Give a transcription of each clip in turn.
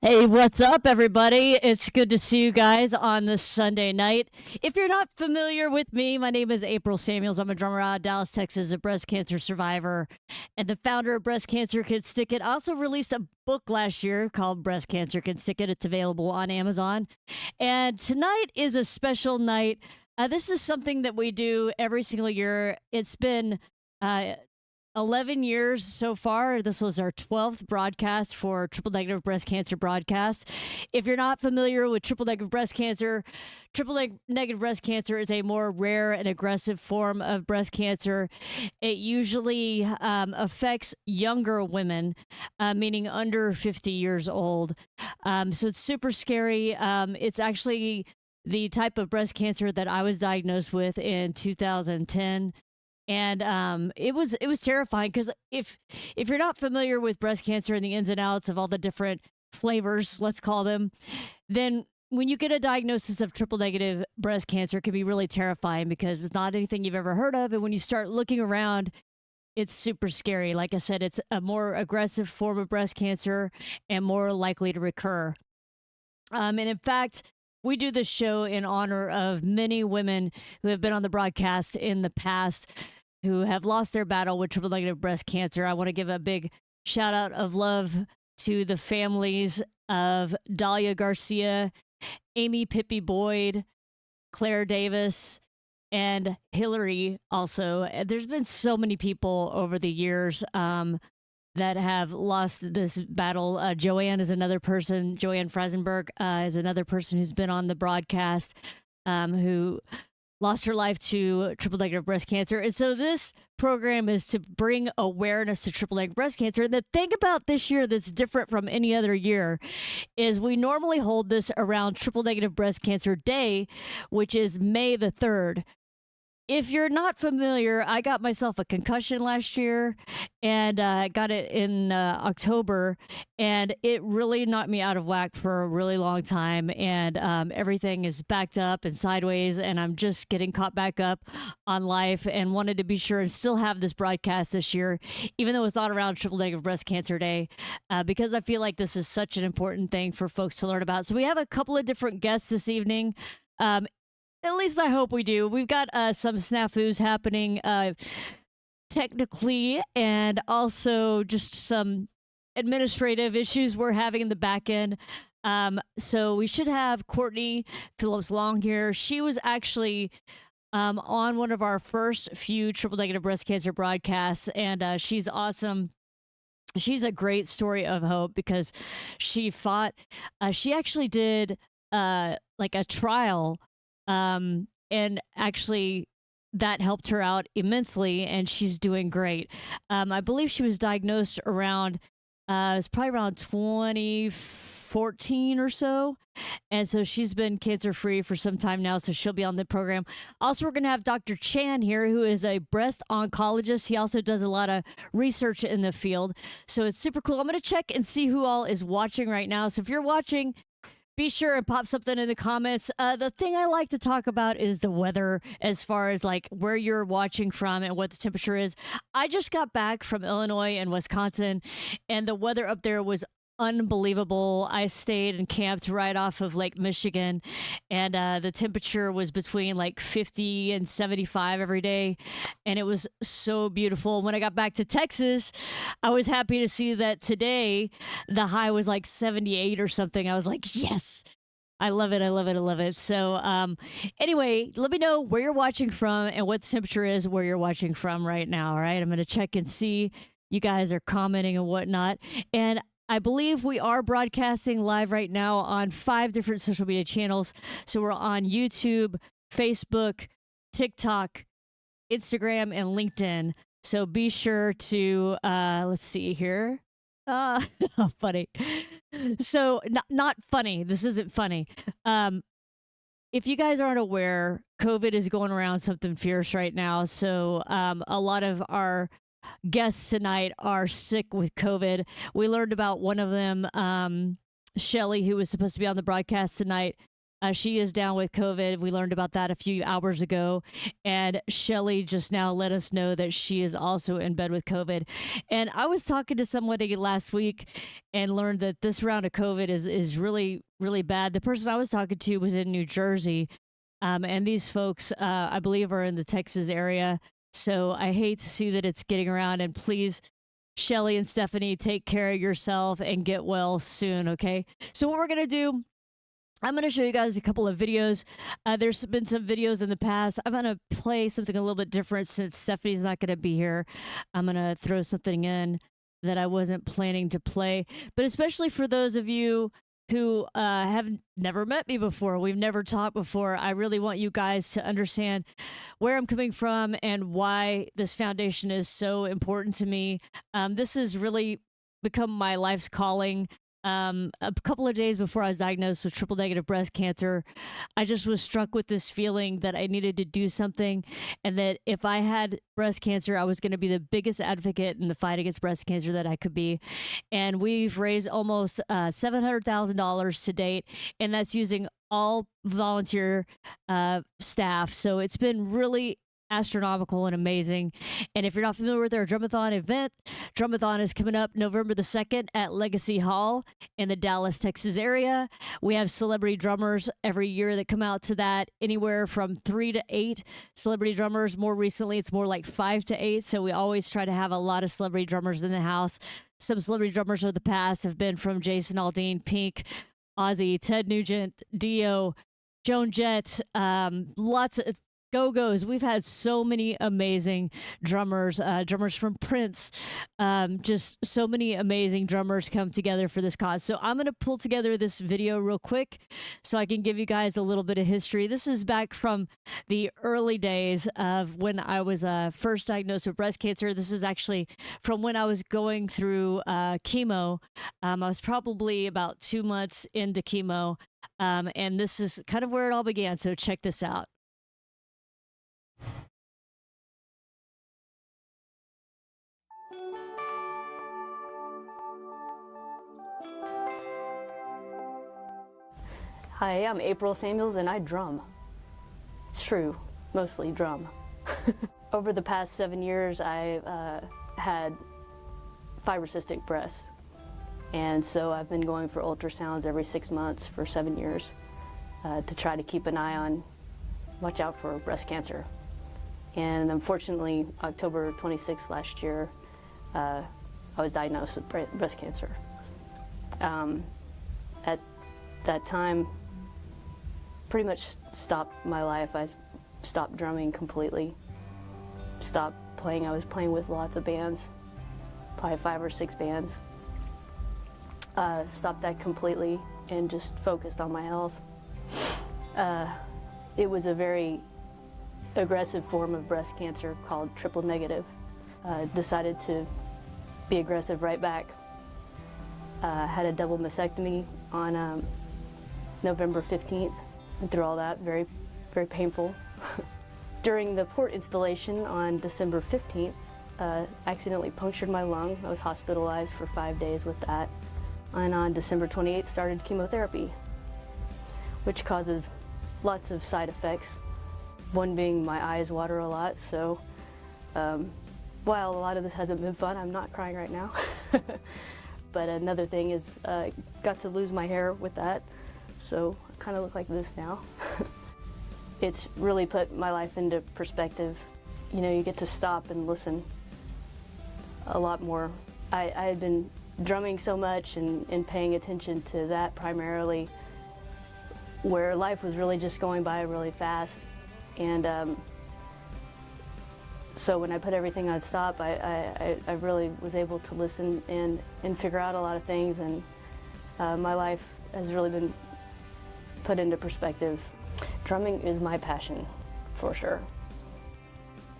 Hey, what's up, everybody? It's good to see you guys on this Sunday night. If you're not familiar with me, my name is April Samuels. I'm a drummer out of Dallas, Texas, a breast cancer survivor, and the founder of Breast Cancer Can Stick It. I also released a book last year called Breast Cancer Can Stick It. It's available on Amazon. And tonight is a special night. This is something that we do every single year. It's been 11 years so far. This was our 12th broadcast for Triple Negative Breast Cancer Broadcast. If you're not familiar with triple negative breast cancer is a more rare and aggressive form of breast cancer. It usually affects younger women, meaning under 50 years old. So it's super scary. It's actually the type of breast cancer that I was diagnosed with in 2010. And it was terrifying because if you're not familiar with breast cancer and the ins and outs of all the different flavors, let's call them, then when you get a diagnosis of triple negative breast cancer, it can be really terrifying because it's not anything you've ever heard of. And when you start looking around, it's super scary. Like I said, it's a more aggressive form of breast cancer and more likely to recur. And in fact, we do this show in honor of many women who have been on the broadcast in the past who have lost their battle with triple negative breast cancer. I want to give a big shout out of love to the families of Dahlia Garcia, Amy Pippi Boyd, Claire Davis, and Hillary also. There's been so many people over the years that have lost this battle. Joanne is another person. Joanne Freisenberg is another person who's been on the broadcast who lost her life to triple negative breast cancer. And so this program is to bring awareness to triple negative breast cancer. And the thing about this year that's different from any other year is we normally hold this around Triple Negative Breast Cancer Day, which is May the 3rd. If you're not familiar, I got myself a concussion last year and got it in October, and it really knocked me out of whack for a really long time. And everything is backed up and sideways, and I'm just getting caught back up on life and wanted to be sure and still have this broadcast this year, even though it's not around Triple Negative Breast Cancer Day, because I feel like this is such an important thing for folks to learn about. So we have a couple of different guests this evening. At least I hope we do. We've got some snafus happening technically, and also just some administrative issues we're having in the back end. So we should have Courtney Phillips Long here. She was actually on one of our first few triple negative breast cancer broadcasts, and she's awesome. She's a great story of hope because she fought. She actually did like a trial. And actually, that helped her out immensely, and she's doing great. I believe she was diagnosed around, it was probably around 2014 or so. And so she's been cancer free for some time now, so she'll be on the program. Also, we're going to have Dr. Chan here, who is a breast oncologist. He also does a lot of research in the field. So it's super cool. I'm going to check and see who all is watching right now. So if you're watching, be sure and pop something in the comments. The thing I like to talk about is the weather, as far as like where you're watching from and what the temperature is. I just got back from Illinois and Wisconsin, and the weather up there was unbelievable. I stayed and camped right off of Lake Michigan, and the temperature was between like 50 and 75 every day, and it was so beautiful. When I got back to Texas, I was happy to see that today the high was like 78 or something. I was like, yes, I love it. I love it. I love it. So anyway, let me know where you're watching from and what the temperature is where you're watching from right now. All right, I'm going to check and see. You guys are commenting and whatnot, and I believe we are broadcasting live right now on 5 different social media channels. So we're on YouTube, Facebook, TikTok, Instagram, and LinkedIn. So be sure to, let's see here. Funny. So not funny. This isn't funny. If you guys aren't aware, COVID is going around something fierce right now. So a lot of our guests tonight are sick with COVID. We learned about one of them, Shelly, who was supposed to be on the broadcast tonight, She is down with COVID. We learned about that a few hours ago. And Shelly just now let us know that she is also in bed with COVID. And I was talking to somebody last week and learned that this round of COVID is really, really bad. The person I was talking to was in New Jersey. And these folks, I believe, are in the Texas area. So I hate to see that it's getting around. And please, Shelly and Stephanie, take care of yourself and get well soon, okay? So what we're going to do, I'm going to show you guys a couple of videos. There's been some videos in the past. I'm going to play something a little bit different since Stephanie's not going to be here. I'm going to throw something in that I wasn't planning to play. But especially for those of you who have never met me before, we've never talked before, I really want you guys to understand where I'm coming from and why this foundation is so important to me. This has really become my life's calling. A couple of days before I was diagnosed with triple negative breast cancer, I just was struck with this feeling that I needed to do something, and that if I had breast cancer, I was going to be the biggest advocate in the fight against breast cancer that I could be. And we've raised almost $700,000 to date, and that's using all volunteer staff. So it's been really astronomical and amazing. And if you're not familiar with our Drumathon event, Drumathon is coming up November the 2nd at Legacy Hall in the Dallas, Texas area. We have celebrity drummers every year that come out to that, anywhere from 3 to 8 celebrity drummers. More recently, it's more like 5 to 8. So we always try to have a lot of celebrity drummers in the house. Some celebrity drummers of the past have been from Jason Aldean, Pink, Ozzy, Ted Nugent, Dio, Joan Jett, lots of Go-Go's. We've had so many amazing drummers, drummers from Prince, just so many amazing drummers come together for this cause. So I'm going to pull together this video real quick so I can give you guys a little bit of history. This is back from the early days of when I was first diagnosed with breast cancer. This is actually from when I was going through chemo. I was probably about 2 months into chemo, and this is kind of where it all began. So check this out. Hi, I'm April Samuels and I drum. It's true, mostly drum. Over the past 7 years, I've had fibrocystic breasts. And so I've been going for ultrasounds every 6 months for 7 years to try to keep an eye on, watch out for breast cancer. And unfortunately, October 26th last year, I was diagnosed with breast cancer. At that time, pretty much stopped my life. I stopped drumming completely, stopped playing. I was playing with lots of bands, probably 5 or 6 bands. Stopped that completely and just focused on my health. It was a very aggressive form of breast cancer called triple negative. Decided to be aggressive right back. Had a double mastectomy on November 15th. Went through all that, very, very painful. During the port installation on December 15th, accidentally punctured my lung. I was hospitalized for 5 days with that. And on December 28th, started chemotherapy, which causes lots of side effects. One being my eyes water a lot, so while a lot of this hasn't been fun, I'm not crying right now. But another thing is, got to lose my hair with that, so I kind of look like this now. It's really put my life into perspective. You know, you get to stop and listen a lot more. I had been drumming so much and paying attention to that primarily, where life was really just going by really fast. And so when I put everything on stop, I really was able to listen and figure out a lot of things, and my life has really been put into perspective. Drumming is my passion, for sure.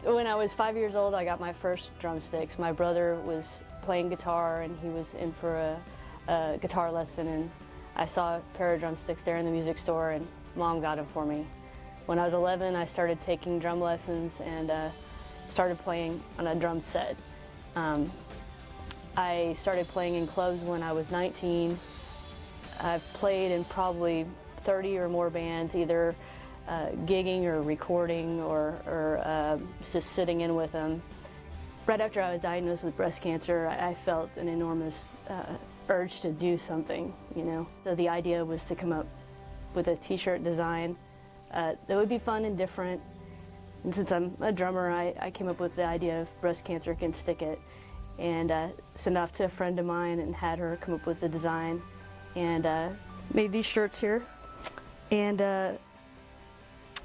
When I was 5 years old, I got my first drumsticks. My brother was playing guitar and he was in for a guitar lesson, and I saw a pair of drumsticks there in the music store, and Mom got them for me. When I was 11, I started taking drum lessons and started playing on a drum set. I started playing in clubs when I was 19. I've played in probably 30 or more bands, either gigging or recording or just sitting in with them. Right after I was diagnosed with breast cancer, I felt an enormous urge to do something, you know. So the idea was to come up with a t-shirt design that would be fun and different. And since I'm a drummer, I came up with the idea of breast cancer can stick it, and sent off to a friend of mine and had her come up with the design, and made these shirts here. And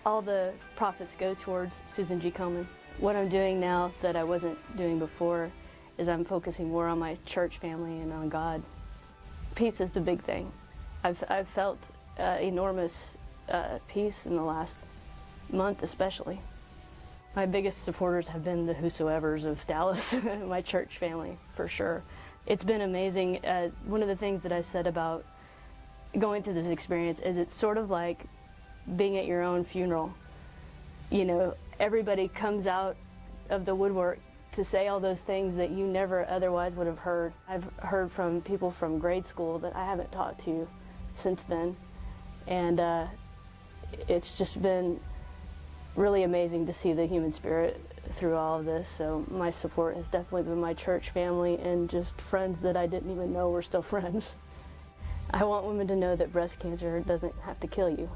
all the profits go towards Susan G. Komen. What I'm doing now that I wasn't doing before is I'm focusing more on my church family and on God. Peace is the big thing. I've felt enormous peace in the last month especially. My biggest supporters have been the whosoevers of Dallas, my church family, for sure. It's been amazing. One of the things that I said about going through this experience is it's sort of like being at your own funeral. You know, everybody comes out of the woodwork to say all those things that you never otherwise would have heard. I've heard from people from grade school that I haven't talked to since then. And it's just been really amazing to see the human spirit through all of this. So my support has definitely been my church family and just friends that I didn't even know were still friends. I want women to know that breast cancer doesn't have to kill you,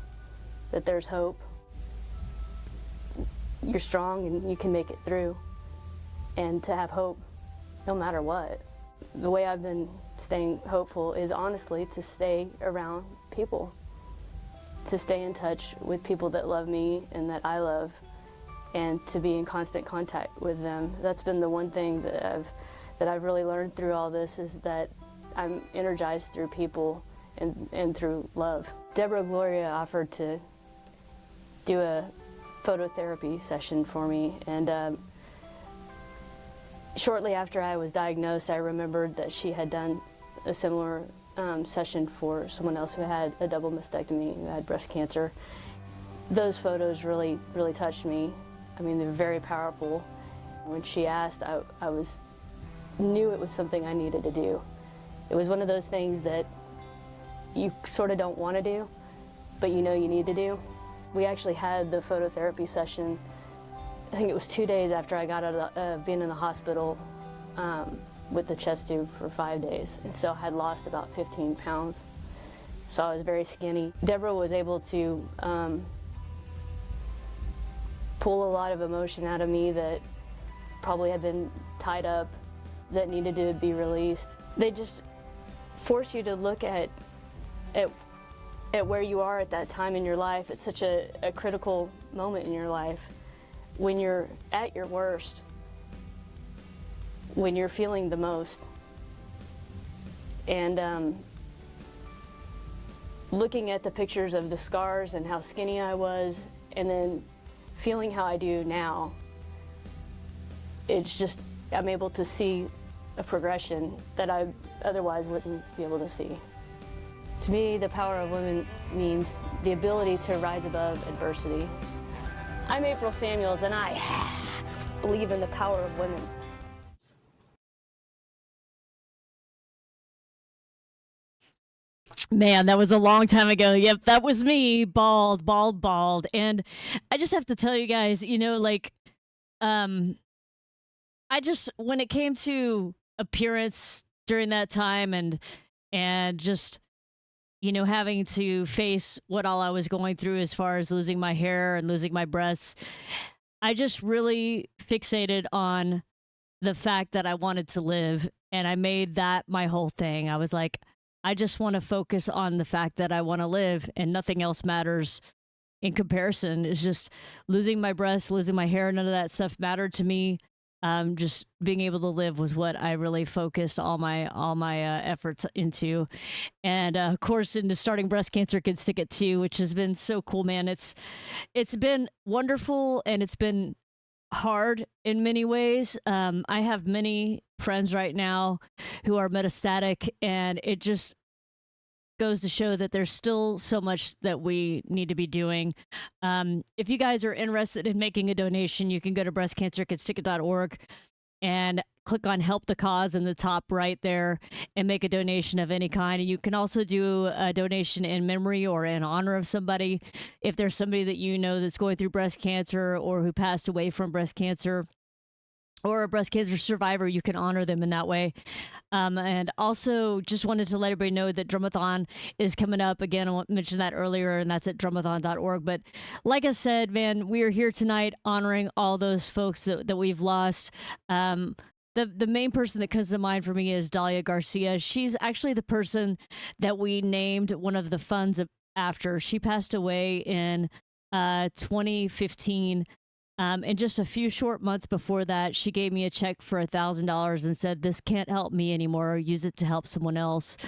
that there's hope. You're strong and you can make it through, and to have hope no matter what. The way I've been staying hopeful is honestly to stay around people, to stay in touch with people that love me and that I love, and to be in constant contact with them. That's been the one thing that I've really learned through all this, is that I'm energized through people and through love. Deborah Gloria offered to do a phototherapy session for me, and shortly after I was diagnosed, I remembered that she had done a similar session for someone else who had a double mastectomy, who had breast cancer. Those photos really touched me. I mean, they're very powerful. When she asked, I knew it was something I needed to do. It was one of those things that you sort of don't want to do, but you know you need to do. We actually had the phototherapy session, I think it was 2 days after I got out of being in the hospital with the chest tube for 5 days. And so I had lost about 15 pounds. So I was very skinny. Deborah was able to pull a lot of emotion out of me that probably had been tied up, that needed to be released. They just force you to look at where you are at that time in your life. It's such a critical moment in your life. When you're at your worst, when you're feeling the most. And looking at the pictures of the scars and how skinny I was, and then feeling how I do now, it's just, I'm able to see a progression that I otherwise wouldn't be able to see. To me, the power of women means the ability to rise above adversity. I'm April Samuels, and I believe in the power of women. Man, that was a long time ago. Yep, that was me, bald. And I just have to tell you guys, you know, like, I just, when it came to appearance during that time and just, you know, having to face what all I was going through as far as losing my hair and losing my breasts, I just really fixated on the fact that I wanted to live, and I made that my whole thing. I was like, I just want to focus on the fact that I want to live, and nothing else matters in comparison. It's just losing my breasts, losing my hair, none of that stuff mattered to me. Just being able to live was what I really focused all my efforts into, and of course into starting Breast Cancer Can Stick It Too, which has been so cool, man. It's been wonderful, and it's been hard in many ways. I have many friends right now who are metastatic, and it just goes to show that there's still so much that we need to be doing. If you guys are interested in making a donation, you can go to breastcancercanstickit.org and click on Help the Cause in the top right there and make a donation of any kind. And you can also do a donation in memory or in honor of somebody. If there's somebody that you know that's going through breast cancer or who passed away from breast cancer, or a breast cancer survivor, you can honor them in that way. And also just wanted to let everybody know that Drumathon is coming up. Again, I mentioned that earlier, and that's at drumathon.org. But like I said, man, we are here tonight honoring all those folks that we've lost. The main person that comes to mind for me is Dahlia Garcia. She's actually the person that we named one of the funds after. She passed away in 2015. And just a few short months before that, she gave me a check for $1,000 and said, "This can't help me anymore. Use it to help someone else."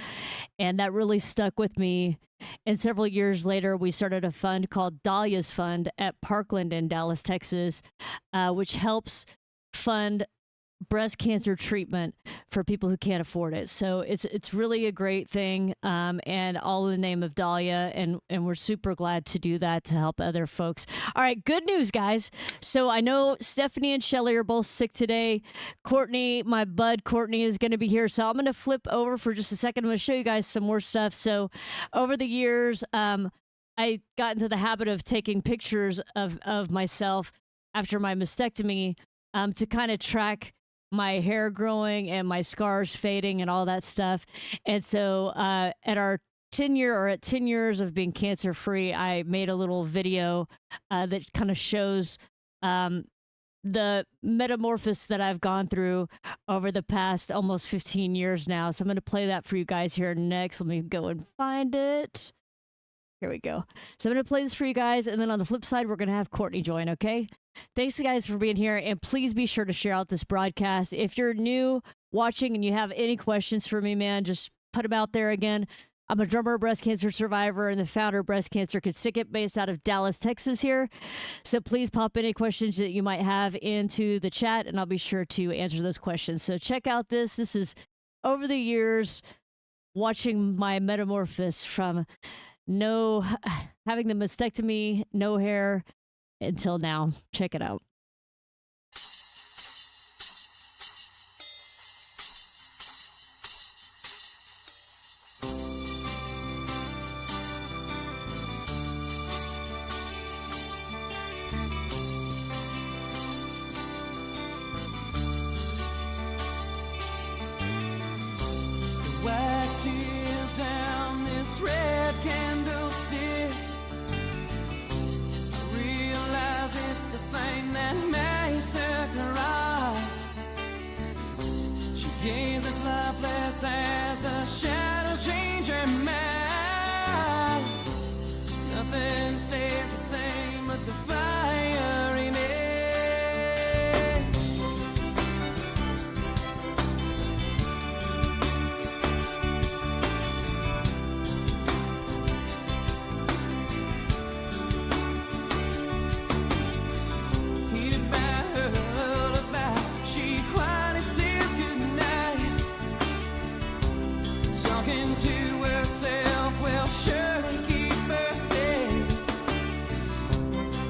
And that really stuck with me. And several years later, we started a fund called Dahlia's Fund at Parkland in Dallas, Texas, which helps fund breast cancer treatment for people who can't afford it. So it's really a great thing, and all in the name of Dahlia, and we're super glad to do that to help other folks. All right, good news, guys. So I know Stephanie and Shelly are both sick today. Courtney, my bud Courtney, is going to be here. So I'm going to flip over for just a second. I'm going to show you guys some more stuff. So over the years, I got into the habit of taking pictures of myself after my mastectomy to kind of track my hair growing and my scars fading and all that stuff. And so at 10 years of being cancer free, I made a little video that kind of shows the metamorphosis that I've gone through over the past almost 15 years now. So I'm going to play that for you guys here next. Let me go and find it. Here we go. So I'm going to play this for you guys, and then on the flip side, we're going to have Courtney join, okay? Thanks, guys, for being here, and please be sure to share out this broadcast. If you're new watching and you have any questions for me, man, just put them out there again. I'm a drummer, breast cancer survivor, and the founder of Breast Cancer Could Stick It, based out of Dallas, Texas here. So please pop any questions that you might have into the chat, and I'll be sure to answer those questions. So check out this. This is over the years watching my metamorphosis from having the mastectomy, no hair, until now. Check it out. Wax tears down this red candlestick. Realize it's the thing that makes her cry. She gazes lifeless as the shadows change her mind. Nothing stays the same but the fire remains. Heated by her lullaby, she quietly says goodnight. Talking to herself will surely keep her safe.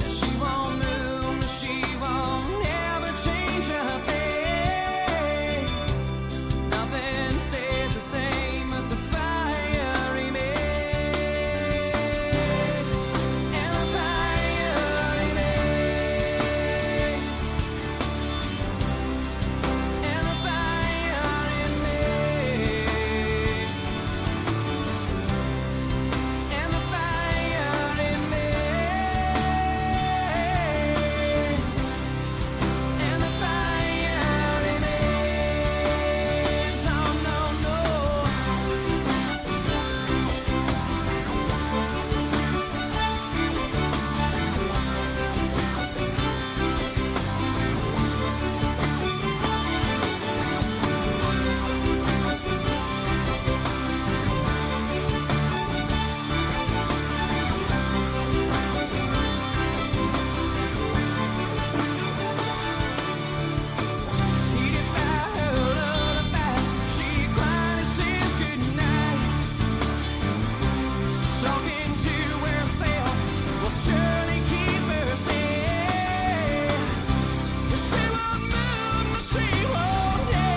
That she won't move, that she won't ever change her fate. Nothing stays the same but the fire remains. And the fire remains. And the fire remains. And the fire remains. And the fire remains. Oh no, no. Heated by her lullaby, she quietly says goodnight. Talking to herself will surely keep her safe. She won't move, she won't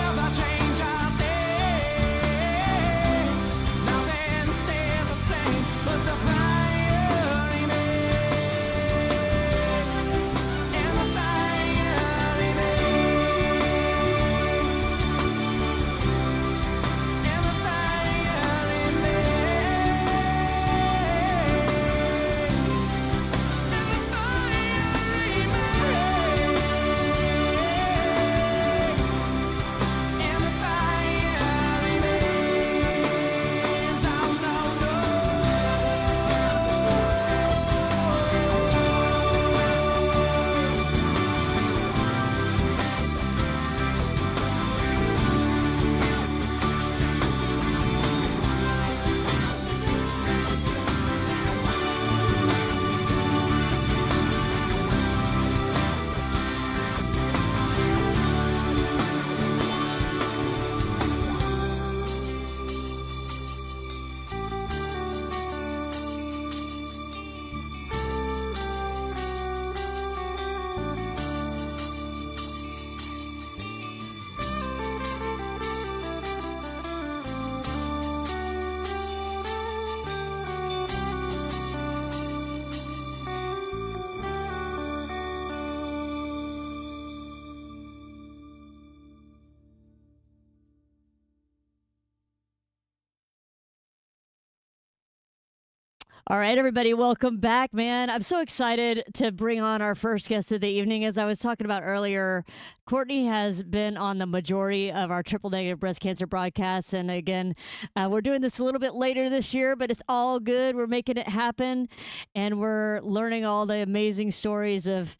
All right, everybody, welcome back, man. I'm so excited to bring on our first guest of the evening. As I was talking about earlier, Courtney has been on the majority of our triple negative breast cancer broadcasts. And again, we're doing this a little bit later this year, but it's all good. We're making it happen. And we're learning all the amazing stories of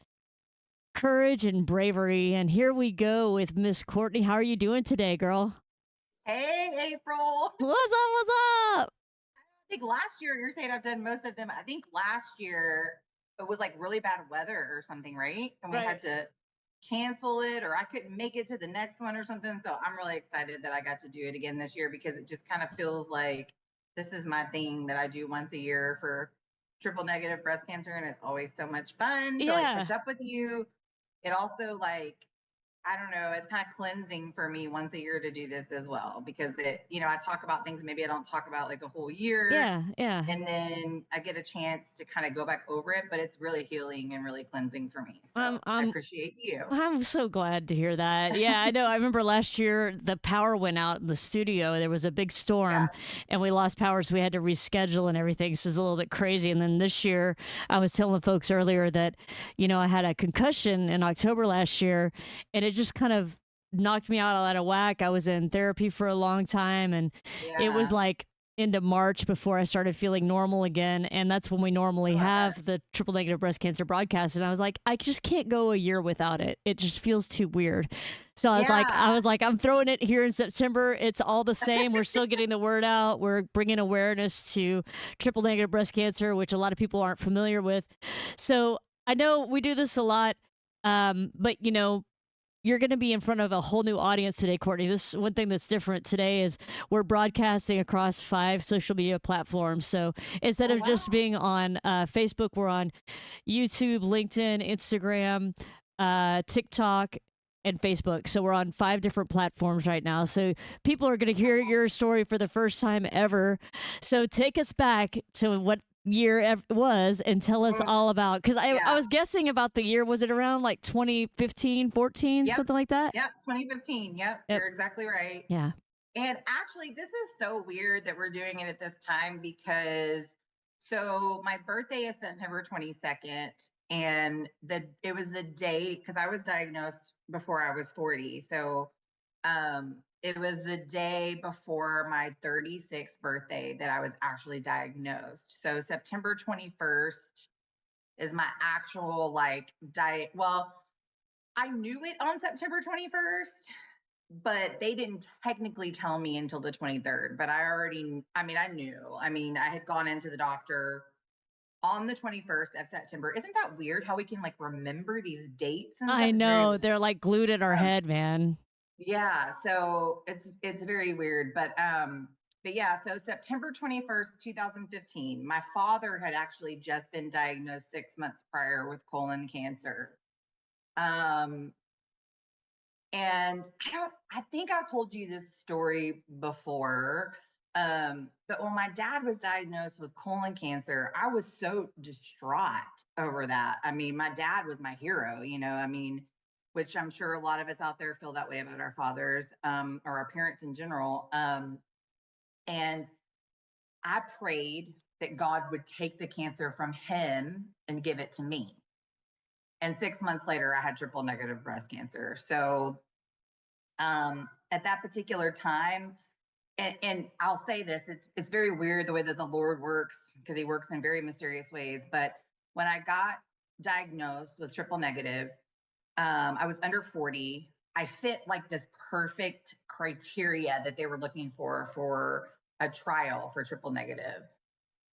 courage and bravery. And here we go with Miss Courtney. How are you doing today, girl? Hey, April. What's up? What's up? I think last year you're saying I've done most of them. I think last year it was like really bad weather or something, right? And we Right. had to cancel it, or I couldn't make it to the next one or something. So I'm really excited that I got to do it again this year because it just kind of feels like this is my thing that I do once a year for triple negative breast cancer. And it's always so much fun to like Yeah. catch up with you. It also like, I don't know, it's kind of cleansing for me once a year to do this as well because it, I talk about things maybe I don't talk about like the whole year. Yeah. Yeah. And then I get a chance to kind of go back over it, but it's really healing and really cleansing for me. So I appreciate you. I'm so glad to hear that. Yeah, I know. I remember last year the power went out in the studio. There was a big storm and we lost power, so we had to reschedule and everything. So it's a little bit crazy. And then this year, I was telling folks earlier that, I had a concussion in October last year and it just kind of knocked me out of whack. I was in therapy for a long time and it was like into March before I started feeling normal again. And that's when we normally have the triple negative breast cancer broadcast. And I was like, I just can't go a year without it. It just feels too weird. So I was like, I'm throwing it here in September. It's all the same. We're still getting the word out. We're bringing awareness to triple negative breast cancer, which a lot of people aren't familiar with. So I know we do this a lot. But you're going to be in front of a whole new audience today, Courtney. This one thing that's different today is we're broadcasting across 5 social media platforms. So instead of just being on Facebook, we're on YouTube, LinkedIn, Instagram, TikTok, and Facebook. So we're on 5 different platforms right now. So people are going to hear your story for the first time ever. So take us back to what year it was and tell us all about, because I was guessing about the year. Was it around like 2015, 14, something like that? Yep, 2015. Yep, you're exactly right. Yeah. And actually, this is so weird that we're doing it at this time because so my birthday is September 22nd, and it was the day because I was diagnosed before I was 40. So it was the day before my 36th birthday that I was actually diagnosed. So September 21st is my actual well, I knew it on September 21st, but they didn't technically tell me until the 23rd, but I knew. I had gone into the doctor on the 21st of September. Isn't that weird how we can like remember these dates? And I know, they're like glued in our head, man. Yeah, so it's very weird, but yeah, so September 21st, 2015, my father had actually just been diagnosed 6 months prior with colon cancer. And I think I told you this story before. But when my dad was diagnosed with colon cancer, I was so distraught over that. I mean, my dad was my hero, which I'm sure a lot of us out there feel that way about our fathers, or our parents in general. And I prayed that God would take the cancer from him and give it to me. And 6 months later, I had triple negative breast cancer. So at that particular time, and I'll say this, it's very weird the way that the Lord works because he works in very mysterious ways. But when I got diagnosed with triple negative, I was under 40. I fit like this perfect criteria that they were looking for a trial for triple negative.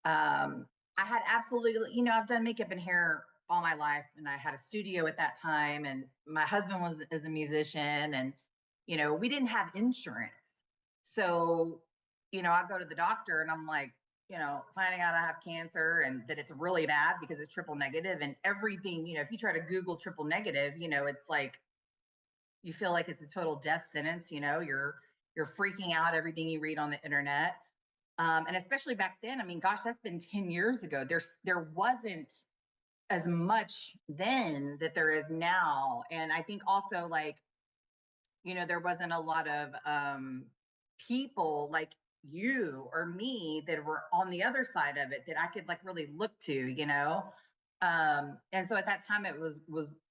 I had absolutely, I've done makeup and hair all my life, and I had a studio at that time, and my husband is a musician, and we didn't have insurance. So, I go to the doctor and I'm like, finding out I have cancer and that it's really bad because it's triple negative and everything, if you try to Google triple negative, it's like, you feel like it's a total death sentence, you're freaking out everything you read on the internet. And especially back then, I mean, gosh, that's been 10 years ago. There wasn't as much then that there is now. And I think also there wasn't a lot of people like you or me that were on the other side of it that I could like really look to, you know? And so at that time it was,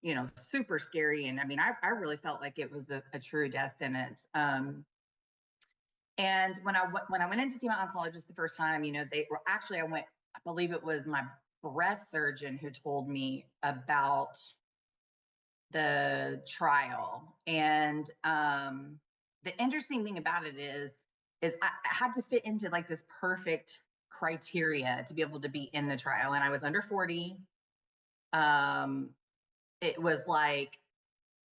you know, super scary. And I mean, I really felt like it was a true death sentence. And when I went in to see my oncologist the first time, you know, they were actually, I believe it was my breast surgeon who told me about the trial. And the interesting thing about it is I had to fit into like this perfect criteria to be able to be in the trial. And I was under 40. It was like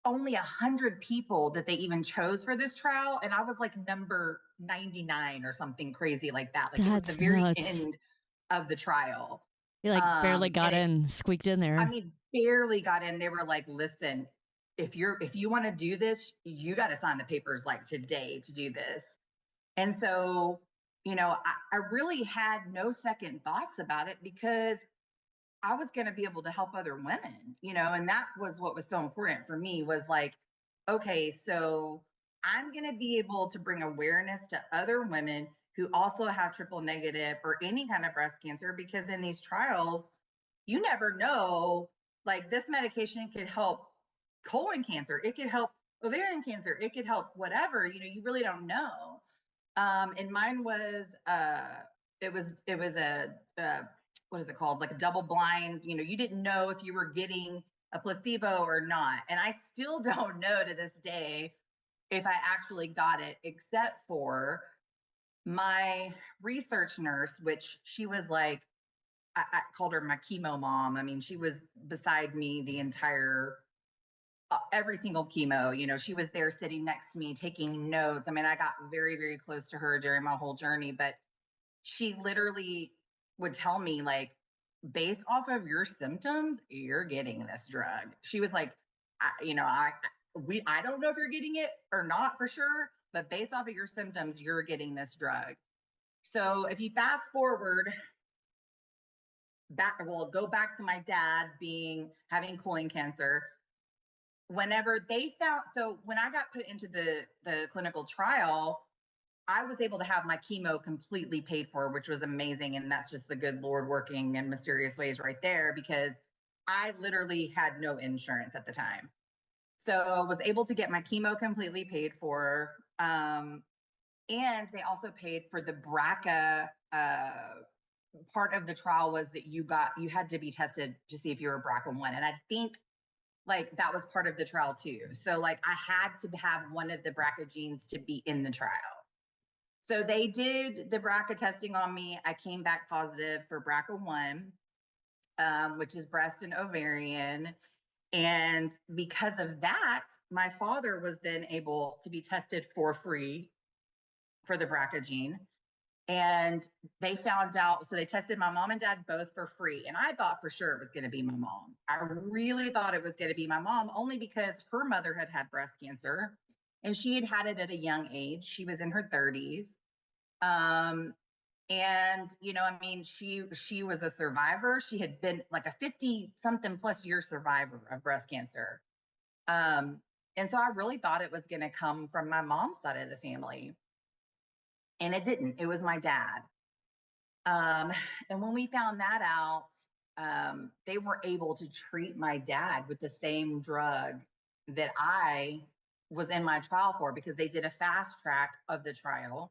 only 100 people that they even chose for this trial, and I was like number 99 or something crazy like that. Like it was That's the very nuts. end of the trial. You like barely got And in, squeaked in I there. mean, barely got in. They were like, listen, if you want to do this, you got to sign the papers like today to do this. And so, you know, I really had no second thoughts about it because I was going to be able to help other women, you know, and that was what was so important for me was like, okay, so I'm going to be able to bring awareness to other women who also have triple negative or any kind of breast cancer, because in these trials, you never know, like this medication could help colon cancer, it could help ovarian cancer, it could help whatever, you know, you really don't know. And mine was, it was what is it called? Like a double blind, you know, you didn't know if you were getting a placebo or not. And I still don't know to this day if I actually got it, except for my research nurse, which she was like, I called her my chemo mom. I mean, she was beside me the entire, every single chemo, you know, she was there sitting next to me, taking notes. I mean, I got very, very close to her during my whole journey, but she literally would tell me like, based off of your symptoms, you're getting this drug. She was like, I don't know if you're getting it or not for sure, but based off of your symptoms, you're getting this drug. So if you fast forward back, well, go back to my dad having colon cancer. Whenever they found, so when I got put into the clinical trial, I was able to have my chemo completely paid for, which was amazing. And that's just the good Lord working in mysterious ways right there, because I literally had no insurance at the time. So I was able to get my chemo completely paid for. And they also paid for the BRCA. Part of the trial was that you had to be tested to see if you were BRCA1. And I think like that was part of the trial too. So like I had to have one of the BRCA genes to be in the trial. So they did the BRCA testing on me. I came back positive for BRCA1, which is breast and ovarian. And because of that, my father was then able to be tested for free for the BRCA gene. And they found out, so they tested my mom and dad both for free. And I thought for sure it was going to be my mom. I really thought it was going to be my mom, only because her mother had breast cancer and she had it at a young age. She was in her 30s. And, you know, I mean, she was a survivor. She had been like a 50 something plus year survivor of breast cancer. And so I really thought it was going to come from my mom's side of the family. And it didn't. It was my dad. And when we found that out, they were able to treat my dad with the same drug that I was in my trial for, because they did a fast track of the trial.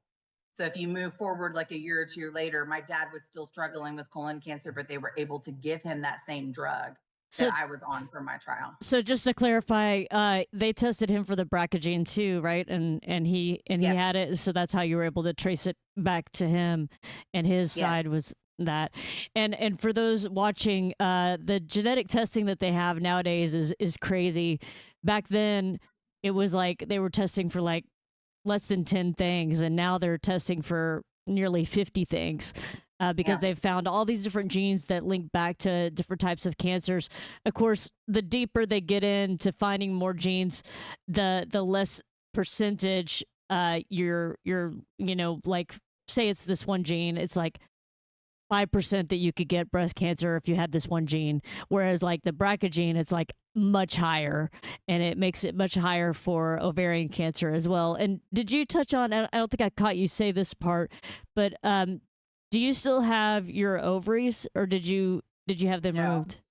So if you move forward like a year or two later, my dad was still struggling with colon cancer, but they were able to give him that same drug So, that I was on for my trial. so just to clarify, they tested him for the BRCA gene too, right? And he Yes. had it, so that's how you were able to trace it back to him, and his Yes. side was that. And for those watching, the genetic testing that they have nowadays is crazy. Back then, it was like they were testing for like less than 10 things, and now they're testing for nearly 50 things. Because Yeah. they've found all these different genes that link back to different types of cancers. Of course, the deeper they get into finding more genes, the less percentage you're you know, like say it's this one gene, it's like 5% that you could get breast cancer if you had this one gene. Whereas like the BRCA gene, it's like much higher, and it makes it much higher for ovarian cancer as well. And did you touch on, I don't think I caught you say this part, but do you still have your ovaries, or did you have them No. removed?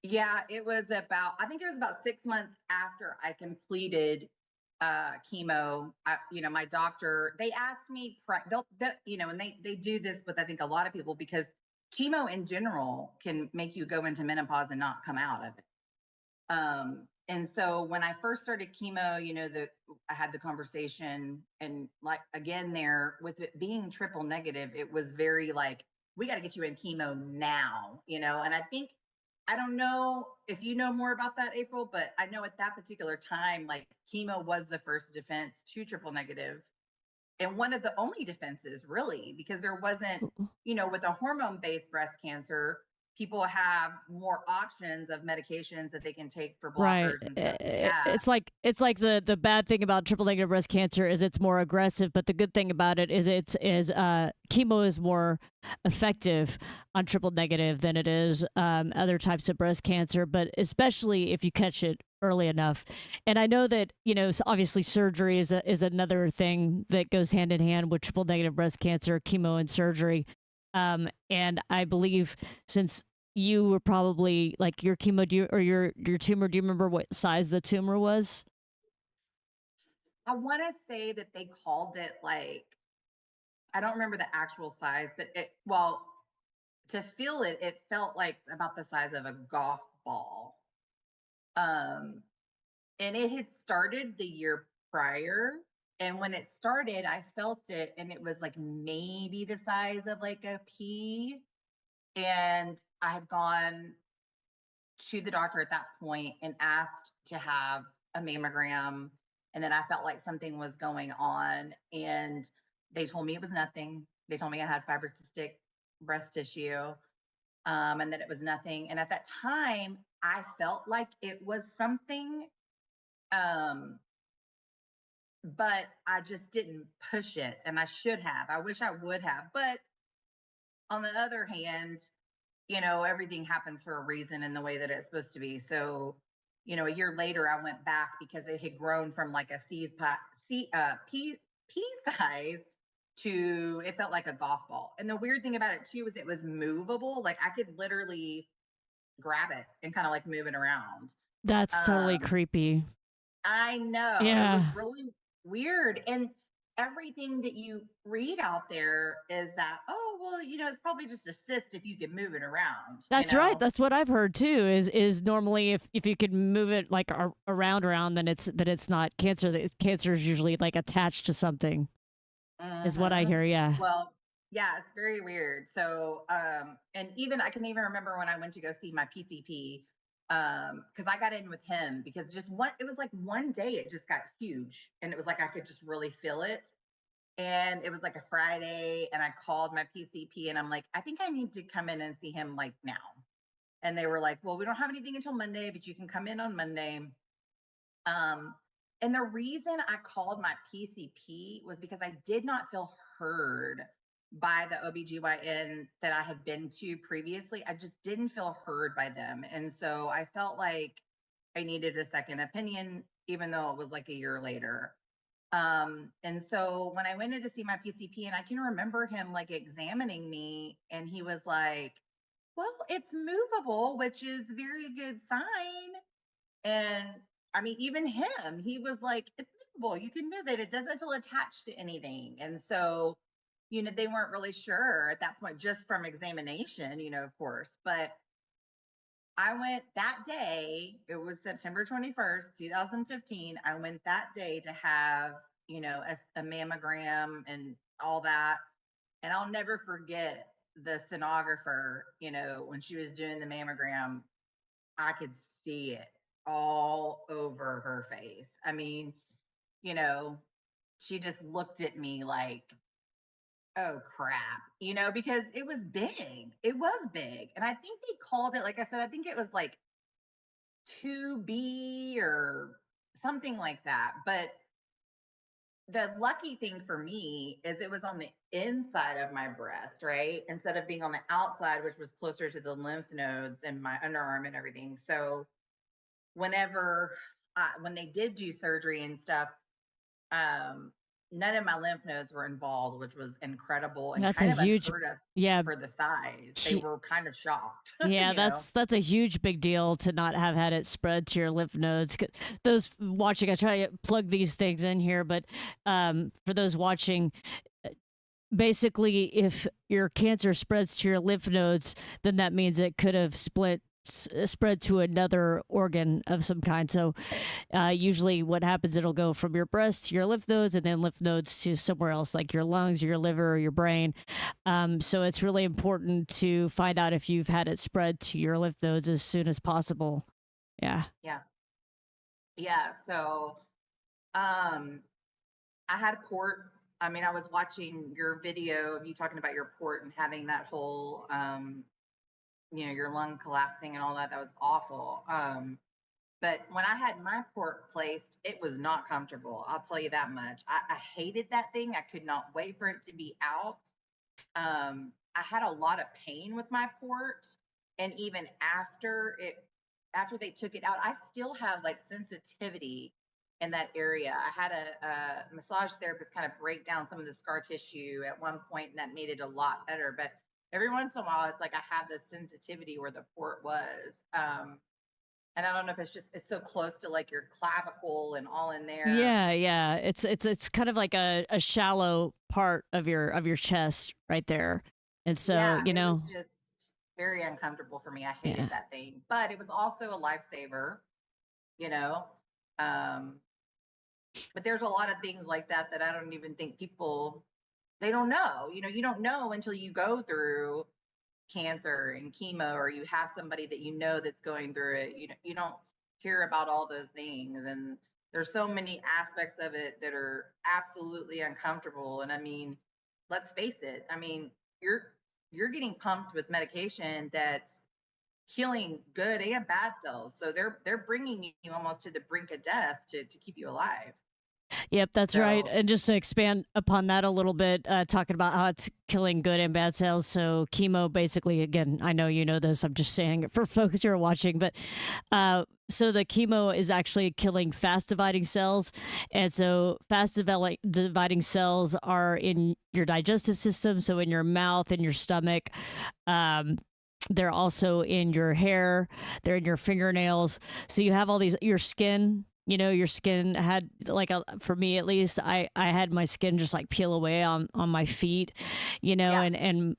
Yeah, I think it was about 6 months after I completed chemo. My doctor, they asked me, and they do this with, I think, a lot of people, because chemo in general can make you go into menopause and not come out of it. And so when I first started chemo, I had the conversation, and like, again, there with it being triple negative, it was very like, we got to get you in chemo now, and I don't know if you know more about that, April, but I know at that particular time, like, chemo was the first defense to triple negative, and one of the only defenses, really, because there wasn't, with a hormone-based breast cancer, people have more options of medications that they can take for Right. blockers and stuff like that. It's like the bad thing about triple negative breast cancer is it's more aggressive, but the good thing about it is chemo is more effective on triple negative than it is other types of breast cancer, but especially if you catch it early enough. And I know that obviously surgery is another thing that goes hand in hand with triple negative breast cancer, chemo and surgery. And I believe, since you were probably like your chemo, or your tumor, do you remember what size the tumor was? I want to say that they called it, like, I don't remember the actual size, but to feel it, it felt like about the size of a golf ball. Um, and it had started the year prior. And when it started, I felt it, and it was like maybe the size of like a pea. And I had gone to the doctor at that point and asked to have a mammogram. And then I felt like something was going on, and they told me it was nothing. They told me I had fibrocystic breast tissue, and that it was nothing. And at that time, I felt like it was something, um, but I just didn't push it, and I should have. I wish I would have. But on the other hand, everything happens for a reason in the way that it's supposed to be. So, a year later, I went back because it had grown from like a pea size to, it felt like a golf ball. And the weird thing about it too is it was movable. Like, I could literally grab it and kind of like move it around. That's totally Um, creepy. I know, it was Yeah. really weird. And everything that you read out there is that, oh, well, it's probably just a cyst if you can move it around. That's right. That's what I've heard too. Is normally if you could move it like around, then it's not cancer. Cancer is usually like attached to something. Is what I Mhm. hear. Yeah. Well, yeah, it's very weird. So, and even I can even remember when I went to go see my PCP, because I got in with him because it was like one day it just got huge, and it was like I could just really feel it. And it was like a Friday, and I called my PCP, and I'm like, I think I need to come in and see him like now. And they were like, well, we don't have anything until Monday, but you can come in on Monday. Um, and the reason I called my PCP was because I did not feel heard by the OBGYN that I had been to previously. I just didn't feel heard by them. And so I felt like I needed a second opinion, even though it was like a year later. And so when I went in to see my PCP, and I can remember him like examining me, and he was like, well, it's movable, which is a very good sign. And I mean, even him, he was like, it's movable. You can move it. It doesn't feel attached to anything. And so, they weren't really sure at that point, just from examination, of course. But I went that day, it was September 21st, 2015. I went that day to have, a mammogram and all that. And I'll never forget the sonographer, when she was doing the mammogram, I could see it all over her face. I mean, you know, she just looked at me like, oh crap, because it was big. It was big. And I think they called it, like I said, I think it was like 2B or something like that. But the lucky thing for me is it was on the inside of my breast, right? Instead of being on the outside, which was closer to the lymph nodes and my underarm and everything. So whenever when they did do surgery and stuff, um, none of my lymph nodes were involved, which was incredible and That's a kind of huge, unheard of yeah, for the size. They hu- were kind of shocked, yeah. you know. That's a huge big deal to not have had it spread to your lymph nodes. Those watching, I try to plug these things in here, but for those watching, basically, if your cancer spreads to your lymph nodes, then that means it could have spread to another organ of some kind. So usually what happens, it'll go from your breast to your lymph nodes and then lymph nodes to somewhere else like your lungs, your liver, your brain. So it's really important to find out if you've had it spread to your lymph nodes as soon as possible. Yeah. Yeah. Yeah. So I had a port. I mean, I was watching your video of you talking about your port and having that whole your lung collapsing and all that. That was awful. But when I had my port placed, it was not comfortable. I'll tell you that much. I hated that thing. I could not wait for it to be out. I had a lot of pain with my port, and even after they took it out, I still have like sensitivity in that area. I had a massage therapist kind of break down some of the scar tissue at one point, and that made it a lot better. But every once in a while, it's like I have this sensitivity where the port was. And I don't know if it's so close to like your clavicle and all in there. Yeah, yeah. It's kind of like a shallow part of your chest right there. And so, Yeah, it was just very uncomfortable for me. I yeah. hated that thing, but it was also a lifesaver, you know. Um, but there's a lot of things like that that I don't even think people they don't know. You know, you don't know until you go through cancer and chemo, or you have somebody that you know that's going through it. You don't hear about all those things, and there's so many aspects of it that are absolutely uncomfortable. And I mean, let's face it, I mean, you're getting pumped with medication that's killing good and bad cells, so they're bringing you almost to the brink of death to keep you alive. Yep, that's right. So And just to expand upon that a little bit, talking about how it's killing good and bad cells. So chemo, basically, again, I know you know this. I'm just saying it for folks who are watching, but so the chemo is actually killing fast dividing cells, and so dividing cells are in your digestive system, so in your mouth and your stomach. They're also in your hair. They're in your fingernails. So you have all these, your skin. You know, your skin had like for me at least, I had my skin just like peel away on my feet, yeah, and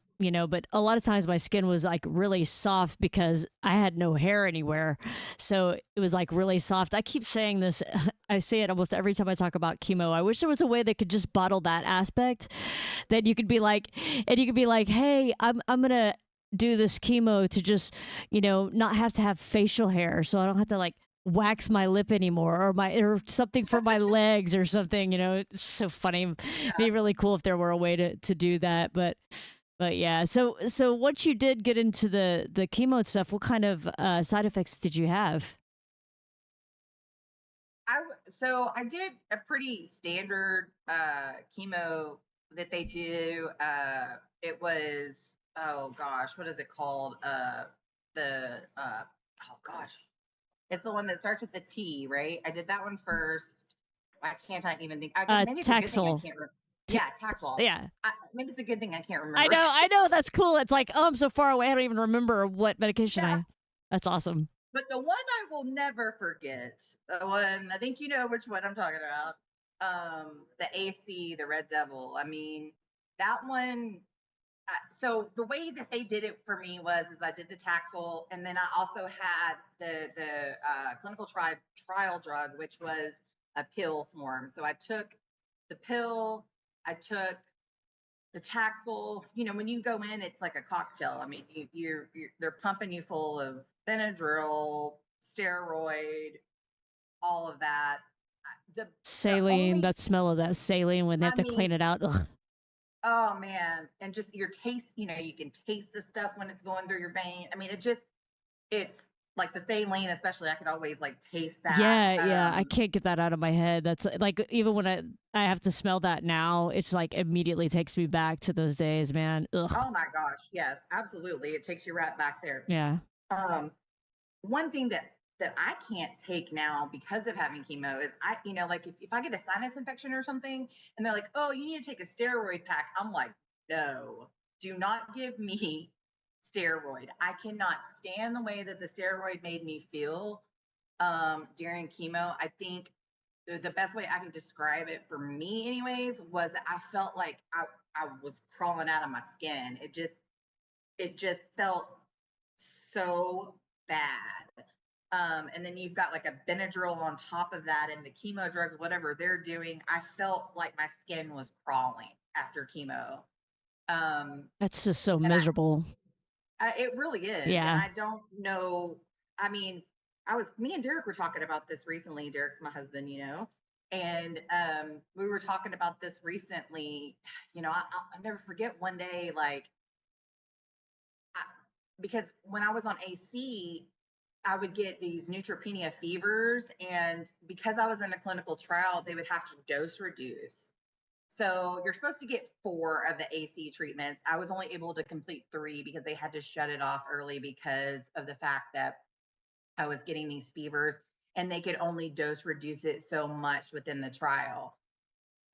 but a lot of times my skin was like really soft because I had no hair anywhere. So it was like really soft. I keep saying this, I say it almost every time I talk about chemo. I wish there was a way that could just bottle that aspect, that you could be like, hey, I'm going to do this chemo to just, not have to have facial hair. So I don't have to like wax my lip anymore, or something for my legs or something. It's so funny. It'd yeah. be really cool if there were a way to do that. But yeah, so once you did get into the chemo and stuff, what kind of side effects did you have? So I did a pretty standard chemo that they do. It was, oh gosh, what is it called? The oh gosh, it's the one that starts with the T, right? I did that one first. Why can't I even think? Maybe it's a good thing I Taxol. can't remember. T- Yeah, Taxol. yeah, Maybe it's a good thing I can't I remember. know, that's cool. It's like, oh, I'm so far away, I don't even remember what medication Yeah, That's awesome. but the one I will never forget, the one I think you know which one I'm talking about. The AC, the Red Devil. I mean, that one. So the way that they did it for me is I did the Taxol, and then I also had the clinical trial drug, which was a pill form. So I took the pill, I took the Taxol. You know, when you go in, it's like a cocktail. I mean, they're pumping you full of Benadryl, steroid, all of that. The Saline, only, that smell of that saline when they have I to mean, clean it out. Ugh. oh man, and just your taste, you can taste the stuff when it's going through your vein. I mean, it's like the saline, especially, I could always like taste that. Yeah, I can't get that out of my head. That's like even when I have to smell that now, it's like immediately takes me back to those days, man. Ugh. Oh my gosh, yes, absolutely. It takes you right back there. Yeah. One thing that I can't take now because of having chemo is like if I get a sinus infection or something and they're like, oh, you need to take a steroid pack. I'm like, no, do not give me steroid. I cannot stand the way that the steroid made me feel during chemo. I think the best way I can describe it for me anyways was I felt like I was crawling out of my skin. It just felt so bad. And then you've got like a Benadryl on top of that and the chemo drugs, whatever they're doing. I felt like my skin was crawling after chemo. That's just so And miserable. it really is. Yeah. And I don't know. I mean, me and Derek were talking about this recently. Derek's my husband, and we were talking about this recently. I'll never forget one day, like, because when I was on AC, I would get these neutropenia fevers. And because I was in a clinical trial, they would have to dose reduce. So you're supposed to get 4 of the AC treatments. I was only able to complete 3 because they had to shut it off early because of the fact that I was getting these fevers and they could only dose reduce it so much within the trial.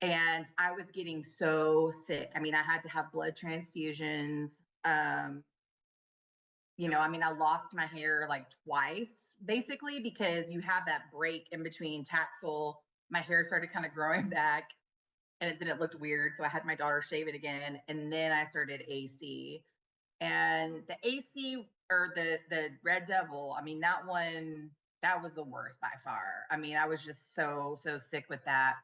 And I was getting so sick. I mean, I had to have blood transfusions. I lost my hair like twice, basically, because you have that break in between Taxol. My hair started kind of growing back and then it looked weird. So I had my daughter shave it again. And then I started AC. And the AC or the Red Devil, I mean, that was the worst by far. I mean, I was just so sick with that.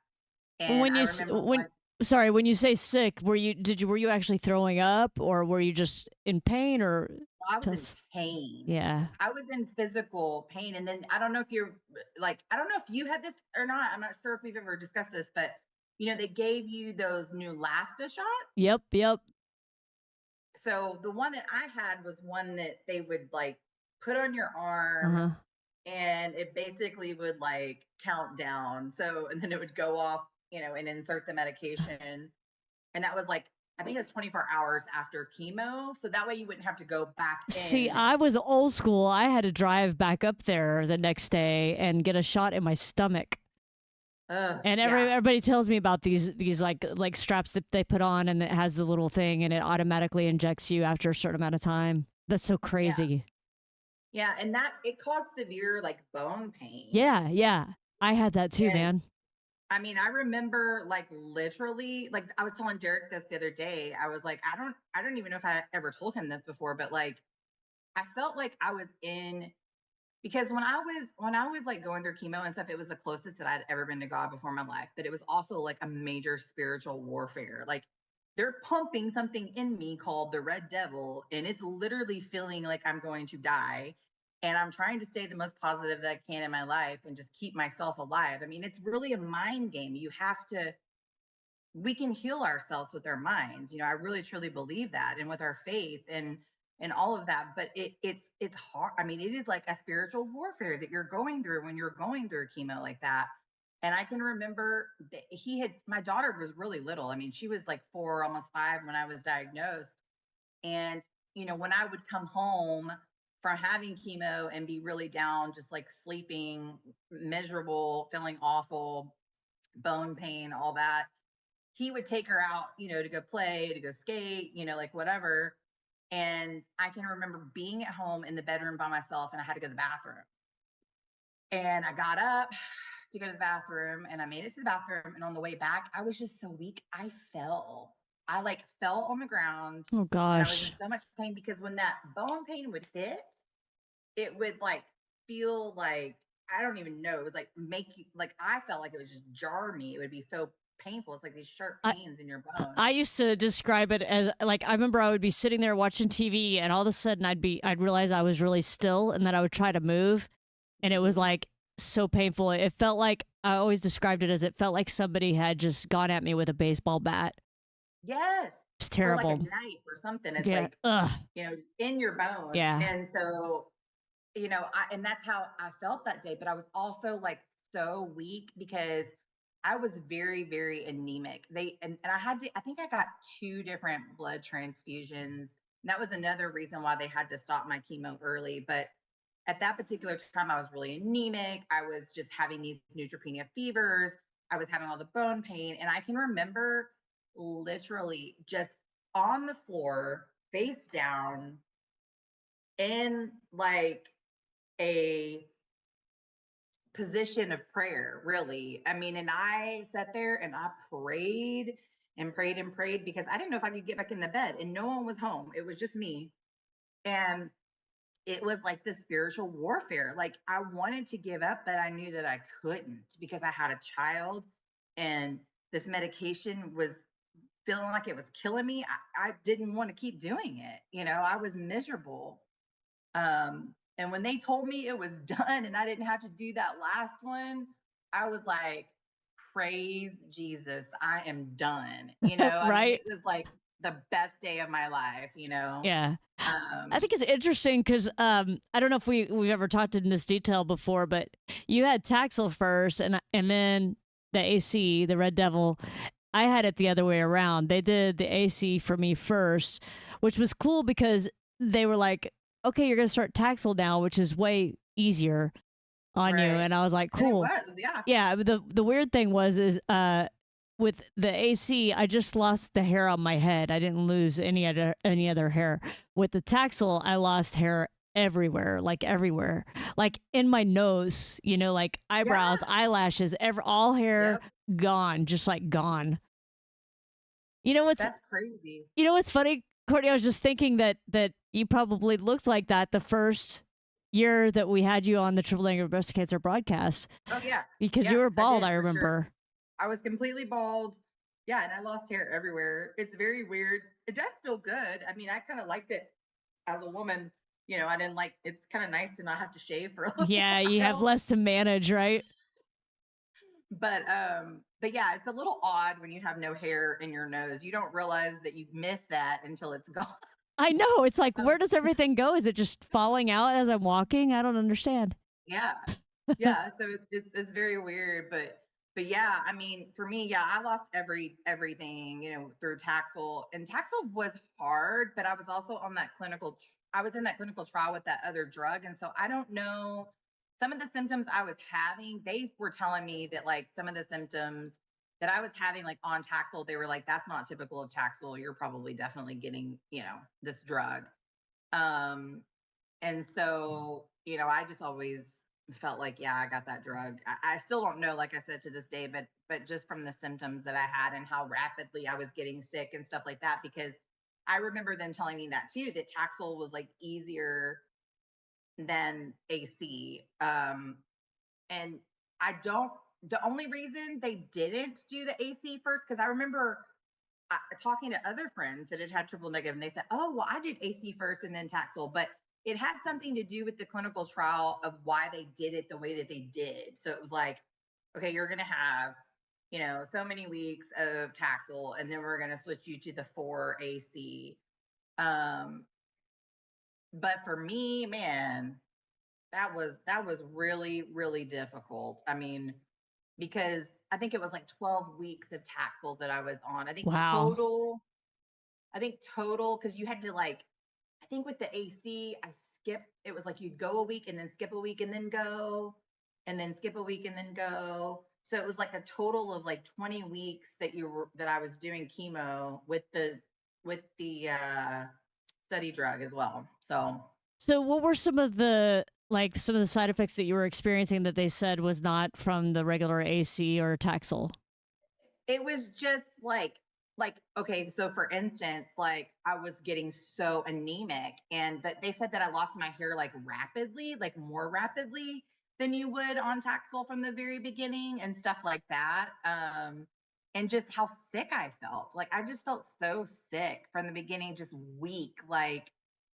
And When I you remember when you say sick, were you actually throwing up or were you just in pain or I was in pain. Yeah. I was in physical pain. And then I don't know if I don't know if you had this or not. I'm not sure if we've ever discussed this, but they gave you those new Lasta shots. Yep. So the one that I had was one that they would like put on your arm and it basically would like count down. So, and then it would go off, and insert the medication. And that was like, I think it was 24 hours after chemo. So that way you wouldn't have to go back in. See, I was old school. I had to drive back up there the next day and get a shot in my stomach. And everybody tells me about these like straps that they put on and it has the little thing and it automatically injects you after a certain amount of time. That's so crazy. Yeah, and that it caused severe like bone pain. Yeah. I had that too, man. I mean, I remember like literally, like I was telling Derek this the other day. I was like, I don't even know if I ever told him this before, but like I felt like I was in, because when I was like going through chemo and stuff, it was the closest that I'd ever been to God before in my life. But it was also like a major spiritual warfare. Like they're pumping something in me called the Red Devil, and it's literally feeling like I'm going to die. And I'm trying to stay the most positive that I can in my life and just keep myself alive. I mean, it's really a mind game. We can heal ourselves with our minds. I really truly believe that, and with our faith and all of that. But it's hard. I mean, it is like a spiritual warfare that you're going through when you're going through chemo like that. And I can remember that my daughter was really little. I mean, she was like 4, almost 5 when I was diagnosed. And, when I would come home from having chemo and be really down, just like sleeping, miserable, feeling awful, bone pain, all that, he would take her out, to go play, to go skate, like whatever. And I can remember being at home in the bedroom by myself and I had to go to the bathroom. And I got up to go to the bathroom and I made it to the bathroom. And on the way back, I was just so weak. I fell. I like fell on the ground. Oh gosh. And I was in so much pain because when that bone pain would hit, it would like feel like, I don't even know. It would like make you, like, I felt like it would just jar me. It would be so painful. It's like these sharp pains in your bone. I used to describe it as like, I remember I would be sitting there watching TV and all of a sudden I'd realize I was really still and then I would try to move and it was like so painful. It felt like, I always described it as it felt like somebody had just gone at me with a baseball bat. Yes. It's terrible. Or like a knife or something. It's like, just in your bone. Yeah. And so and that's how I felt that day. But I was also like so weak because I was very, very anemic. And I had to, I think I got 2 different blood transfusions. And that was another reason why they had to stop my chemo early. But at that particular time, I was really anemic. I was just having these neutropenia fevers. I was having all the bone pain. And I can remember literally just on the floor, face down, in like a position of prayer, really. I mean, and I sat there and I prayed and prayed and prayed because I didn't know if I could get back in the bed, and no one was home. It was just me. And it was like the spiritual warfare. Like I wanted to give up, but I knew that I couldn't because I had a child and this medication was feeling like it was killing me. I didn't want to keep doing it. I was miserable. And when they told me it was done and I didn't have to do that last one, I was like, praise Jesus, I am done. I mean, Right? it was like the best day of my life, Yeah. I Um, think it's interesting because I don't know if we've ever talked in this detail before, but you had Taxol first, and then the AC, the Red Devil. I had it the other way around. They did the AC for me first, which was cool because they were like, "Okay, you're gonna start Taxol now," which is way easier on you. right. And I was like, And it "Cool." was, yeah. Yeah. But the weird thing was is with the AC, I just lost the hair on my head. I didn't lose any other hair. With the Taxol, I lost hair everywhere, like in my nose. Like eyebrows, Yeah. eyelashes, all hair Yep. gone, just like gone. You know what's That's crazy. you know what's funny, Courtney? I was just thinking that you probably looked like that the first year that we had you on the Triple Negative Breast Cancer broadcast Oh, yeah. because you Yeah, were I bald. did I for sure. remember. I was completely bald. Yeah, and I lost hair everywhere. It's very weird. It does feel good. I mean, I kind of liked it as a woman. I didn't like it's kind of nice to not have to shave for a little Yeah, you have while. less to manage, right? But yeah, it's a little odd when you have no hair in your nose. You don't realize that you miss that until it's gone. I know. It's like, Um, where does everything go? Is it just falling out as I'm walking? I don't understand. yeah. Yeah, so it's very weird, but yeah, I mean, for me, yeah, I lost everything, through Taxol, and Taxol was hard, but I was also on that I was in that clinical trial with that other drug, and so I don't know some of the symptoms I was having. They were telling me that like some of the symptoms that I was having like on Taxol, they were like, that's not typical of Taxol. You're probably definitely getting, this drug. Um, and so, I just always felt like, yeah, I got that drug. I still don't know, like I said, to this day, but just from the symptoms that I had and how rapidly I was getting sick and stuff like that, because I remember them telling me that too, that Taxol was like easier than AC. And I don't, the only reason they didn't do the AC first, because I remember talking to other friends that had had triple negative, and they said, "Oh, well, I did AC first and then Taxol," but it had something to do with the clinical trial of why they did it the way that they did. So it was like, okay, you're going to have, so many weeks of Taxol, and then we're going to switch you to the 4 AC. Um, but for me, man, that was really, really difficult. I mean, because I think it was like 12 weeks of Taxol that I was on. Wow. I think total, because you had to like, I think with the AC, I skipped, it was like you'd go a week and then skip a week and then go, and then skip a week and then go. So it was like a total of like 20 weeks that I was doing chemo with the study drug as well. So So, what were some of the side effects that you were experiencing that they said was not from the regular AC or Taxol? it was just like okay, so for instance, like I was getting so anemic, and that they said that I lost my hair like rapidly, like more rapidly than you would on Taxol from the very beginning and stuff like that. And just how sick I felt. Like I just felt so sick from the beginning, just weak, like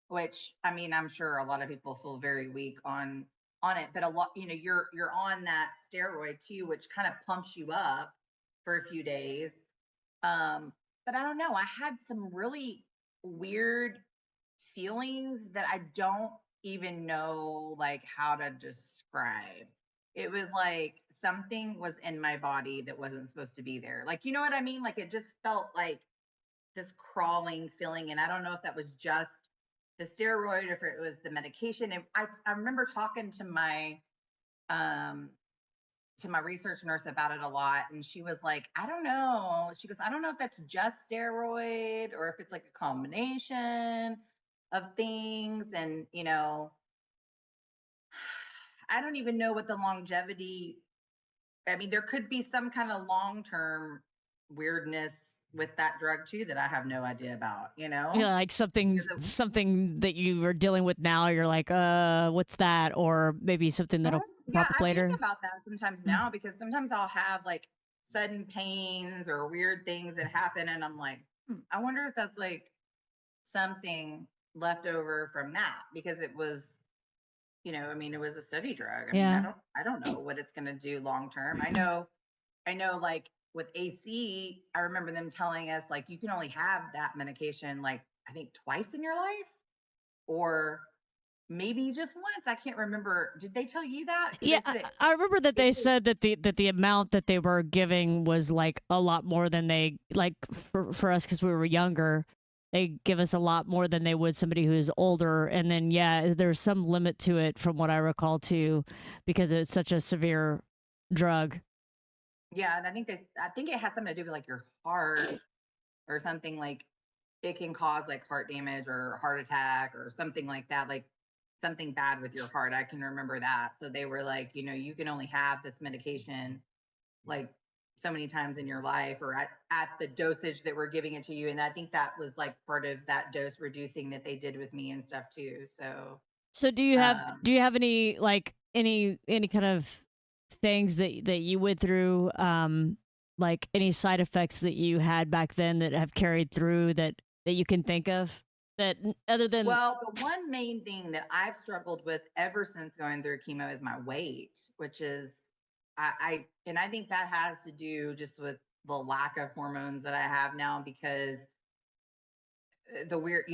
which I mean, I'm sure a lot of people feel very weak on it, but a lot, you're on that steroid too, which kind of pumps you up for a few days. But I don't know. I had some really weird feelings that I don't even know like how to describe. It was like something was in my body that wasn't supposed to be there. Like, you know what I mean? Like it just felt like this crawling feeling. And I don't know if that was just the steroid or if it was the medication. And I remember talking um to my research nurse about it a lot. And she was like, I don't know. She goes, I don't know if that's just steroid or if it's like a combination of things. And, I don't even know what the longevity, I mean, there could be some kind of long-term weirdness with that drug too that I have no idea about, Yeah, like something Because it, something that you are dealing with now, you're like, what's that? Or maybe something that'll yeah, pop up I think later. about that sometimes now because sometimes I'll have like sudden pains or weird things that happen and I'm like, I wonder if that's like something left over from that because it was, I mean, it was a study drug. I mean, Yeah. I don't know what it's going to do long term. I know like with AC, I remember them telling us like you can only have that medication like I think twice in your life or maybe just once. I can't remember. Did they tell you that? Because Yeah, they said it, I remember that it they could, said that the amount that they were giving was like a lot more than they like for us because we were younger. They give us a lot more than they would somebody who is older, and then yeah, there's some limit to it from what I recall too, because it's such a severe drug. yeah. And I think it has something to do with like your heart or something like it can cause like heart damage or heart attack or something like that, like something bad with your heart. I can remember that. So they were like, you can only have this medication like so many times in your life or at the dosage that we're giving it to you. And I think that was like part of that dose reducing that they did with me and stuff too. So So um do you have any like any kind of things that you went through like any side effects that you had back then that have carried through that you can think of that other than well, the one main thing that I've struggled with ever since going through chemo is my weight, which is and I think that has to do just with the lack of hormones that I have now because the weird,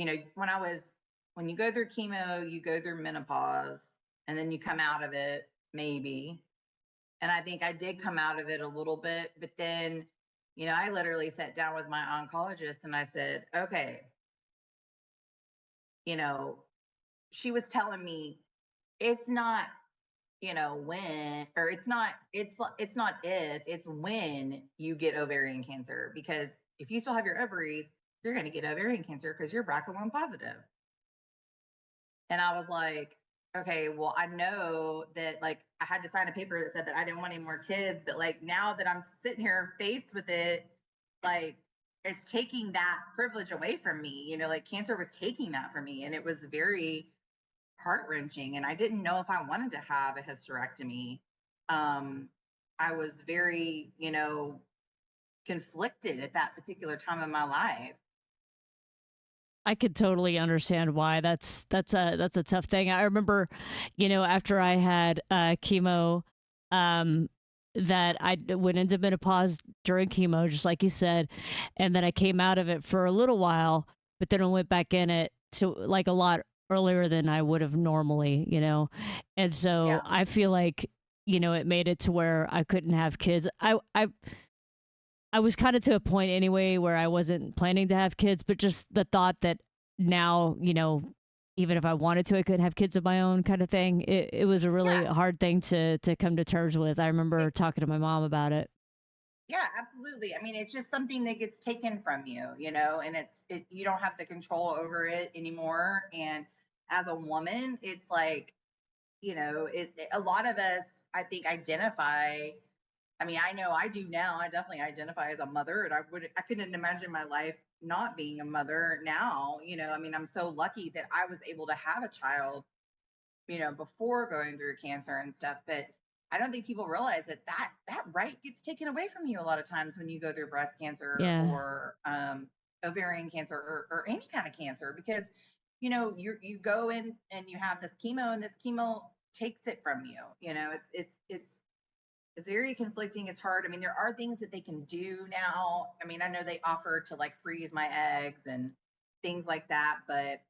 when you go through chemo, you go through menopause and then you come out of it maybe. And I think I did come out of it a little bit, but then, I literally sat down with my oncologist and I said, okay, you know, she was telling me it's not, when or it's not if, it's when you get ovarian cancer because if you still have your ovaries, you're going to get ovarian cancer because you're BRCA1 positive. And I was like, okay, well, I know that like I had to sign a paper that said that I didn't want any more kids, but like now that I'm sitting here faced with it, like it's taking that privilege away from me, like cancer was taking that from me. And it was very heart wrenching. And I didn't know if I wanted to have a hysterectomy. I was very, conflicted at that particular time of my life. I could totally understand why that's a tough thing. I remember, after I had chemo, um, that went into menopause during chemo, just like you said, and then I came out of it for a little while, but then I went back in it to like a lot earlier than I would have normally. And so Yeah. I feel like it made it to where I couldn't have kids. I was kind of to a point anyway where I wasn't planning to have kids, but just the thought that now, even if I wanted to, I couldn't have kids of my own kind of thing. It was a really Yeah. hard thing to come to terms with. I remember talking to my mom about it. Yeah, absolutely. I mean, it's just something that gets taken from you, and you don't have the control over it anymore. And as a woman, it's like, a lot of us, I think, identify. I mean, I know I do now. I definitely identify as a mother, and I couldn't imagine my life not being a mother now. I mean, I'm so lucky that I was able to have a child before going through cancer and stuff. But I don't think people realize that right gets taken away from you a lot of times when you go through breast cancer Yeah. or ovarian cancer or any kind of cancer because you go in and you have this chemo and this chemo takes it from you. It's very conflicting. It's hard. I mean, there are things that they can do now. I mean, I know they offer to like freeze my eggs and things like that, but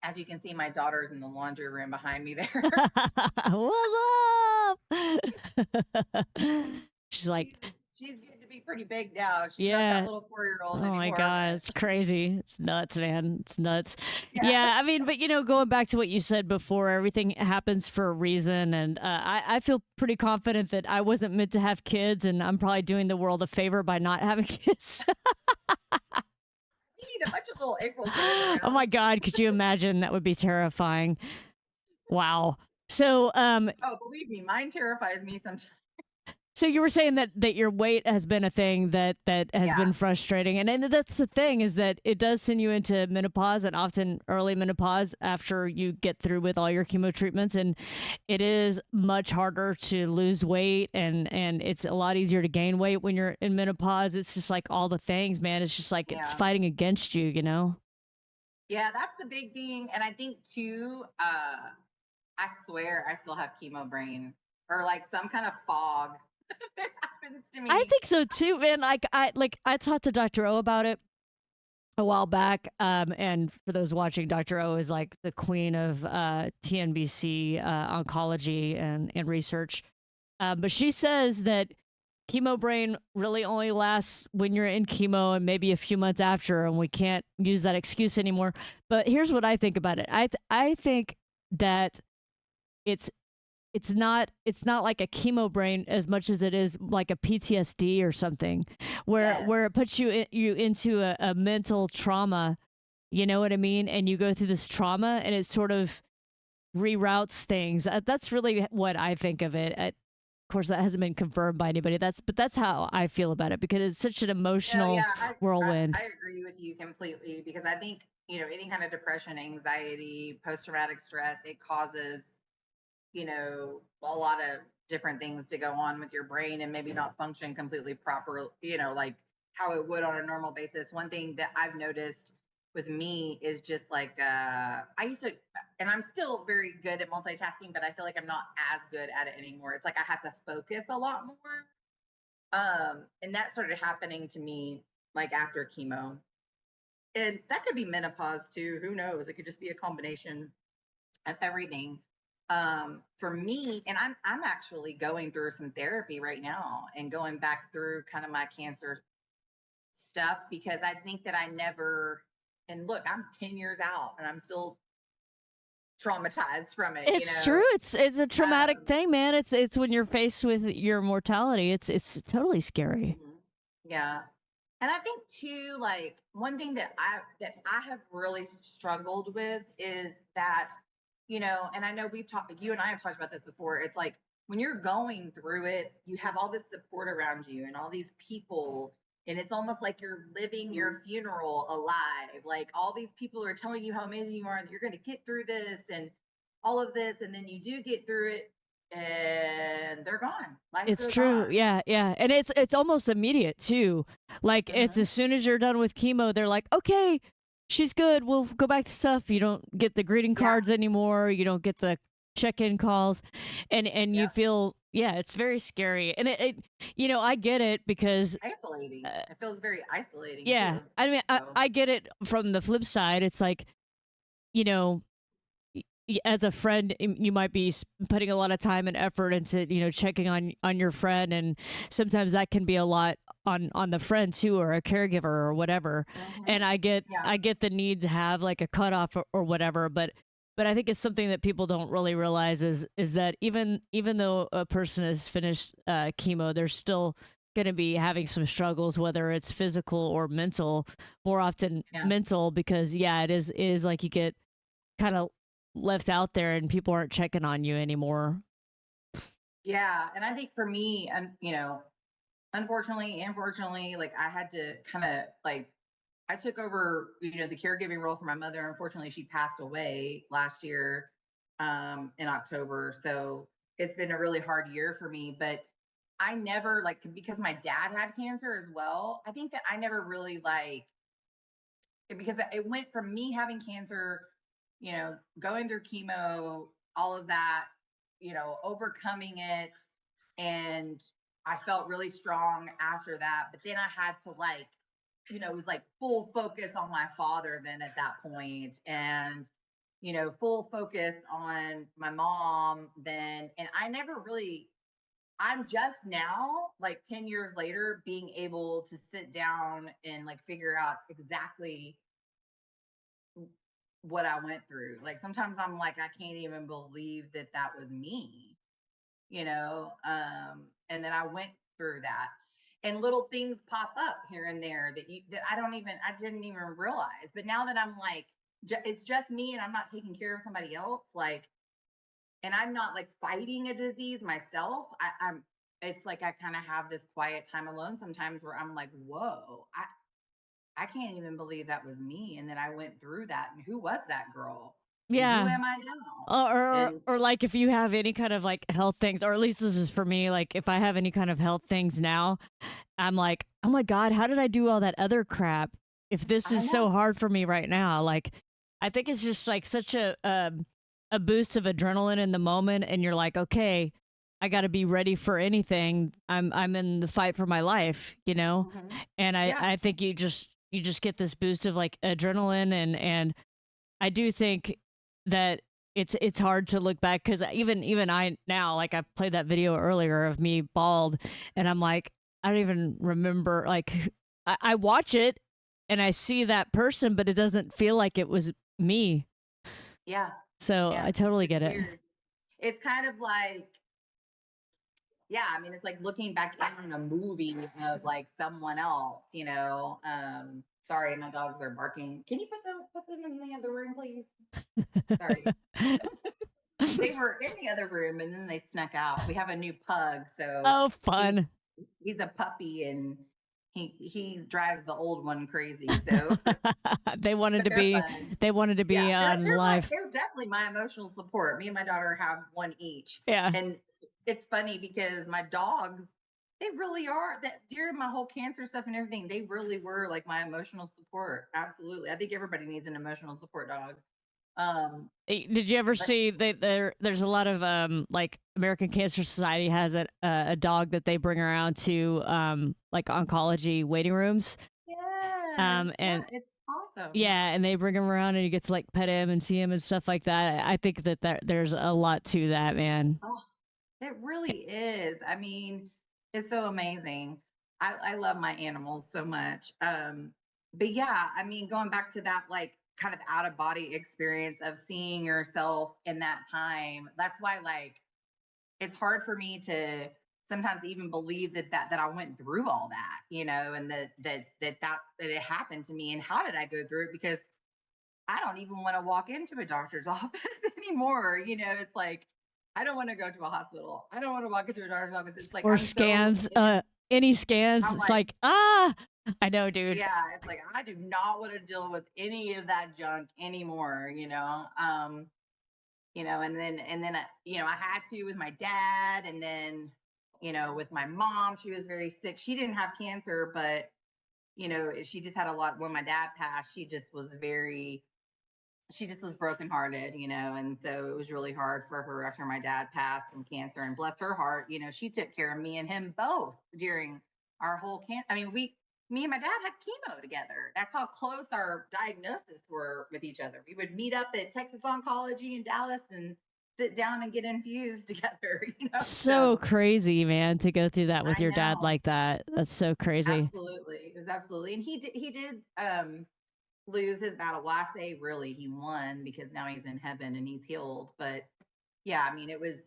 As you can see, my daughter's in the laundry room behind me there. What's up? She's like, she's she's getting to be pretty big now. She's not that yeah. little 4-year-old Oh my anymore, God, but it's crazy. It's nuts, man. It's nuts. yeah. Yeah, I mean, but going back to what you said before, everything happens for a reason. And I feel pretty confident that I wasn't meant to have kids, and I'm probably doing the world a favor by not having kids. We need a bunch of little Aprils running Oh my around. God, could you imagine? That would be terrifying. Wow. So, Oh, believe me, mine terrifies me sometimes. So you were saying that your weight has been a thing that has Yeah. been frustrating, and that's the thing, is that it does send you into menopause, and often early menopause after you get through with all your chemo treatments, and it is much harder to lose weight, and it's a lot easier to gain weight when you're in menopause. It's just like all the things, man. It's just like it's Yeah. fighting against you, you know? Yeah, that's the big thing. And I think too, I swear I still have chemo brain or like some kind of fog that happens to I me. think so too, man. I talked to Dr. O about it a while back. And for those watching, Dr. O is like the queen of TNBC oncology and research. But she says that chemo brain really only lasts when you're in chemo and maybe a few months after, and we can't use that excuse anymore. But here's what I think about it. I think that it's it's not like a chemo brain as much as it is like a PTSD or something, where Yes. it puts you into a mental trauma. You know what I mean? And you go through this trauma, and it sort of reroutes things. That's really what I think of it. Of course, that hasn't been confirmed by anybody. That's how I feel about it, because it's such an No, emotional yeah, whirlwind. I agree with you completely because I think, any kind of depression, anxiety, post-traumatic stress, it causes, a lot of different things to go on with your brain and maybe not function completely proper, like how it would on a normal basis. One thing that I've noticed with me is just like I used to, and I'm still very good at multitasking, but I feel like I'm not as good at it anymore. It's like I had to focus a lot more. And that started happening to me like after chemo. And that could be menopause too. Who knows? It could just be a combination of everything. For me, and I'm actually going through some therapy right now and going back through kind of my cancer stuff because I think that I never, and look, I'm 10 years out and I'm still traumatized from it, It's true. It's a traumatic Um, thing, man. It's when you're faced with your mortality. It's totally scary. mhm. Yeah. And I think too, like one thing that I have really struggled with is that, and I know you and I have talked about this before. It's like when you're going through it, you have all this support around you and all these people, and it's almost like you're living your funeral alive. Like all these people are telling you how amazing you are and you're gonna get through this and all of this, and then you do get through it and they're gone. Life It's goes true. on. Yeah, yeah. And it's almost immediate too. Like it's Mhm. as soon as you're done with chemo, they're like, "Okay, she's good. We'll go back to stuff." You don't get the greeting Yeah. cards anymore. You don't get the check-in calls. And you Yep. feel, yeah, it's very scary. And I get it because Isolating. It feels very isolating yeah. too. I mean, So I get it from the flip side. It's like, you know, as a friend, you might be putting a lot of time and effort into checking on your friend, and sometimes that can be a lot on the friend too, or a caregiver or whatever. mhm. And I get Yeah. I get the need to have like a cutoff or whatever, but I think it's something that people don't really realize is that even though a person has finished chemo, they're still going to be having some struggles, whether it's physical or mental. More often Yeah. mental, because yeah, it is like you get kind of left out there and people aren't checking on you anymore. Yeah. And I think for me, and unfortunately, like I had to kind of like I took over, the caregiving role for my mother. Unfortunately, she passed away last year, in October. So it's been a really hard year for me. But I never like because my dad had cancer as well. I think that I never really like because it went from me having cancer, going through chemo, all of that, overcoming it. And I felt really strong after that. But then I had to like, it was like full focus on my father then at that point. And, full focus on my mom then. And I never really, I'm just now, like 10 years later, being able to sit down and like figure out exactly what I went through. Like sometimes I'm like, I can't even believe that that was me, and then I went through that. And little things pop up here and there that I didn't even realize. But now that I'm like, it's just me and I'm not taking care of somebody else, like, and I'm not like fighting a disease myself. It's like I kind of have this quiet time alone sometimes where I'm like, whoa, I can't even believe that was me. And then I went through that. And who was that girl? And who Yeah. am I now? Or like if you have any kind of like health things, or at least this is for me, like if I have any kind of health things now, I'm like, oh my God, how did I do all that other crap if this I is so know. hard for me right now? Like, I think it's just like such a boost of adrenaline in the moment, and you're like, okay, I got to be ready for anything. I'm in the fight for my life, Mhm. and Yeah. I think you just get this boost of like adrenaline, and I do think that it's hard to look back, because even I now, like, I played that video earlier of me bald, and I'm like, I don't even remember, like, I watch it and I see that person, but it doesn't feel like it was me. Yeah. So Yeah. I totally It's get it. weird. It's kind of like, yeah, I mean, it's like looking back in a movie of like someone else, sorry, my dogs are barking. Can you put them in the other room, please? Sorry. They were in the other room and then they snuck out. We have a new pug, so Oh, he's fun. he's a puppy and he drives the old one crazy. So, They wanted but to they're be fun. they wanted to Yeah, be on live. they're definitely my emotional support. Me and my daughter have one each. Yeah. And it's funny because my dogs, they really are that during my whole cancer stuff and everything, they really were like my emotional support. Absolutely. I think everybody needs an emotional support dog. Did you ever But see there's a lot of like American Cancer Society has a dog that they bring around to like oncology waiting rooms. yes, yeah, And it's awesome. yeah, and they bring him around and you get to like pet him and see him and stuff like that. I think that there's a lot to that, man. Oh, it really is. I mean, it's so amazing. I love my animals so much. But yeah, I mean, going back to that like kind of out of body experience of seeing yourself in that time, that's why like it's hard for me to sometimes even believe that I went through all that, and that it happened to me. And how did I go through it? Because I don't even want to walk into a doctor's office anymore. It's like I don't want to go to a hospital. I don't want to walk into a doctor's office. It's like Or I'm so scans, any scans, I'm it's like, like, I know, dude. yeah, it's like I do not want to deal with any of that junk anymore. And then I had to with my dad, and then with my mom, she was very sick. She didn't have cancer, but she just had a lot. When my dad passed, she just was brokenhearted, and so it was really hard for her after my dad passed from cancer. And bless her heart, she took care of me and him both during our whole I mean, me and my dad had chemo together. That's how close our diagnoses were with each other. We would meet up at Texas Oncology in Dallas and sit down and get infused together. So So crazy, man, to go through that with I your dad know, like that. That's so crazy. absolutely, it was absolutely, and he did lose his battle. Well, I say really he won because now he's in heaven and he's healed. But yeah, I mean it was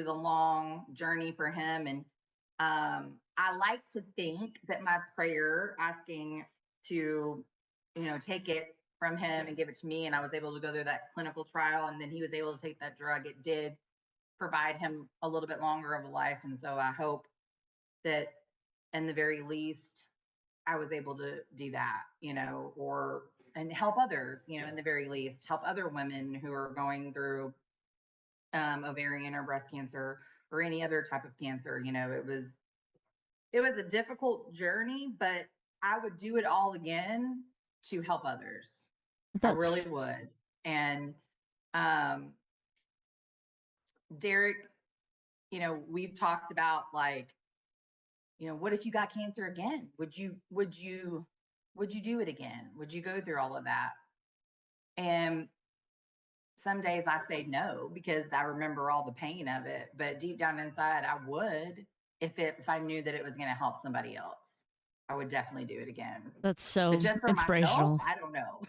a long journey for him. And I like to think that my prayer asking to, take it from him and give it to me, and I was able to go through that clinical trial, and then he was able to take that drug. It did provide him a little bit longer of a life. And so I hope that in the very least I was able to do that, and help others, in the very least, help other women who are going through ovarian or breast cancer or any other type of cancer. It was a difficult journey, but I would do it all again to help others. I really That's would. And um, Derek, we've talked about like, what if you got cancer again? Would you do it again? Would you go through all of that? And some days I say no because I remember all the pain of it. But deep down inside, I would if I knew that it was going to help somebody else. I would definitely do it again. That's But so just for myself, inspirational. I don't know.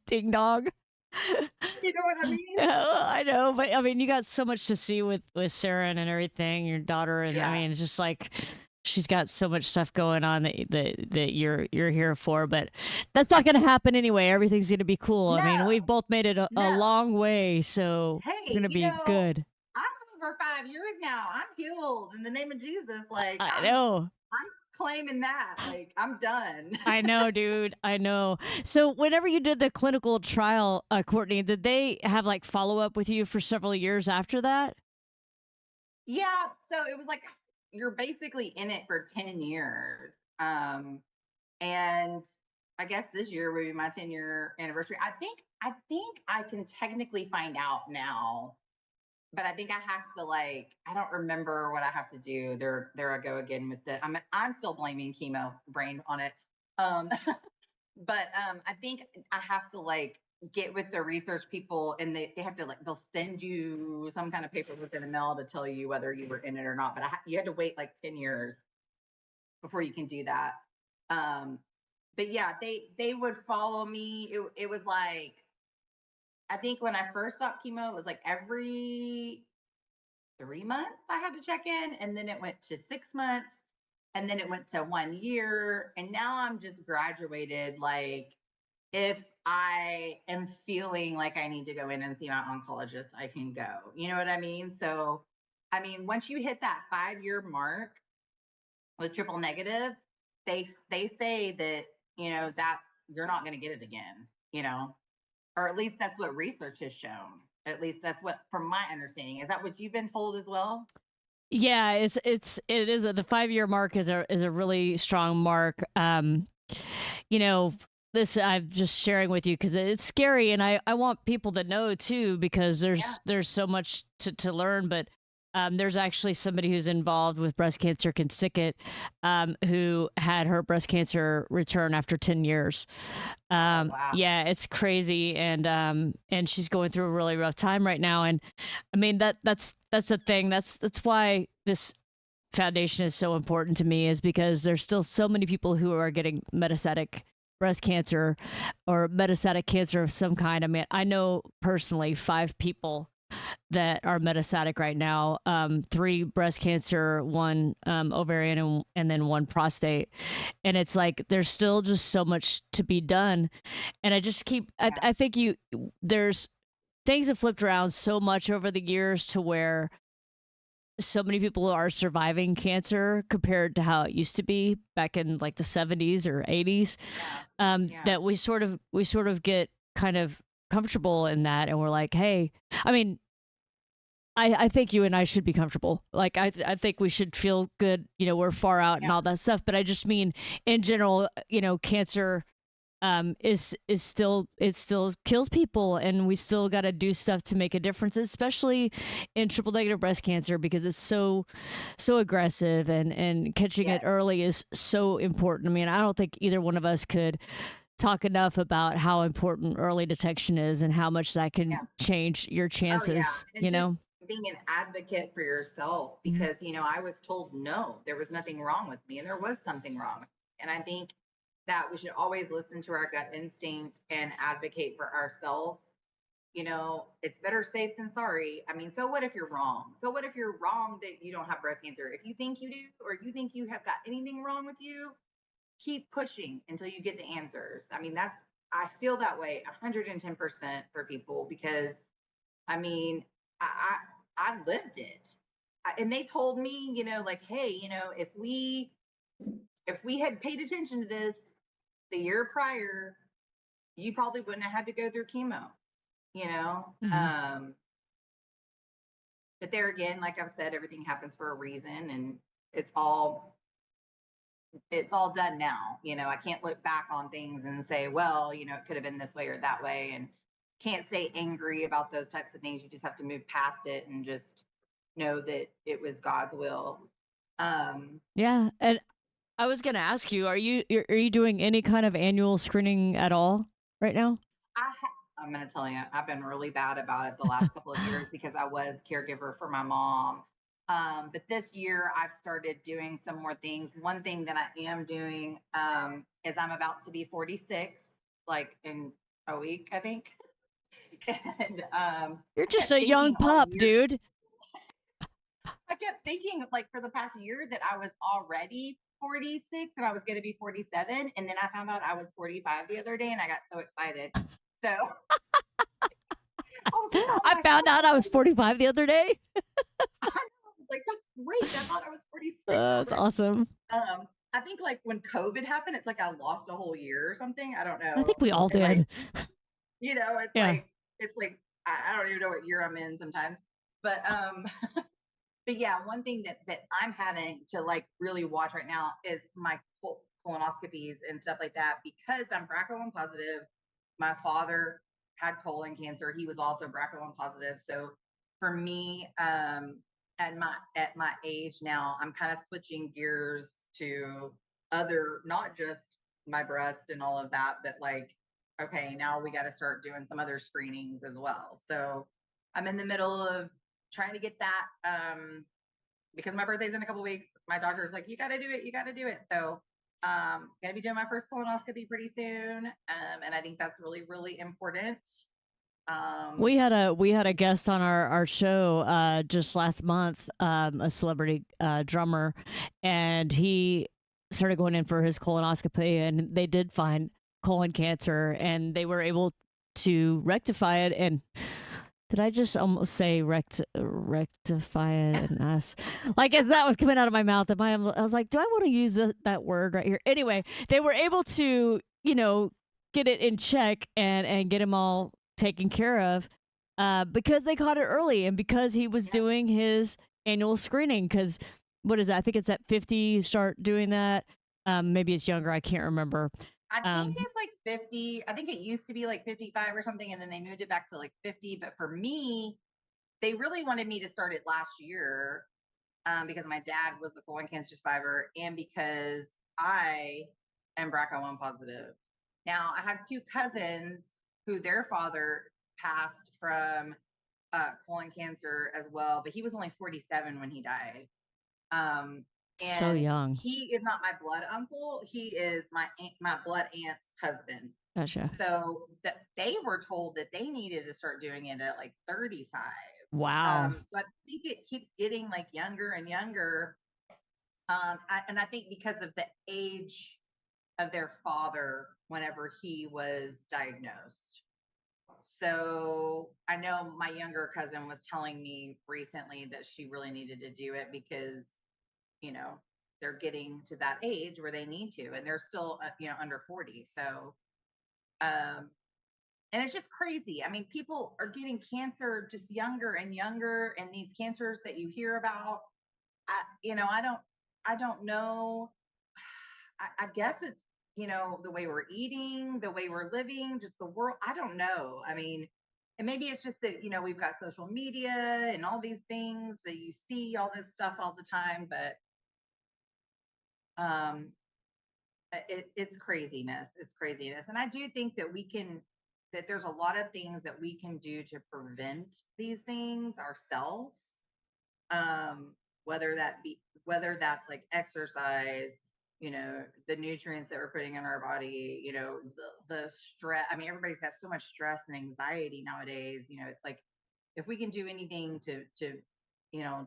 Ding dong. You know what I mean? Yeah, I know, but I mean, you got so much to see with Sarah and everything, your daughter, and I Yeah. mean, it's just like she's got so much stuff going on that you're here for. But that's not going to happen anyway. Everything's going to be cool. I mean, we've No, both made it a no. long way, so it's Hey, going to be good. I'm over 5 years now. I'm healed in the name of Jesus. Like I know. I'm claiming that. Like I'm done. I know, dude. I know. So, whenever you did the clinical trial, Courtney, did they have like follow up with you for several years after that? Yeah. So it was like you're basically in it for 10 years. And I guess this year will be my 10-year anniversary. I think I can technically find out now, but I think I have to like I don't remember what I have to do. There I go again with the I'm still blaming chemo brain on it. Um but I think I have to like get with the research people and they have to like they'll send you some kind of paperwork in the mail to tell you whether you were in it or not. But you had to wait like 10 years before you can do that. Um but yeah, they would follow me. It was like I think when I first stopped chemo, it was like every 3 months I had to check in, and then it went to 6 months, and then it went to 1 year. And now I'm just graduated. Like, if I am feeling like I need to go in and see my oncologist, I can go. You know what I mean? So, I mean, once you hit that 5 year mark with triple negative, they say that, that's you're not going to get it again, or at least that's what research has shown. At least that's what, from my understanding, is that what you've been told as well? Yeah, it is the 5 year mark is a really strong mark. You know, this I'm just sharing with you because it's scary, and I want people to know too because Yeah. there's so much to learn. But there's actually somebody who's involved with breast cancer can stick it, who had her breast cancer return after 10 years. Oh, wow. Yeah, it's crazy, and she's going through a really rough time right now. And I mean that's the thing. That's why this foundation is so important to me, is because there's still so many people who are getting metastatic breast cancer or metastatic cancer of some kind. I mean, I know personally 5 people that are metastatic right now, 3 breast cancer, 1 ovarian, and then 1 prostate. And it's like there's still just so much to be done. And I just keep Yeah. I think there's things have flipped around so much over the years to where so many people are surviving cancer compared to how it used to be back in like the 70s or 80s, Yeah. that we sort of get kind of comfortable in that, and we're like, hey, I mean, I think you and I should be comfortable. Like I think we should feel good. We're far out and Yeah. all that stuff. But I just mean in general, cancer is still, it still kills people, and we still got to do stuff to make a difference, especially in triple negative breast cancer, because it's so aggressive, and catching it Yes. early is so important. I mean, I don't think either one of us could talk enough about how important early detection is and how much that can Yeah. change your Oh, yeah. chances, And just being an advocate for yourself Mhm. because, I was told no, there was nothing wrong with me, and there was something wrong. And I think that we should always listen to our gut instinct and advocate for ourselves. It's better safe than sorry. I mean, so what if you're wrong? So what if you're wrong that you don't have breast cancer? If you think you do, or you think you have got anything wrong with you, keep pushing until you get the answers. I mean, I feel that way 110% for people because, I mean, I lived it. And they told me, like, hey, if we had paid attention to this the year prior, you probably wouldn't have had to go through chemo, you know? Mhm. Um, but there again, like I've said, everything happens for a reason, and it's all done now. I can't look back on things and say, well, it could have been this way or that way, and can't stay angry about those types of things. You just have to move past it and just know that it was God's will. Yeah, and I was gonna ask you, are you doing any kind of annual screening at all right now? I I'm going to tell you, I've been really bad about it the last couple of years because I was caregiver for my mom. But this year I've started doing some more things. One thing that I am doing is I'm about to be 46, like in a week, I think. And You're I just kept a young thinking all pup, year, dude. I kept thinking like for the past year that I was already 46 and I was going to be 47. And then I found out I was 45 the other day and I got so excited. So I was like, oh I my found out I was 45 the other day. I was like, that's great. I thought I was 46 That's already. awesome. I think like when COVID happened, it's like I lost a whole year or something. I don't know. I think we all And, like, did. it's Yeah. it's like I don't even know what year I'm in sometimes. But but yeah, one thing that I'm having to like really watch right now is my colonoscopies and stuff like that because I'm BRCA1 positive. My father had colon cancer. He was also BRCA1 positive. So for me, at my age now, I'm kind of switching gears to other, not just my breast and all of that, but like, okay, now we got to start doing some other screenings as well. So I'm in the middle of trying to get that because my birthday's in a couple weeks. My doctor's like, you got to do it. You got to do it. So gonna be doing my first colonoscopy pretty soon. And I think that's really, really important. We had a guest on our show just last month, a celebrity drummer, and he started going in for his colonoscopy, and they did find colon cancer, and they were able to rectify it. And did I just almost say rectify it? And us, like as that was coming out of my mouth, I was like, do I want to use that word right here? Anyway, they were able to, get it in check and get him all taken care of because they caught it early and because he was doing his annual screening. Because what is that? I think it's at 50 you start doing that. Maybe it's younger. I can't remember. I think it's like 50. I think it used to be like 55 or something, and then they moved it back to like 50. But for me, they really wanted me to start it last year because my dad was a colon cancer survivor and because I am BRCA1 positive. Now, I have two cousins who their father passed from colon cancer as well, but he was only 47 when he died. So And young. he is not my blood uncle. He is my blood aunt's husband. Gotcha. So they were told that they needed to start doing it at like 35. Wow. So I think it keeps getting like younger and younger. And I think because of the age of their father whenever he was diagnosed. So I know my younger cousin was telling me recently that she really needed to do it because, they're getting to that age where they need to, and they're still, under 40. So, and it's just crazy. I mean, people are getting cancer just younger and younger, and these cancers that you hear about, I don't know. I guess it's, the way we're eating, the way we're living, just the world. I don't know. I mean, and maybe it's just that, we've got social media and all these things that you see all this stuff all the time, but it's craziness. It's craziness. And I do think that that there's a lot of things that we can do to prevent these things ourselves. Whether that's like exercise, the nutrients that we're putting in our body, the stress. I mean, everybody's got so much stress and anxiety nowadays. It's like if we can do anything to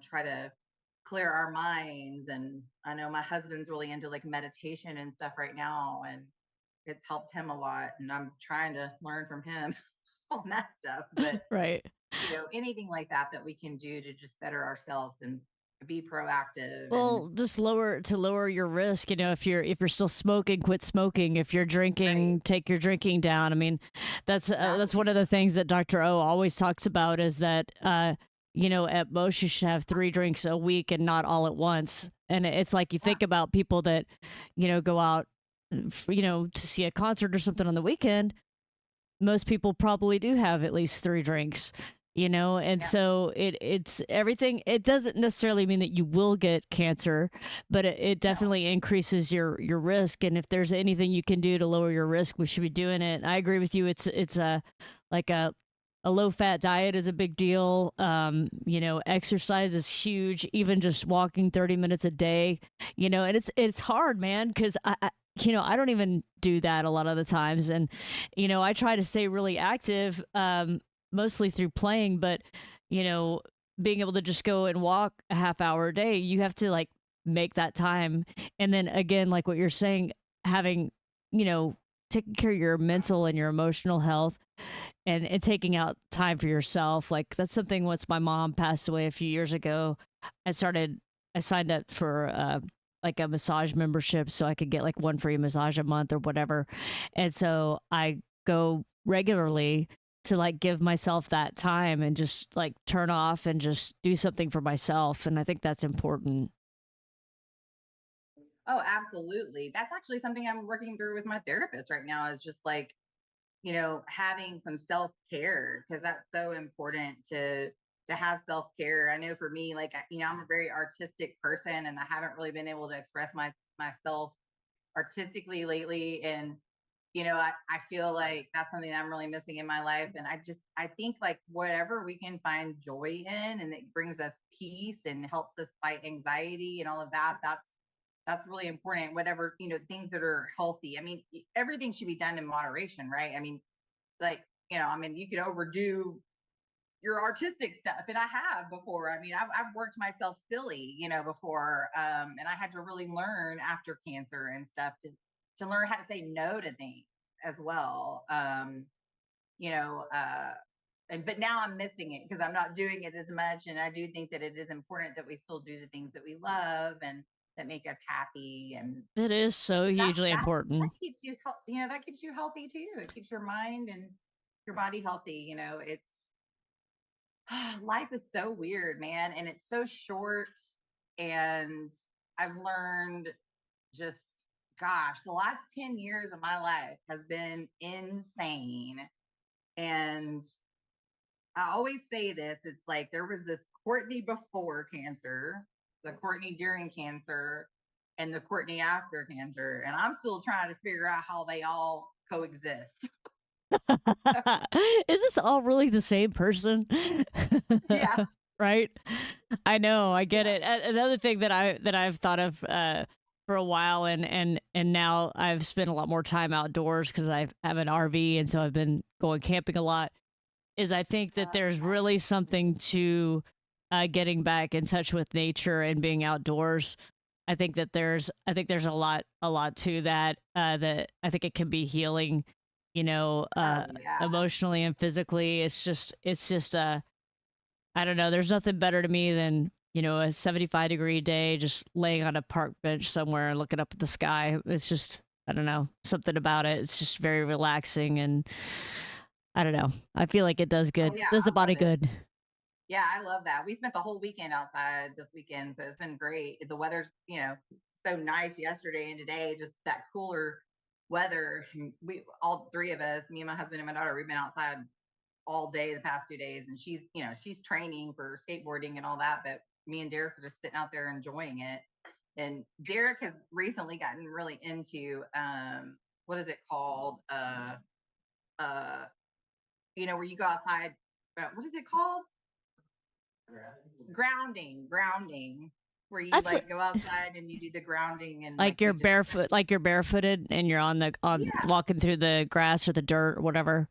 try to clear our minds. And I know my husband's really into like meditation and stuff right now, and it's helped him a lot. And I'm trying to learn from him on that stuff. But right. Anything like that we can do to just better ourselves and be proactive. Well, just lower your risk. If you're still smoking, quit smoking. If you're drinking, Right. take your drinking down. I mean, that's one of the things that Dr. O always talks about is that at most you should have 3 drinks a week and not all at once. And it's like you think about people that go out to see a concert or something on the weekend. Most people probably do have at least 3 drinks. And so it's everything. It doesn't necessarily mean that you will get cancer, but it definitely increases your risk. And if there's anything you can do to lower your risk, we should be doing it. I agree with you. It's like a low fat diet is a big deal. Exercise is huge, even just walking 30 minutes a day, and it's hard, man, because I don't even do that a lot of the times. And, I try to stay really active, mostly through playing, but, being able to just go and walk a half hour a day, you have to like make that time. And then again, like what you're saying, having, taking care of your mental and your emotional health and taking out time for yourself. Like that's something once my mom passed away a few years ago, I signed up for like a massage membership so I could get like one free massage a month or whatever. And so I go regularly to like give myself that time and just like turn off and just do something for myself. And I think that's important. Oh, absolutely. That's actually something I'm working through with my therapist right now is just like, having some self-care because that's so important to have self-care. I know for me, like, I'm a very artistic person and I haven't really been able to express myself artistically lately. And, I feel like that's something that I'm really missing in my life. And I think like whatever we can find joy in and it brings us peace and helps us fight anxiety and all of that, that's really important. Whatever, things that are healthy. I mean, everything should be done in moderation, right? I mean, like, you could overdo your artistic stuff. And I have before. I mean, I've worked myself silly, before. And I had to really learn after cancer and stuff to learn how to say no to things as well. You know, but now I'm missing it because I'm not doing it as much. And I do think that it is important that we still do the things that we love and that make us happy. And It is so hugely that important. keeps you, that keeps you healthy too. It keeps your mind and your body healthy. It's life is so weird, man, and it's so short. And I've learned just, gosh, the last 10 years of my life has been insane. And I always say this, it's like there was this Courtney before cancer, the Courtney during cancer, and the Courtney after cancer. And I'm still trying to figure out how they all coexist. Is this all really the same person? Yeah. Right? I know, I get Yeah. it. Another thing that I've thought of for a while, and now I've spent a lot more time outdoors because I have an RV, and so I've been going camping a lot. Is I think that there's really something to getting back in touch with nature and being outdoors. I think there's a lot to that. That I think it can be healing, Oh, yeah. emotionally and physically. It's just I don't know. There's nothing better to me than, a 75-degree day, just laying on a park bench somewhere and looking up at the sky. It's just, I don't know, something about it. It's just very relaxing. And I don't know. I feel like it does Oh, good, yeah. does the I love body it. good. Yeah, I love that. We spent the whole weekend outside this weekend, so it's been great. The weather's, so nice yesterday and today, just that cooler weather. And we all three of us, me and my husband and my daughter, we've been outside all day the past 2 days, and she's training for skateboarding and all that, but me and Derek are just sitting out there enjoying it. And Derek has recently gotten really into what is it called? Uh where you go outside, what is it called? Grounding, where you That's like go outside and you do the grounding and like you you're just, barefoot, like you're barefooted and you're on yeah, walking through the grass or the dirt or whatever.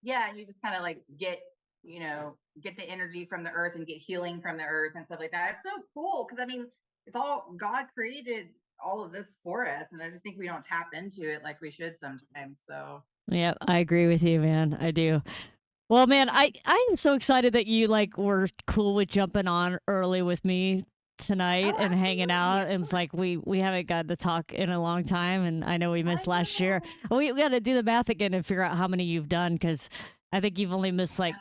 yeah, and you just kind of like get the energy from the earth and get healing from the earth and stuff like that. It's so cool because I mean, it's all God created all of this for us, and I just think we don't tap into it like we should sometimes. So Yeah, I agree with you, man. I do. Well, man, I am so excited that you like were cool with jumping on early with me tonight oh, and hanging absolutely, out. of And it's course. like we haven't got to talk in a long time, and I know we I missed last year. know. We got to do the math again and figure out how many you've done because I think you've only missed I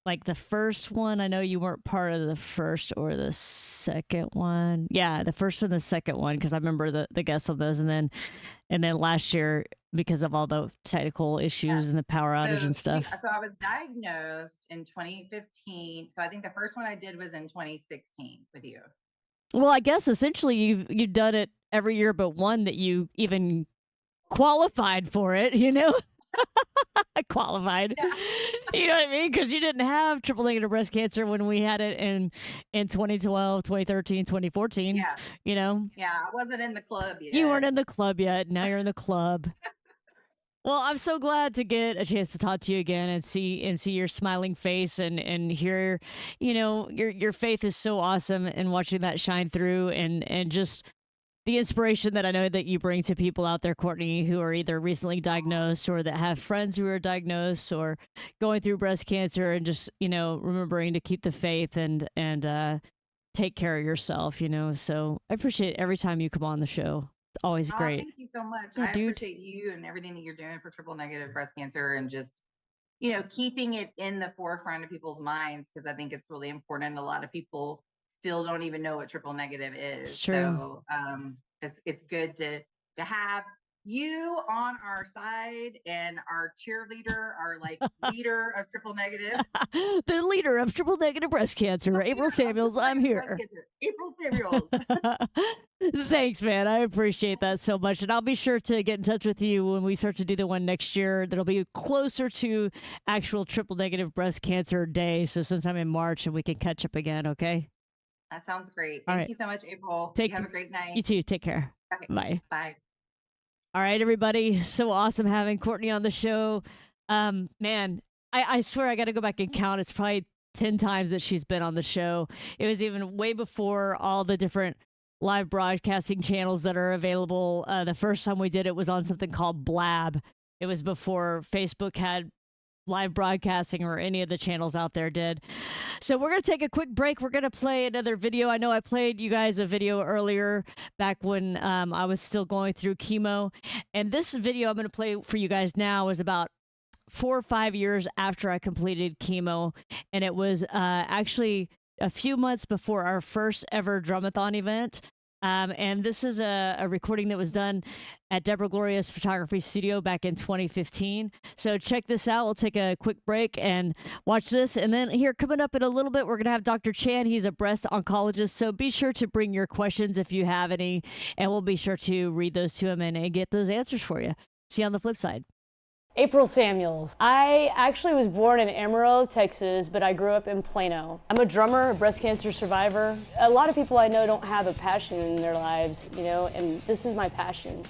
like know. the first one. I know you weren't part of the first or the second one. Yeah, the first and the second one because I remember the guests on those, and then last year because of all the technical Yeah. issues and the power outage and stuff. So I was diagnosed in 2015. So I think the first one I did was in 2016 with you. Well, I guess essentially you've done it every year but one that you even qualified for it, you know? Qualified. You know what I mean? Because you didn't have triple negative breast cancer when we had it in 2012, 2013, 2014. Yeah. You know, Yeah, I wasn't in the club yet. you weren't in the club yet. Now you're in the club. Well, I'm so glad to get a chance to talk to you again and see your smiling face and hear, your faith is so awesome and watching that shine through and just the inspiration that I know that you bring to people out there, Courtney, who are either recently diagnosed or that have friends who are diagnosed or going through breast cancer, and just, remembering to keep the faith and take care of yourself, So I appreciate every time you come on the show. It's always great. Thank you so much. Yeah, I dude. appreciate you and everything that you're doing for triple negative breast cancer, and just, keeping it in the forefront of people's minds, because I think it's really important. A lot of people still don't even know what triple negative is. It's true. So it's good to have you on our side and our cheerleader, our leader of triple negative. The leader of triple negative breast cancer, April Samuels. I'm here. April Samuels. Thanks, man. I appreciate that so much. And I'll be sure to get in touch with you when we start to do the one next year. That'll be closer to actual triple negative breast cancer day. So sometime in March, and we can catch up again. Okay. That sounds great. All Thank right. you so much, April. Have a great night. You too. Take care. Okay. Bye. Bye. All right, everybody. So awesome having Courtney on the show. Man, I swear I got to go back and count. It's probably 10 times that she's been on the show. It was even way before all the different live broadcasting channels that are available. The first time we did it was on something called Blab. It was before Facebook had live broadcasting or any of the channels out there did. So we're going to take a quick break. We're going to play another video. I know I played you guys a video earlier back when I was still going through chemo. And this video I'm going to play for you guys now is about 4 or 5 years after I completed chemo. And it was actually a few months before our first ever Drumathon event. And this is a recording that was done at Deborah Gloria's photography studio back in 2015. So check this out. We'll take a quick break and watch this. And then here, coming up in a little bit, we're going to have Dr. Chan. He's a breast oncologist. So be sure to bring your questions if you have any, and we'll be sure to read those to him and get those answers for you. See you on the flip side. April Samuels. I actually was born in Amarillo, Texas, but I grew up in Plano. I'm a drummer, a breast cancer survivor. A lot of people I know don't have a passion in their lives, and this is my passion.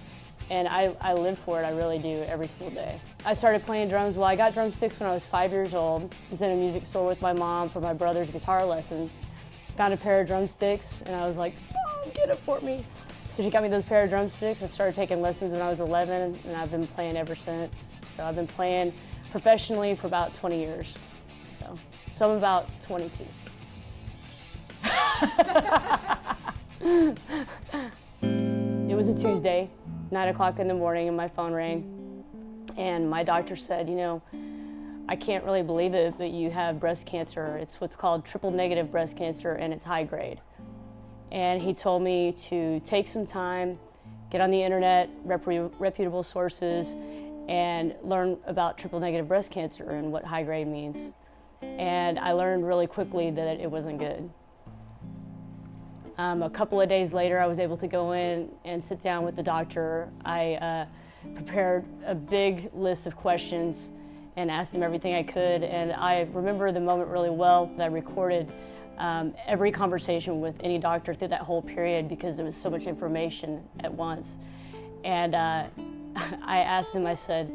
And I live for it, I really do, every single day. I started playing drums, I got drumsticks when I was 5 years old. I was in a music store with my mom for my brother's guitar lesson. Found a pair of drumsticks, and I was like, oh, get it for me. So she got me those pair of drumsticks. I started taking lessons when I was 11, and I've been playing ever since. So I've been playing professionally for about 20 years. So I'm about 22. It was a Tuesday, 9 o'clock in the morning, and my phone rang. And my doctor said, I can't really believe it, but you have breast cancer. It's what's called triple negative breast cancer, and it's high grade. And he told me to take some time, get on the internet, reputable sources, and learn about triple negative breast cancer and what high grade means. And I learned really quickly that it wasn't good. A couple of days later, I was able to go in and sit down with the doctor. I prepared a big list of questions and asked him everything I could. And I remember the moment really well. I recorded every conversation with any doctor through that whole period because there was so much information at once. And I asked him, I said,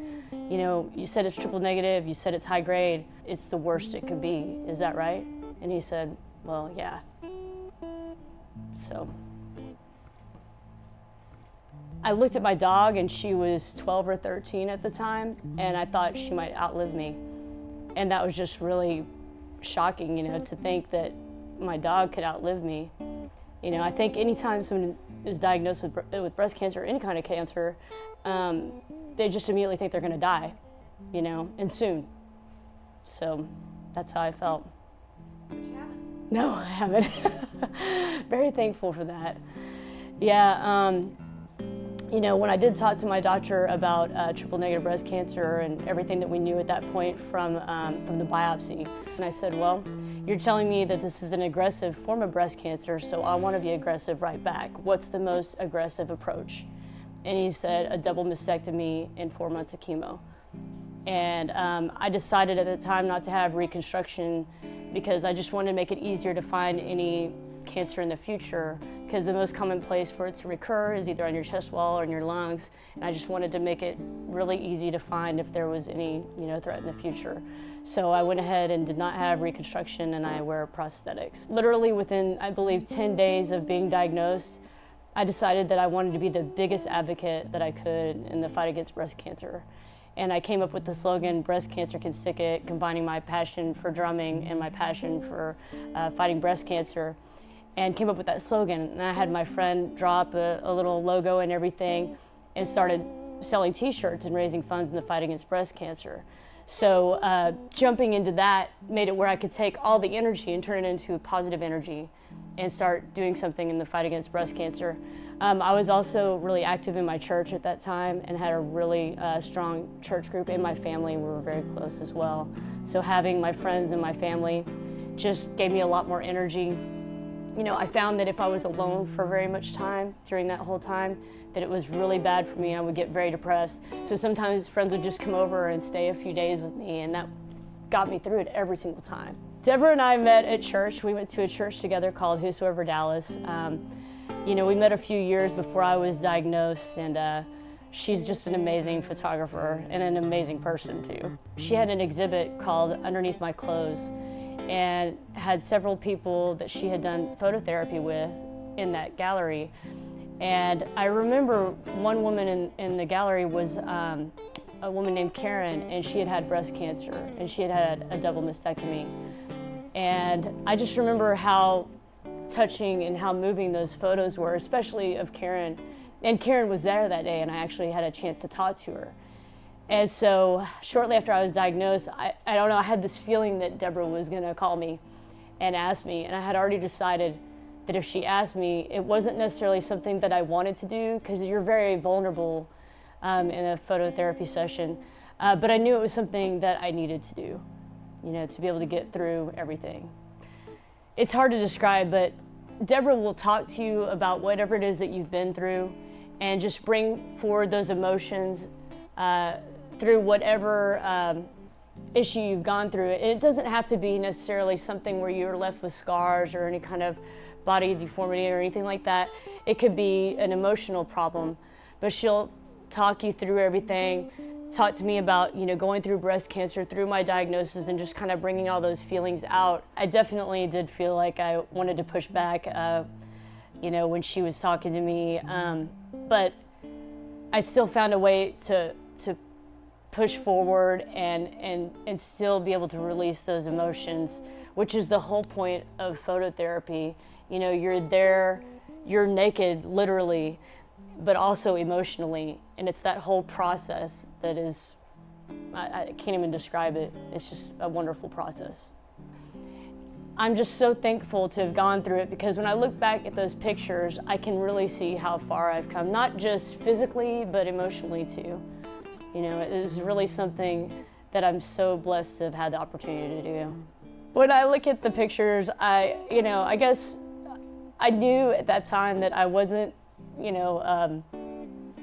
you said it's triple negative, you said it's high grade, it's the worst it could be, is that right? And he said, well, yeah. So I looked at my dog, and she was 12 or 13 at the time, and I thought she might outlive me. And that was just really shocking, to think that my dog could outlive me. I think anytime someone is diagnosed with breast cancer or any kind of cancer, they just immediately think they're going to die, and soon. So that's how I felt. No, I haven't. Very thankful for that. Yeah, when I did talk to my doctor about triple negative breast cancer and everything that we knew at that point from the biopsy, and I said, well, you're telling me that this is an aggressive form of breast cancer, so I want to be aggressive right back. What's the most aggressive approach? And he said, a double mastectomy and 4 months of chemo. And I decided at the time not to have reconstruction because I just wanted to make it easier to find any cancer in the future, because the most common place for it to recur is either on your chest wall or in your lungs, and I just wanted to make it really easy to find if there was any threat in the future. So I went ahead and did not have reconstruction, and I wear prosthetics. Literally within, I believe, 10 days of being diagnosed, I decided that I wanted to be the biggest advocate that I could in the fight against breast cancer. And I came up with the slogan, "Breast cancer can stick it," combining my passion for drumming and my passion for fighting breast cancer, and came up with that slogan. And I had my friend draw up a little logo and everything, and started selling t-shirts and raising funds in the fight against breast cancer. So jumping into that made it where I could take all the energy and turn it into positive energy and start doing something in the fight against breast cancer. I was also really active in my church at that time and had a really strong church group in my family. We were very close as well. So having my friends and my family just gave me a lot more energy. I found that if I was alone for very much time during that whole time, that it was really bad for me. I would get very depressed. So sometimes friends would just come over and stay a few days with me, and that got me through it every single time. Deborah and I met at church. We went to a church together called Southwestern Dallas. We met a few years before I was diagnosed, and she's just an amazing photographer and an amazing person too. She had an exhibit called Underneath My Clothes, and had several people that she had done phototherapy with in that gallery. And I remember one woman in the gallery was a woman named Karen, and she had had breast cancer, and she had had a double mastectomy. And I just remember how touching and how moving those photos were, especially of Karen. And Karen was there that day, and I actually had a chance to talk to her. And so shortly after I was diagnosed, I don't know, I had this feeling that Deborah was gonna call me and ask me, and I had already decided that if she asked me, it wasn't necessarily something that I wanted to do, because you're very vulnerable in a phototherapy session, but I knew it was something that I needed to do, to be able to get through everything. It's hard to describe, but Deborah will talk to you about whatever it is that you've been through and just bring forward those emotions through whatever issue you've gone through. It doesn't have to be necessarily something where you're left with scars or any kind of body deformity or anything like that. It could be an emotional problem, but she'll talk you through everything, talk to me about, going through breast cancer, through my diagnosis, and just kind of bringing all those feelings out. I definitely did feel like I wanted to push back, when she was talking to me, but I still found a way to push forward and still be able to release those emotions, which is the whole point of phototherapy. You're there, you're naked, literally, but also emotionally, and it's that whole process that is, I can't even describe it. It's just a wonderful process. I'm just so thankful to have gone through it, because when I look back at those pictures, I can really see how far I've come, not just physically, but emotionally too. It is really something that I'm so blessed to have had the opportunity to do. When I look at the pictures, I guess I knew at that time that I wasn't,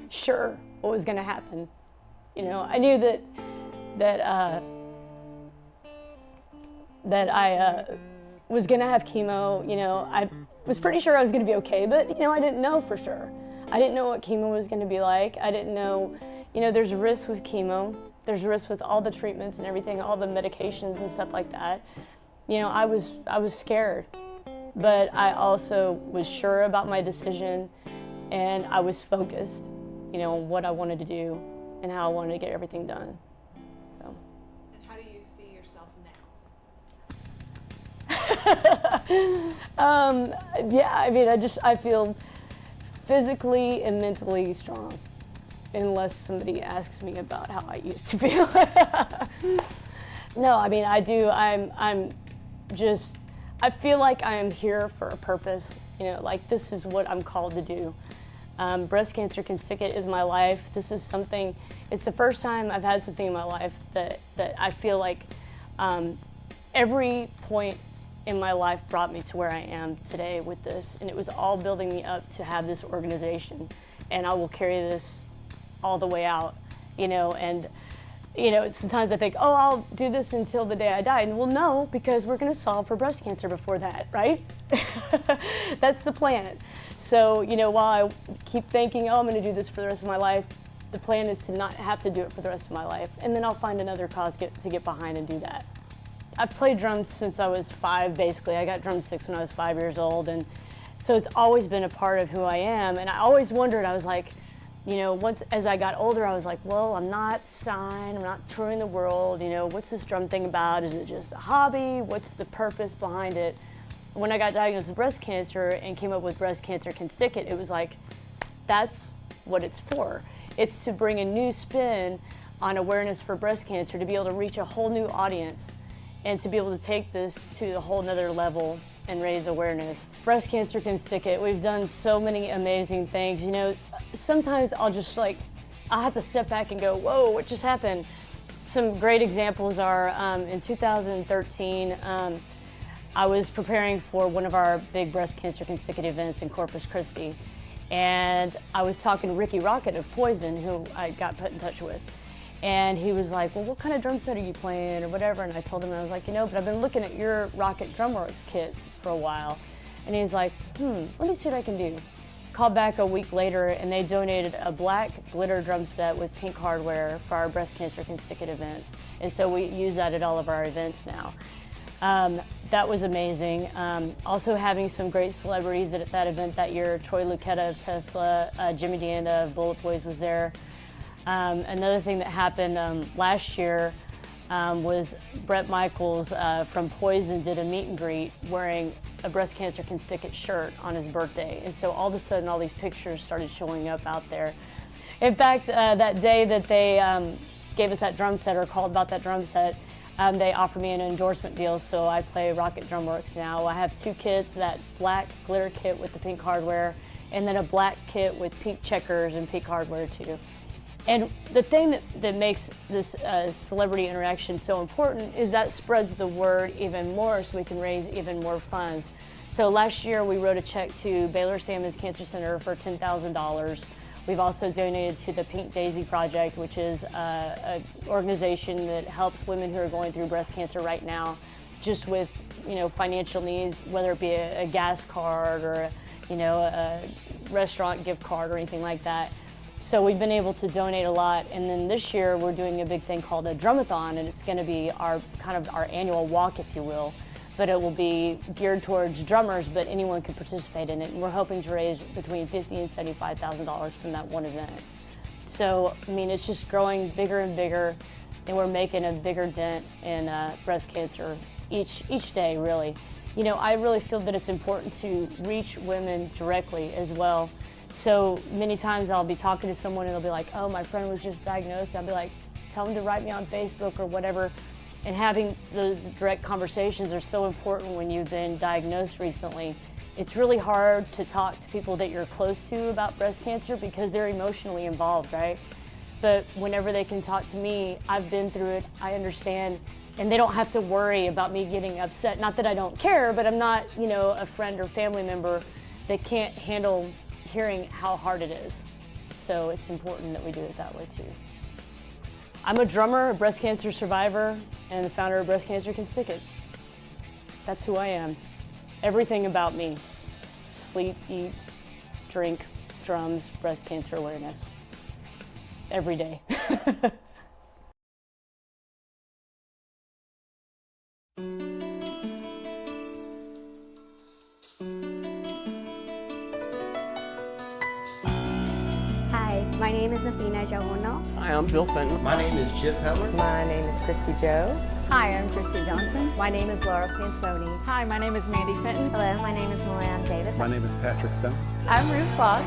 sure what was going to happen. I knew that I was going to have chemo. I was pretty sure I was going to be okay, but I didn't know for sure. I didn't know what chemo was going to be like. I didn't know, there's risks with chemo. There's risks with all the treatments and everything, all the medications and stuff like that. I was scared, but I also was sure about my decision, and I was focused, on what I wanted to do and how I wanted to get everything done. So. And how do you see yourself now? Yeah, I feel physically and mentally strong, unless somebody asks me about how I used to feel. No, I do. I feel like I am here for a purpose. This is what I'm called to do. Breast cancer can stick it is my life. This is something, it's the first time I've had something in my life that I feel like every point in my life brought me to where I am today with this, and it was all building me up to have this organization, and I will carry this all the way out, and you know, sometimes I think, oh, I'll do this until the day I die. And well, no, because we're going to solve for breast cancer before that, right? That's the plan. So, you know, while I keep thinking, oh, I'm going to do this for the rest of my life, the plan is to not have to do it for the rest of my life. And then I'll find another cause to get behind and do that. I've played drums since I was 5, basically. I got drumsticks when I was 5 years old. And so it's always been a part of who I am. And I always wondered, I was like, you know, once as I got older, I was like, well, I'm not signed, I'm not touring the world, you know, what's this drum thing about? Is it just a hobby? What's the purpose behind it? When I got diagnosed with breast cancer and came up with Breast Cancer Can Stick It, it was like, that's what it's for. It's to bring a new spin on awareness for breast cancer, to be able to reach a whole new audience and to be able to take this to a whole nother level and raise awareness. Breast Cancer Can Stick It. We've done so many amazing things. You know, sometimes I'll have to step back and go, whoa, what just happened? Some great examples are in 2013, I was preparing for one of our big Breast Cancer Can Stick It events in Corpus Christi. And I was talking to Ricky Rocket of Poison, who I got put in touch with. And he was like, well, what kind of drum set are you playing or whatever? And I told him, I was like, you know, but I've been looking at your Rocket Drumworks kits for a while. And he was like, let me see what I can do. Called back a week later and they donated a black glitter drum set with pink hardware for our Breast Cancer Can Stick It events. And so we use that at all of our events now. That was amazing. Also having some great celebrities at that event that year. Troy Luccketta of Tesla, Jimmy Deanda of Bullet Boys was there. Another thing that happened last year was Bret Michaels from Poison did a meet and greet wearing a Breast Cancer Can Stick It shirt on his birthday. And so all of a sudden all these pictures started showing up out there. In fact, that day that they gave us that drum set or called about that drum set, they offered me an endorsement deal, so I play Rocket Drumworks now. I have 2 kits, that black glitter kit with the pink hardware, and then a black kit with pink checkers and pink hardware too. And the thing that makes this celebrity interaction so important is that spreads the word even more so we can raise even more funds. So last year we wrote a check to Baylor Salmon's Cancer Center for $10,000. We've also donated to the Pink Daisy Project, which is an organization that helps women who are going through breast cancer right now, just with, you know, financial needs, whether it be a gas card or a restaurant gift card or anything like that. So we've been able to donate a lot, and then this year we're doing a big thing called a drumathon, and it's going to be our annual walk, if you will. But it will be geared towards drummers, but anyone can participate in it. And we're hoping to raise between $50,000 and $75,000 from that one event. So, I mean, it's just growing bigger and bigger, and we're making a bigger dent in breast cancer each day, really. You know, I really feel that it's important to reach women directly as well. So many times I'll be talking to someone and they'll be like, oh, my friend was just diagnosed. I'll be like, tell them to write me on Facebook or whatever. And having those direct conversations are so important when you've been diagnosed recently. It's really hard to talk to people that you're close to about breast cancer because they're emotionally involved, right? But whenever they can talk to me, I've been through it, I understand, and they don't have to worry about me getting upset. Not that I don't care, but I'm not, you know, a friend or family member that can't handle hearing how hard it is. So it's important that we do it that way too. I'm a drummer, a breast cancer survivor, and the founder of Breast Cancer Can Stick It. That's who I am. Everything about me. Sleep, eat, drink, drums, breast cancer awareness. Every day. My name is Athena Johono. Hi, I'm Bill Fenton. My name is Chip Peller. My name is Christy Joe. Hi, I'm Christy Johnson. My name is Laura Sansoni. Hi, my name is Mandy Fenton. Hello, my name is Milan Davis. My name is Patrick Stone. I'm Ruth Fox.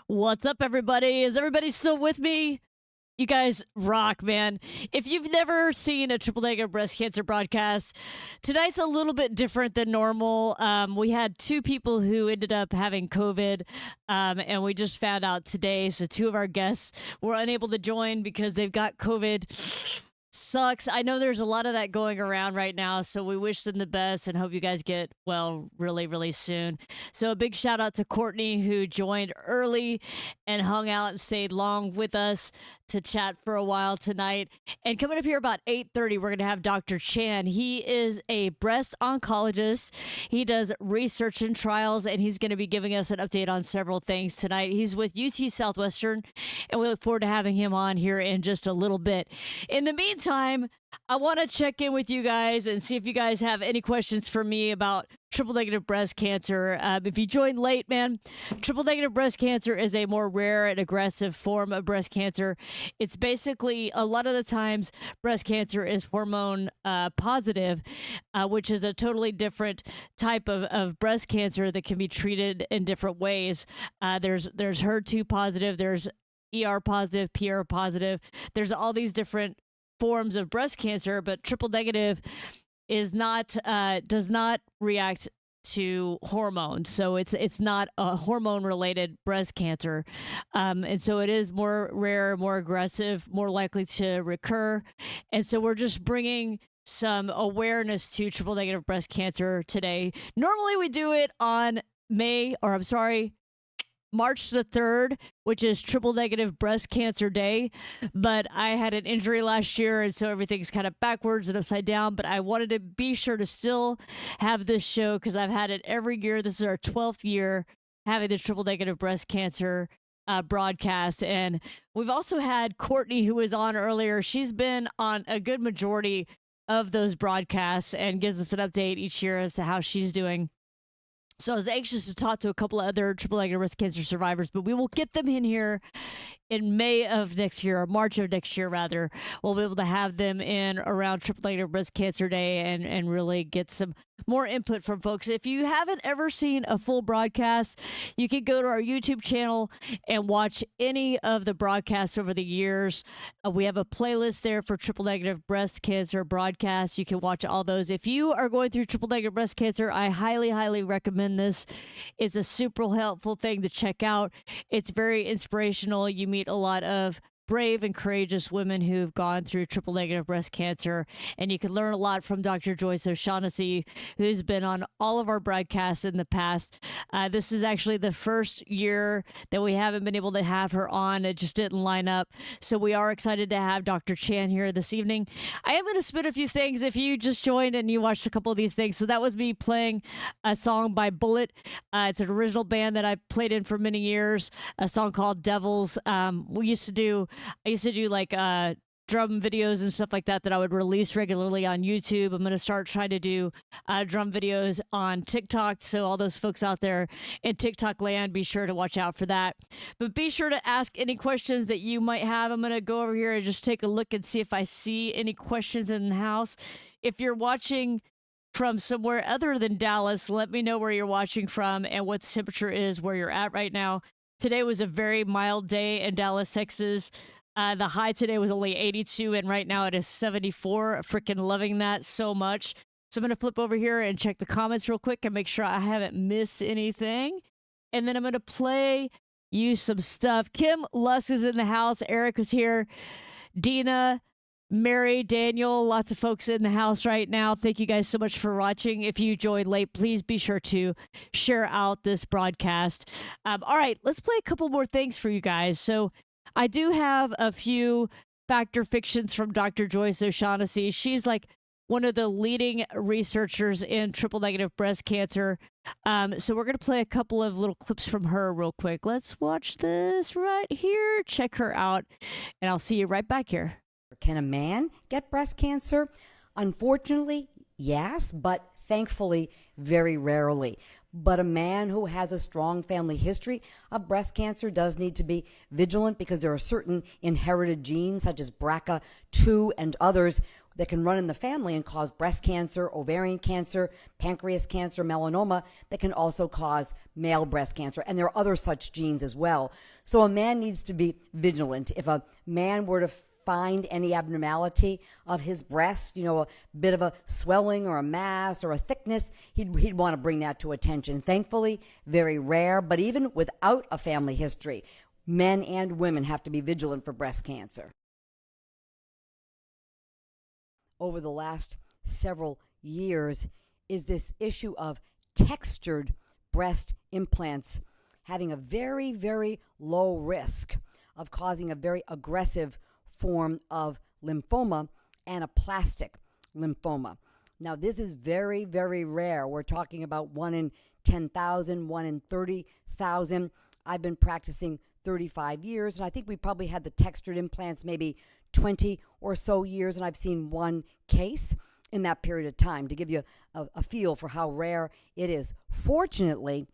What's up, everybody? Is everybody still with me? You guys rock, man. If you've never seen a triple negative breast cancer broadcast, tonight's a little bit different than normal. We had 2 people who ended up having COVID, and we just found out today. So 2 of our guests were unable to join because they've got COVID. Sucks. I know there's a lot of that going around right now, so we wish them the best and hope you guys get well really, really soon. So a big shout out to Courtney, who joined early and hung out and stayed long with us to chat for a while tonight. And coming up here about 8:30, we're going to have Dr. Chan. He is a breast oncologist. He does research and trials, and he's going to be giving us an update on several things tonight. He's with UT Southwestern, and we look forward to having him on here in just a little bit. In the meantime, I want to check in with you guys and see if you guys have any questions for me about triple negative breast cancer. If you joined late, man, triple negative breast cancer is a more rare and aggressive form of breast cancer. It's basically, a lot of the times, breast cancer is hormone positive, which is a totally different type of breast cancer that can be treated in different ways. There's HER2 positive, there's ER positive, PR positive. There's all these different forms of breast cancer, but triple negative is not does not react to hormones, so it's not a hormone related breast cancer, and so it is more rare, more aggressive, more likely to recur. And so we're just bringing some awareness to triple negative breast cancer today. Normally we do it on March the 3rd, which is Triple Negative Breast Cancer Day. But I had an injury last year, and so everything's kind of backwards and upside down. But I wanted to be sure to still have this show because I've had it every year. This is our 12th year having the Triple Negative Breast Cancer broadcast. And we've also had Courtney, who was on earlier. She's been on a good majority of those broadcasts and gives us an update each year as to how she's doing. So I was anxious to talk to a couple of other triple negative breast cancer survivors, but we will get them in here in May of next year, or March of next year, rather. We'll be able to have them in around Triple Negative Breast Cancer Day and really get some more input from folks. If you haven't ever seen a full broadcast, you can go to our YouTube channel and watch any of the broadcasts over the years. We have a playlist there for Triple Negative Breast Cancer broadcasts. You can watch all those. If you are going through triple negative breast cancer, I highly, highly recommend this. It's a super helpful thing to check out. It's very inspirational. You meet a lot of brave and courageous women who've gone through triple negative breast cancer, and you can learn a lot from Dr. Joyce O'Shaughnessy, who's been on all of our broadcasts in the past. This is actually the first year that we haven't been able to have her on. It just didn't line up. So we are excited to have Dr. Chan here this evening. I am going to spit a few things if you just joined and you watched a couple of these things. So that was me playing a song by Bullet. It's an original band that I played in for many years, a song called Devils. I used to do like drum videos and stuff like that I would release regularly on YouTube. I'm going to start trying to do drum videos on TikTok. So all those folks out there in TikTok land, be sure to watch out for that. But be sure to ask any questions that you might have. I'm going to go over here and just take a look and see if I see any questions in the house. If you're watching from somewhere other than Dallas, let me know where you're watching from and what the temperature is where you're at right now. Today was a very mild day in Dallas, Texas. The high today was only 82, and right now it is 74. Freaking loving that so much. So I'm going to flip over here and check the comments real quick and make sure I haven't missed anything. And then I'm going to play you some stuff. Kim Lusk is in the house. Eric was here. Dina, Mary, Daniel, lots of folks in the house right now. Thank you guys so much for watching. If you joined late, please be sure to share out this broadcast. All right, let's play a couple more things for you guys. So I do have a few fact or fictions from Dr. Joyce O'Shaughnessy. She's like one of the leading researchers in triple negative breast cancer. So we're going to play a couple of little clips from her real quick. Let's watch this right here. Check her out, and I'll see you right back here. Can a man get breast cancer? Unfortunately, yes, but thankfully, very rarely. But a man who has a strong family history of breast cancer does need to be vigilant because there are certain inherited genes, such as BRCA2 and others, that can run in the family and cause breast cancer, ovarian cancer, pancreas cancer, melanoma, that can also cause male breast cancer. And there are other such genes as well. So a man needs to be vigilant. If a man were to find any abnormality of his breast, a bit of a swelling or a mass or a thickness, he'd want to bring that to attention. Thankfully, very rare, but even without a family history, men and women have to be vigilant for breast cancer. Over the last several years is this issue of textured breast implants having a very, very low risk of causing a very aggressive form of lymphoma, anaplastic lymphoma. Now, this is very, very rare. We're talking about 1 in 10,000, 1 in 30,000. I've been practicing 35 years, and I think we probably had the textured implants maybe 20 or so years, and I've seen one case in that period of time to give you a feel for how rare it is. Fortunately,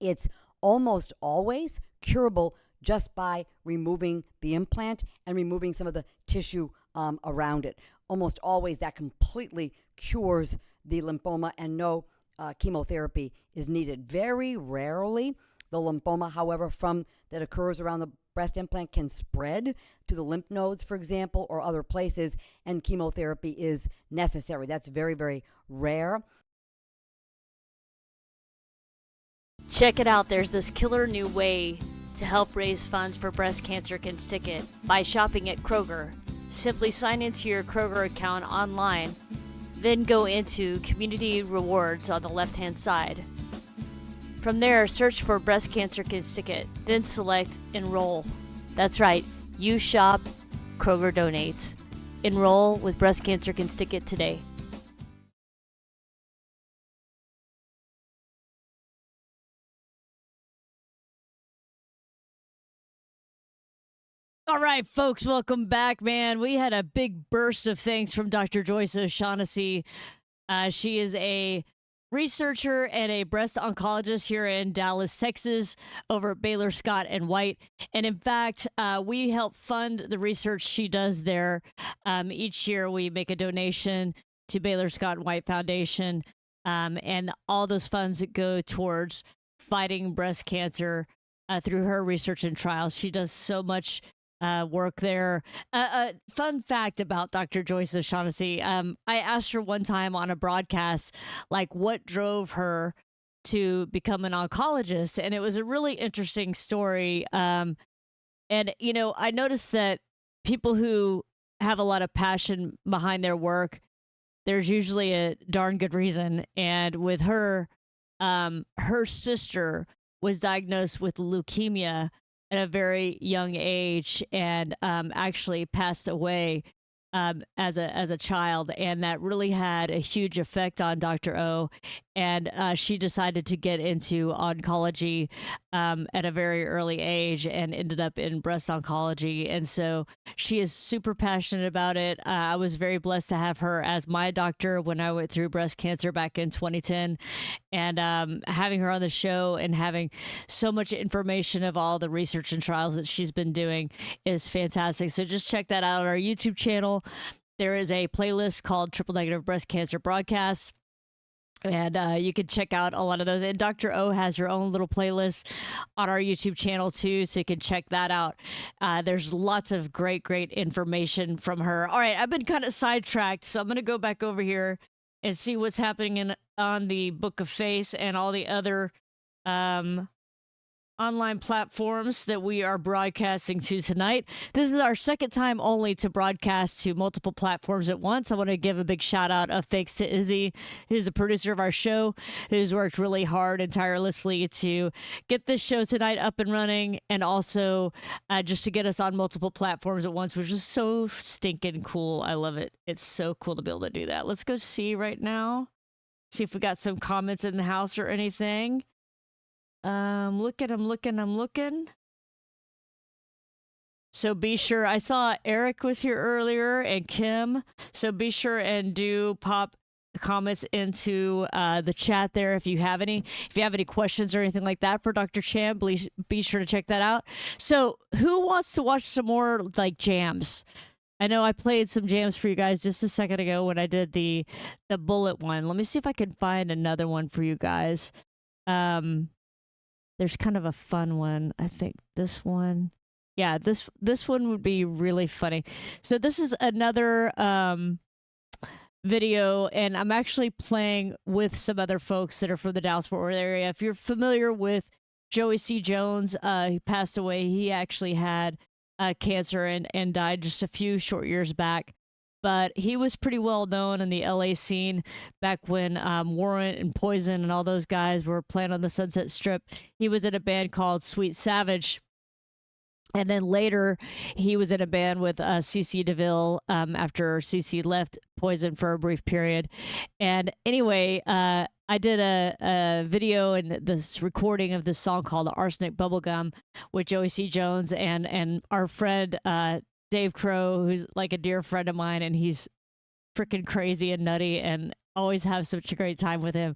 it's almost always curable just by removing the implant and removing some of the tissue around it. Almost always that completely cures the lymphoma, and no chemotherapy is needed. Very rarely, the lymphoma, however, that occurs around the breast implant can spread to the lymph nodes, for example, or other places, and chemotherapy is necessary. That's very, very rare. Check it out. There's this killer new way to help raise funds for breast cancer can stick it by shopping at Kroger. Simply sign into your Kroger account online, then go into Community Rewards on the left-hand side. From there, search for Breast Cancer Can Stick It, then select Enroll. That's right, you shop, Kroger donates. Enroll with Breast Cancer Can Stick It today. All right, folks, welcome back, man. We had a big burst of thanks from Dr. Joyce O'Shaughnessy. She is a researcher and a breast oncologist here in Dallas, Texas, over at Baylor Scott and White. And in fact, we help fund the research she does there. Each year, we make a donation to Baylor Scott and White Foundation, and all those funds go towards fighting breast cancer through her research and trials. She does so much work there. Fun fact about Dr. Joyce O'Shaughnessy. I asked her one time on a broadcast, like, what drove her to become an oncologist. And it was a really interesting story. And, I noticed that people who have a lot of passion behind their work, there's usually a darn good reason. And with her, her sister was diagnosed with leukemia at a very young age, and actually passed away as a child, and that really had a huge effect on Dr. O. And she decided to get into oncology at a very early age and ended up in breast oncology. And so she is super passionate about it. I was very blessed to have her as my doctor when I went through breast cancer back in 2010. And having her on the show and having so much information of all the research and trials that she's been doing is fantastic. So just check that out on our YouTube channel. There is a playlist called Triple Negative Breast Cancer Broadcast. And you can check out a lot of those. And Dr. O has her own little playlist on our YouTube channel, too, so you can check that out. There's lots of great, great information from her. All right, I've been kind of sidetracked, so I'm going to go back over here and see what's happening on the Book of Face and all the other online platforms that we are broadcasting to tonight. This is our second time only to broadcast to multiple platforms at once. I want to give a big shout out of thanks to Izzy, who's the producer of our show, who's worked really hard and tirelessly to get this show tonight up and running, and also just to get us on multiple platforms at once, which is so stinking cool. I love it. It's so cool to be able to do that. Let's go see right now. See if we got some comments in the house or anything. I'm looking. So be sure, I saw Eric was here earlier and Kim. So be sure and do pop comments into the chat there if you have any. If you have any questions or anything like that for Dr. Chan, please be sure to check that out. So who wants to watch some more like jams? I know I played some jams for you guys just a second ago when I did the bullet one. Let me see if I can find another one for you guys. There's kind of a fun one. I think this one. Yeah, this one would be really funny. So this is another video, and I'm actually playing with some other folks that are from the Dallas-Fort Worth area. If you're familiar with Joey C. Jones, he passed away. He actually had cancer and died just a few short years back. But he was pretty well known in the LA scene back when Warrant and Poison and all those guys were playing on the Sunset Strip. He was in a band called Sweet Savage. And then later, he was in a band with CC DeVille after CC left Poison for a brief period. And anyway, I did a video and this recording of this song called Arsenic Bubblegum with Joey C. Jones and our friend Dave Crow, who's like a dear friend of mine, and he's freaking crazy and nutty, and always have such a great time with him.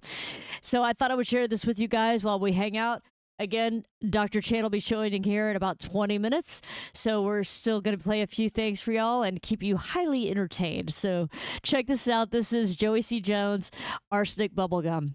So I thought I would share this with you guys while we hang out. Again, Dr. Chan will be showing here in about 20 minutes. So we're still going to play a few things for y'all and keep you highly entertained. So check this out. This is Joey C. Jones, Arsenic Bubblegum.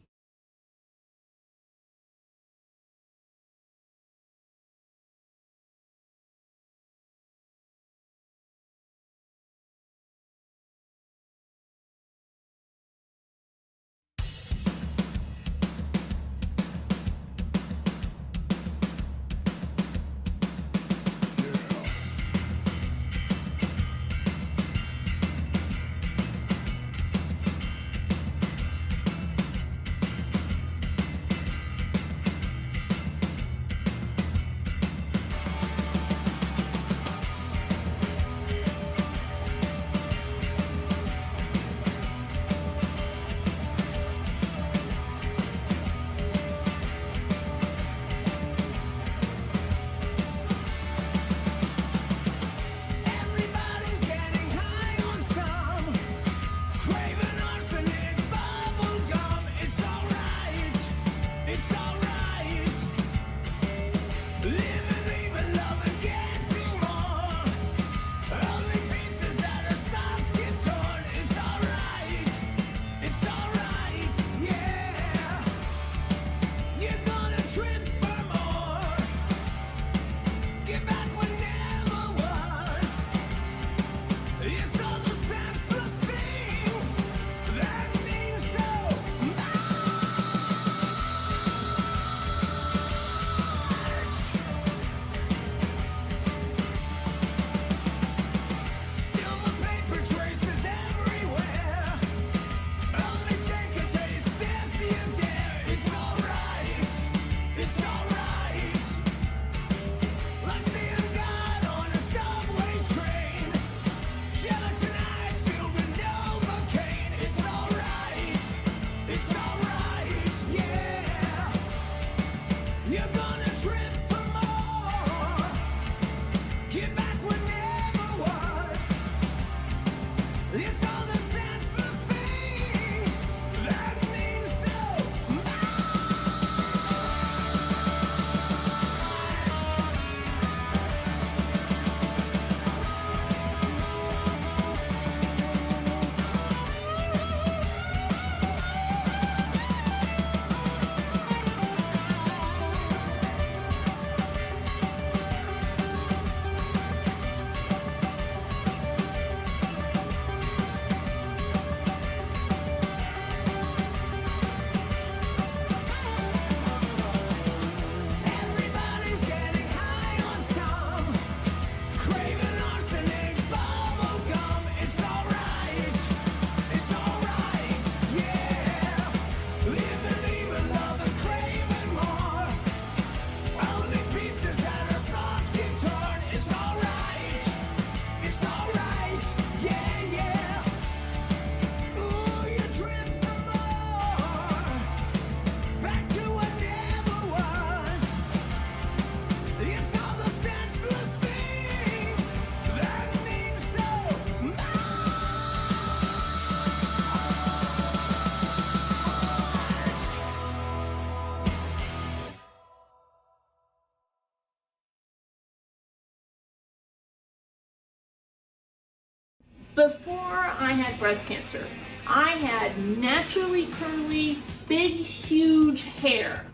Before I had breast cancer, I had naturally curly, big, huge hair.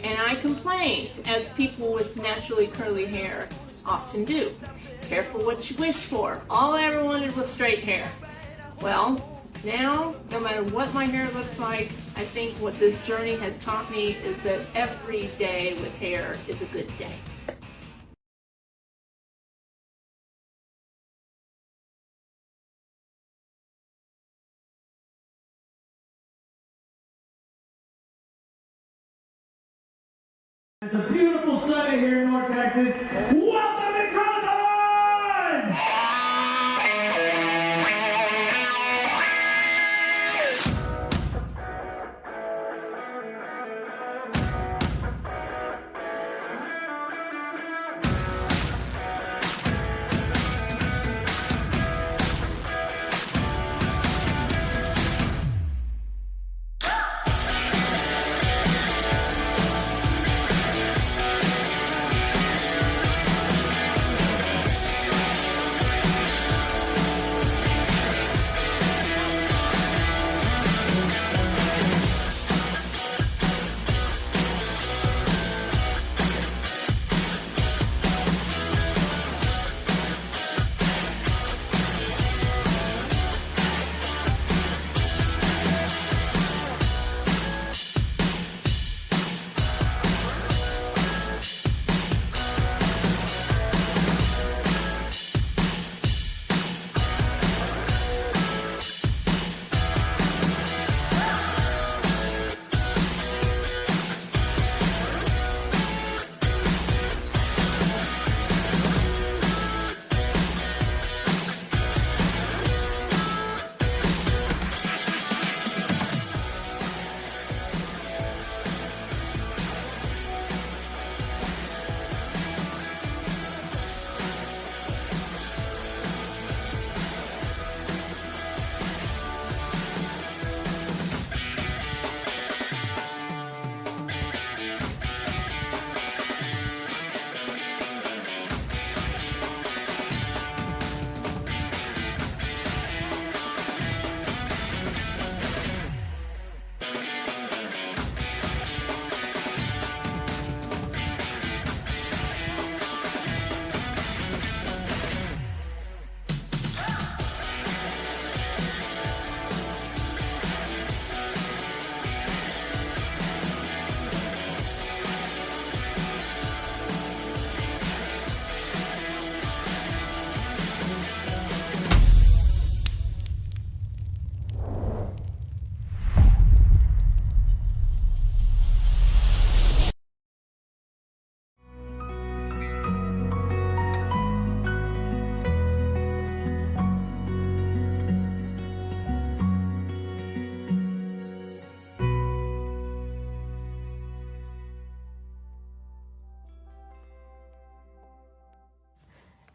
And I complained, as people with naturally curly hair often do. Careful what you wish for. All I ever wanted was straight hair. Well, now, no matter what my hair looks like, I think what this journey has taught me is that every day with hair is a good day. It's a beautiful Sunday here in North Texas. Welcome to Jonathan!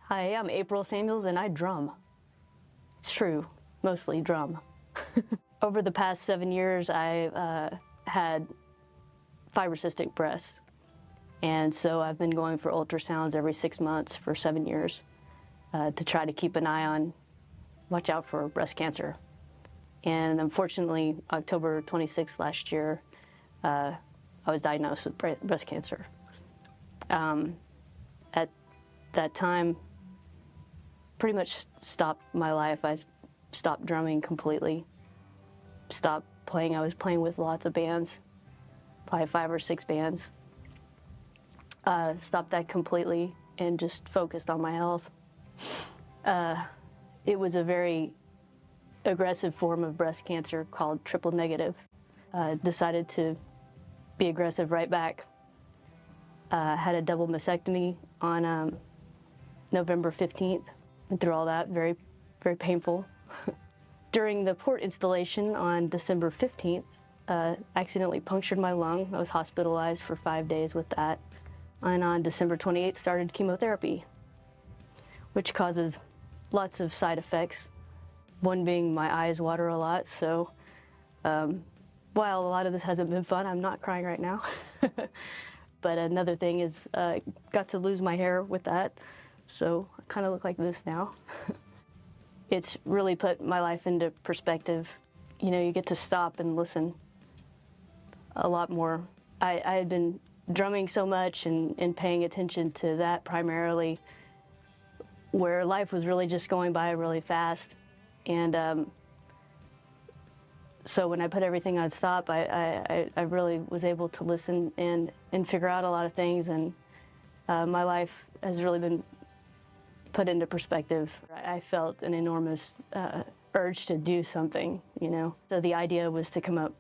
Hi, I'm April Samuels and I drum. It's true, mostly drum. Over the past 7 years, I had fibrocystic breasts. And so I've been going for ultrasounds every 6 months for 7 years to try to keep an eye on, watch out for breast cancer. And unfortunately, October 26th last year, I was diagnosed with breast cancer. At that time, pretty much stopped my life. I stopped drumming completely, stopped playing. I was playing with lots of bands, probably 5 or 6 bands. Stopped that completely and just focused on my health. It was a very aggressive form of breast cancer called triple negative. Decided to be aggressive right back. Had a double mastectomy on November 15th. Went through all that, very, very painful. During the port installation on December 15th, accidentally punctured my lung. I was hospitalized for 5 days with that. And on December 28th, started chemotherapy, which causes lots of side effects. One being my eyes water a lot, so while a lot of this hasn't been fun, I'm not crying right now. But another thing is, got to lose my hair with that, so I kind of look like this now. it's really put my life into perspective. You know, you get to stop and listen a lot more. I had been drumming so much and paying attention to that primarily, where life was really just going by really fast. And so when I put everything on stop, I really was able to listen and figure out a lot of things, and my life has really been put into perspective. I felt an enormous urge to do something, you know. So the idea was to come up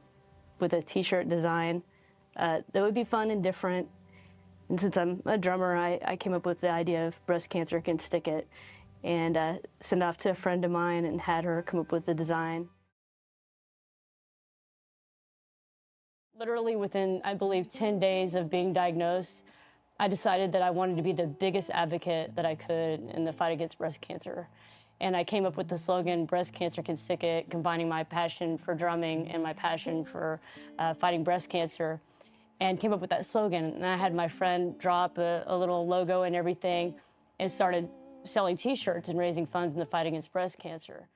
with a t-shirt design that would be fun and different. And since I'm a drummer, I came up with the idea of Breast Cancer Can Stick It, and sent it off to a friend of mine and had her come up with the design. Literally within, I believe, 10 days of being diagnosed, I decided that I wanted to be the biggest advocate that I could in the fight against breast cancer. And I came up with the slogan, Breast Cancer Can Stick It, combining my passion for drumming and my passion for fighting breast cancer, and came up with that slogan. And I had my friend draw up a little logo and everything, and started selling t-shirts and raising funds in the fight against breast cancer.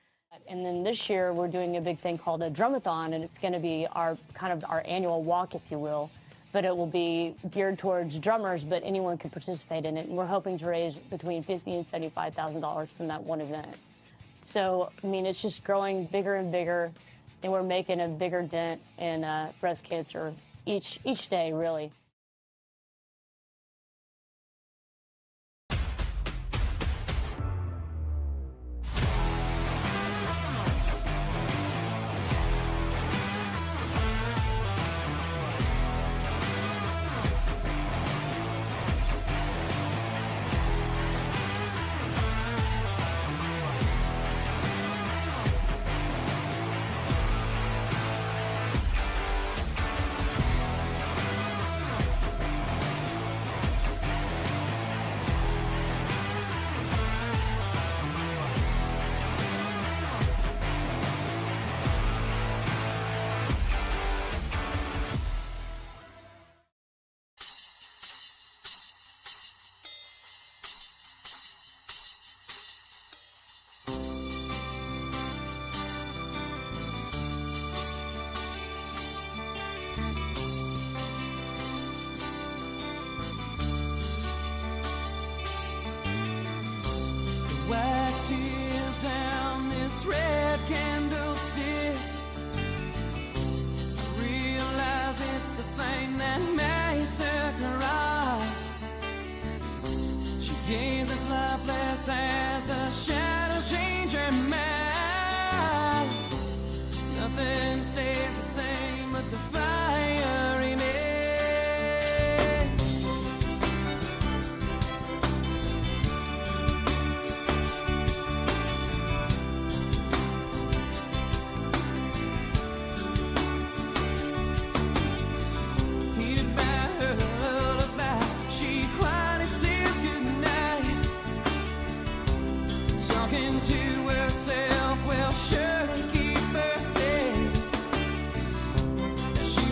And then this year, we're doing a big thing called a drumathon, and it's going to be our annual walk, if you will. But it will be geared towards drummers, but anyone can participate in it. And we're hoping to raise between $50,000 and $75,000 from that one event. So, I mean, it's just growing bigger and bigger, and we're making a bigger dent in breast cancer each day, really. Wax tears down this red candlestick. I realize it's the thing that makes her cry. She gazes lifeless as the shadows change her mind. Nothing stays the same but the fire remains. To herself will surely keep her safe. She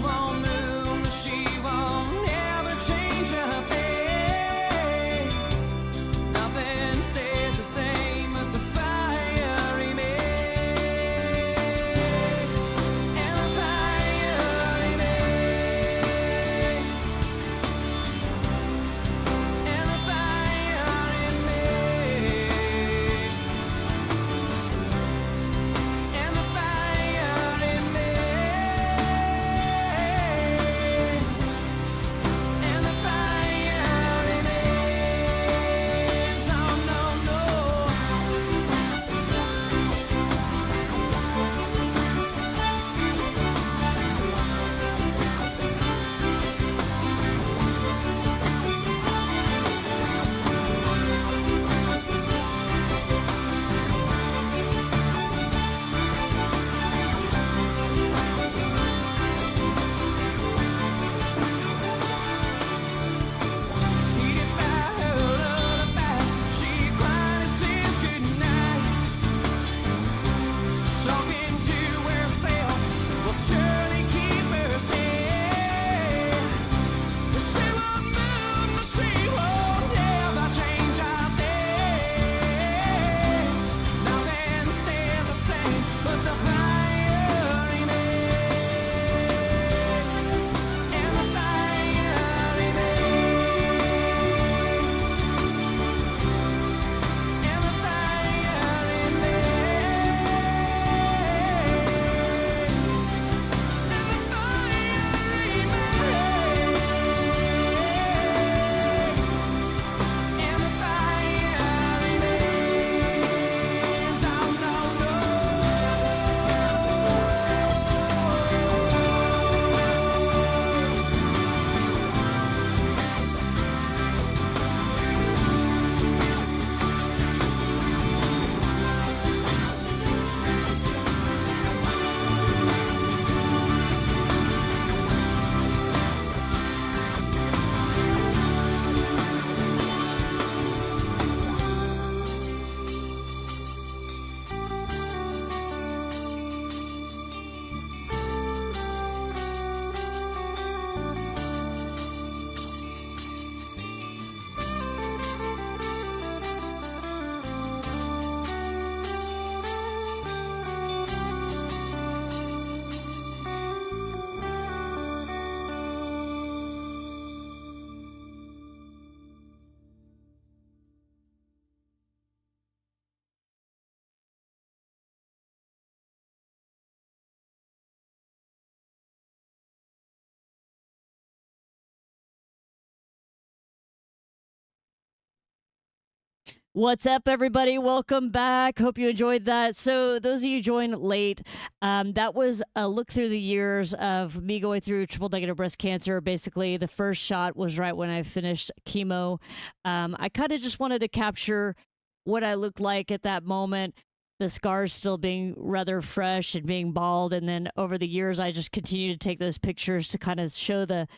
What's up, everybody? Welcome back. Hope you enjoyed that. So, those of you joined late, that was a look through the years of me going through triple negative breast cancer. Basically, the first shot was right when I finished chemo. I kind of just wanted to capture what I looked like at that moment, the scars still being rather fresh and being bald. And then over the years, I just continued to take those pictures to kind of show the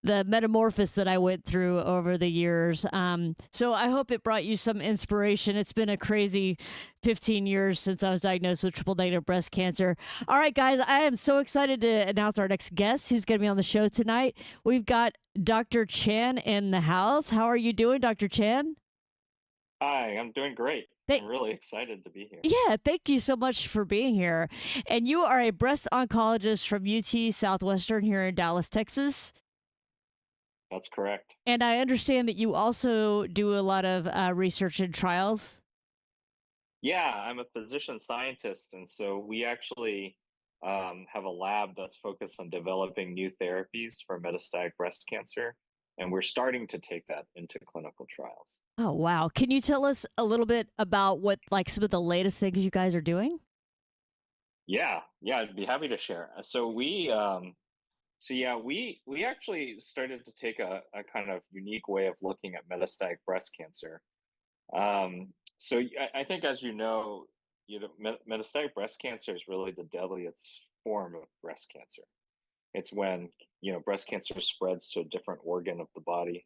metamorphosis that I went through over the years. So I hope it brought you some inspiration. It's been a crazy 15 years since I was diagnosed with triple negative breast cancer. All right, guys, I am so excited to announce our next guest who's going to be on the show tonight. We've got Dr. Chan in the house. How are you doing, Dr. Chan? Hi, I'm doing great. I'm really excited to be here. Yeah, thank you so much for being here. And you are a breast oncologist from UT Southwestern here in Dallas, Texas. That's correct. And I understand that you also do a lot of research and trials. Yeah, I'm a physician scientist, and so we actually have a lab that's focused on developing new therapies for metastatic breast cancer, and we're starting to take that into clinical trials. Oh, wow. Can you tell us a little bit about what, like, some of the latest things you guys are doing? Yeah, I'd be happy to share. We actually started to take a kind of unique way of looking at metastatic breast cancer. I think, as metastatic breast cancer is really the deadliest form of breast cancer. It's when breast cancer spreads to a different organ of the body,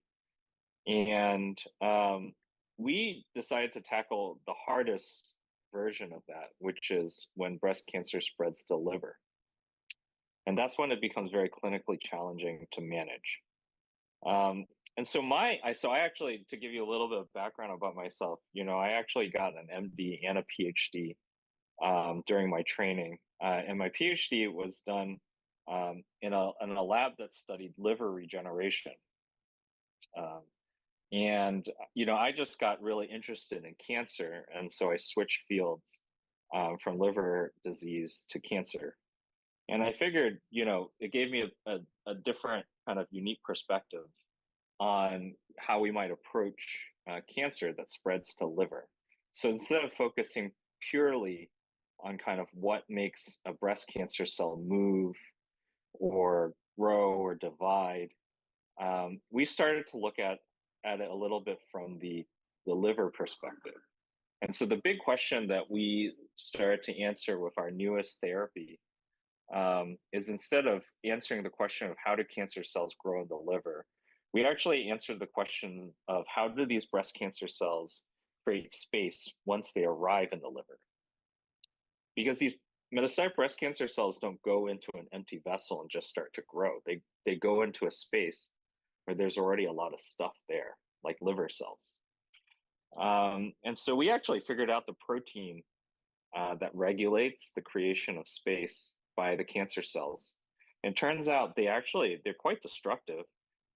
and we decided to tackle the hardest version of that, which is when breast cancer spreads to liver. And that's when it becomes very clinically challenging to manage. I actually, to give you a little bit of background about myself, I actually got an MD and a PhD during my training, and my PhD was done in a lab that studied liver regeneration. I just got really interested in cancer, and so I switched fields from liver disease to cancer. And I figured, it gave me a different kind of unique perspective on how we might approach cancer that spreads to liver. So instead of focusing purely on kind of what makes a breast cancer cell move or grow or divide, we started to look at it a little bit from the liver perspective. And so the big question that we started to answer with our newest therapy is, instead of answering the question of how do cancer cells grow in the liver, we actually answered the question of how do these breast cancer cells create space once they arrive in the liver? Because these metastatic breast cancer cells don't go into an empty vessel and just start to grow. They go into a space where there's already a lot of stuff there, like liver cells. And so we actually figured out the protein that regulates the creation of space by the cancer cells. And turns out they're quite destructive.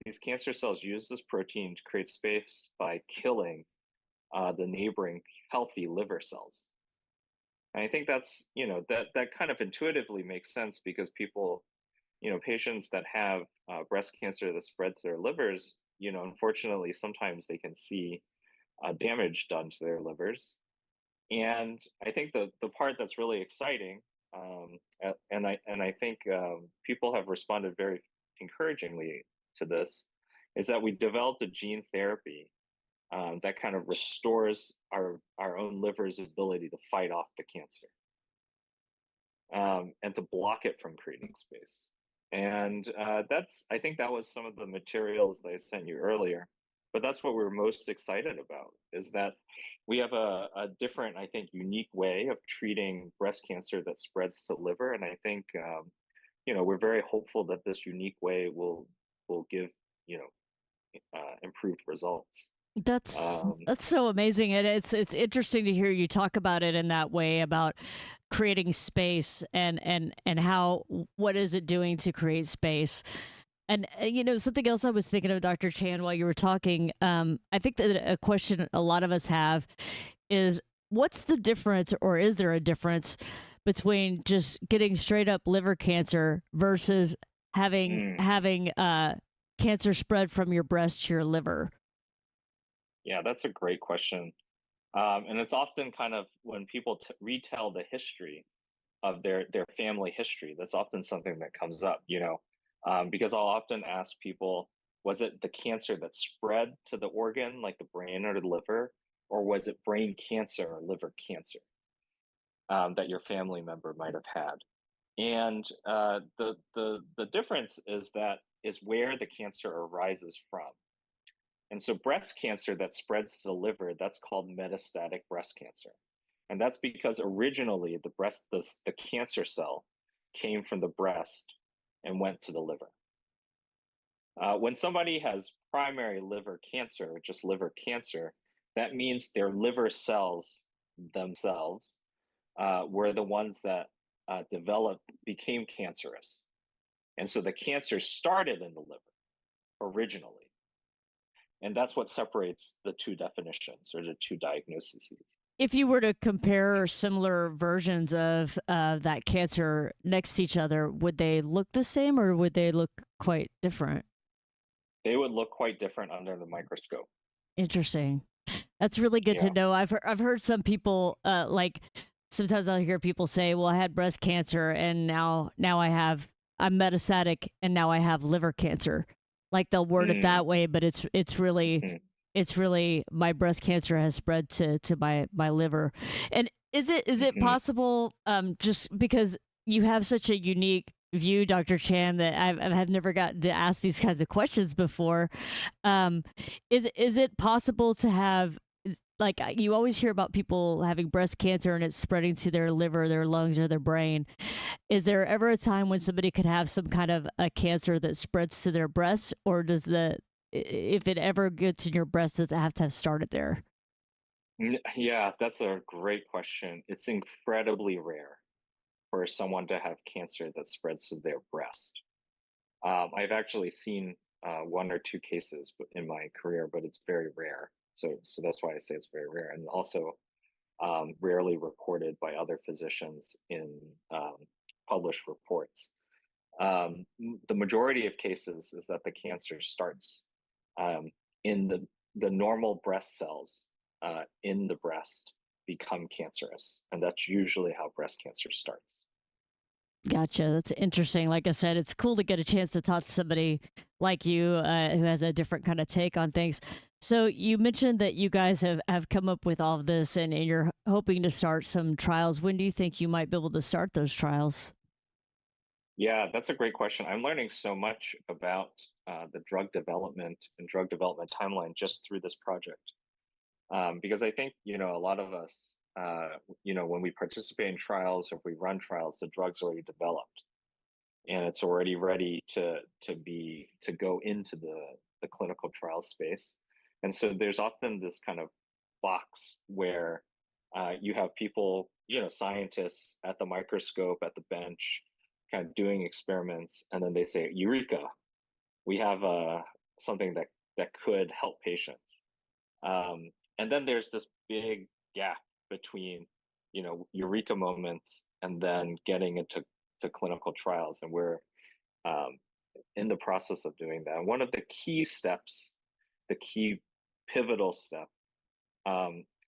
These cancer cells use this protein to create space by killing the neighboring healthy liver cells. And I think that's, that kind of intuitively makes sense, because people, patients that have breast cancer that spread to their livers, unfortunately, sometimes they can see damage done to their livers. And I think the part that's really exciting, and I think people have responded very encouragingly to this, is that we developed a gene therapy that kind of restores our own liver's ability to fight off the cancer, and to block it from creating space. And I think that was some of the materials that I sent you earlier. But that's what we're most excited about, is that we have a different, I think, unique way of treating breast cancer that spreads to liver. And I think, we're very hopeful that this unique way will give, improved results. That's so amazing, and it's interesting to hear you talk about it in that way, about creating space and how, what is it doing to create space. And something else I was thinking of, Dr. Chan, while you were talking, I think that a question a lot of us have is, what's the difference, or is there a difference between just getting straight up liver cancer versus having cancer spread from your breast to your liver? Yeah, that's a great question. And it's often kind of when people retell the history of their family history, that's often something that comes up, because I'll often ask people, was it the cancer that spread to the organ, like the brain or the liver, or was it brain cancer or liver cancer that your family member might have had? And the difference is where the cancer arises from. And so breast cancer that spreads to the liver, that's called metastatic breast cancer. And that's because originally the cancer cell came from the breast and went to the liver. When somebody has primary liver cancer, or just liver cancer, that means their liver cells themselves were the ones that became cancerous. And so the cancer started in the liver originally. And that's what separates the two definitions or the two diagnoses. If you were to compare similar versions of that cancer next to each other, would they look the same or would they look quite different? They would look quite different under the microscope. Interesting. That's really good to know. I've heard some people like sometimes I'll hear people say, "Well, I had breast cancer and now I'm metastatic and now I have liver cancer." Like they'll word it that way, but it's really my breast cancer has spread to my liver. And is it possible, just because you have such a unique view, Dr. Chan, that I've never gotten to ask these kinds of questions before, is it possible to have, like, you always hear about people having breast cancer and it's spreading to their liver, their lungs, or their brain. Is there ever a time when somebody could have some kind of a cancer that spreads to their breast, or if it ever gets in your breast, does it have to have started there? Yeah, that's a great question. It's incredibly rare for someone to have cancer that spreads to their breast. I've actually seen one or two cases in my career, but it's very rare. So that's why I say it's very rare, and also rarely reported by other physicians in published reports. The majority of cases is that the cancer starts in the normal breast cells in the breast become cancerous, and that's usually how breast cancer starts. Gotcha. That's interesting. Like I said, it's cool to get a chance to talk to somebody like you who has a different kind of take on things. So you mentioned that you guys have come up with all of this and you're hoping to start some trials. When do you think you might be able to start those trials? Yeah, that's a great question. I'm learning so much about the drug development and drug development timeline just through this project. Because I think, a lot of us, when we participate in trials or if we run trials, the drug's already developed and it's already ready to go into the clinical trial space. And so there's often this kind of box where you have people, scientists at the microscope, at the bench, kind of doing experiments, and then they say, "Eureka, we have something that could help patients." And then there's this big gap between, eureka moments and then getting into clinical trials, and we're um, in the process of doing that. And one of the key steps, the key pivotal step,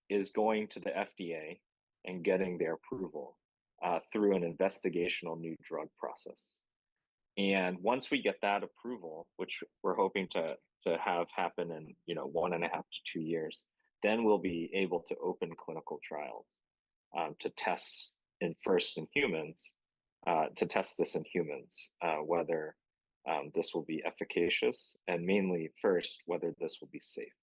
is going to the FDA and getting their approval through an investigational new drug process. And once we get that approval, which we're hoping to have happen in 1.5 to 2 years, then we'll be able to open clinical trials to test in humans, to test this in humans, whether this will be efficacious, and mainly first whether this will be safe.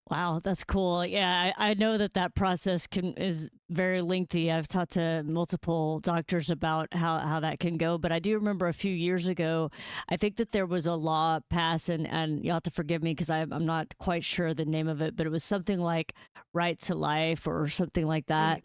Wow, that's cool. Yeah, I know that process is very lengthy. I've talked to multiple doctors about how that can go, but I do remember a few years ago, I think that there was a law passed, and you'll have to forgive me because I'm not quite sure the name of it, but it was something like right to life or something like that,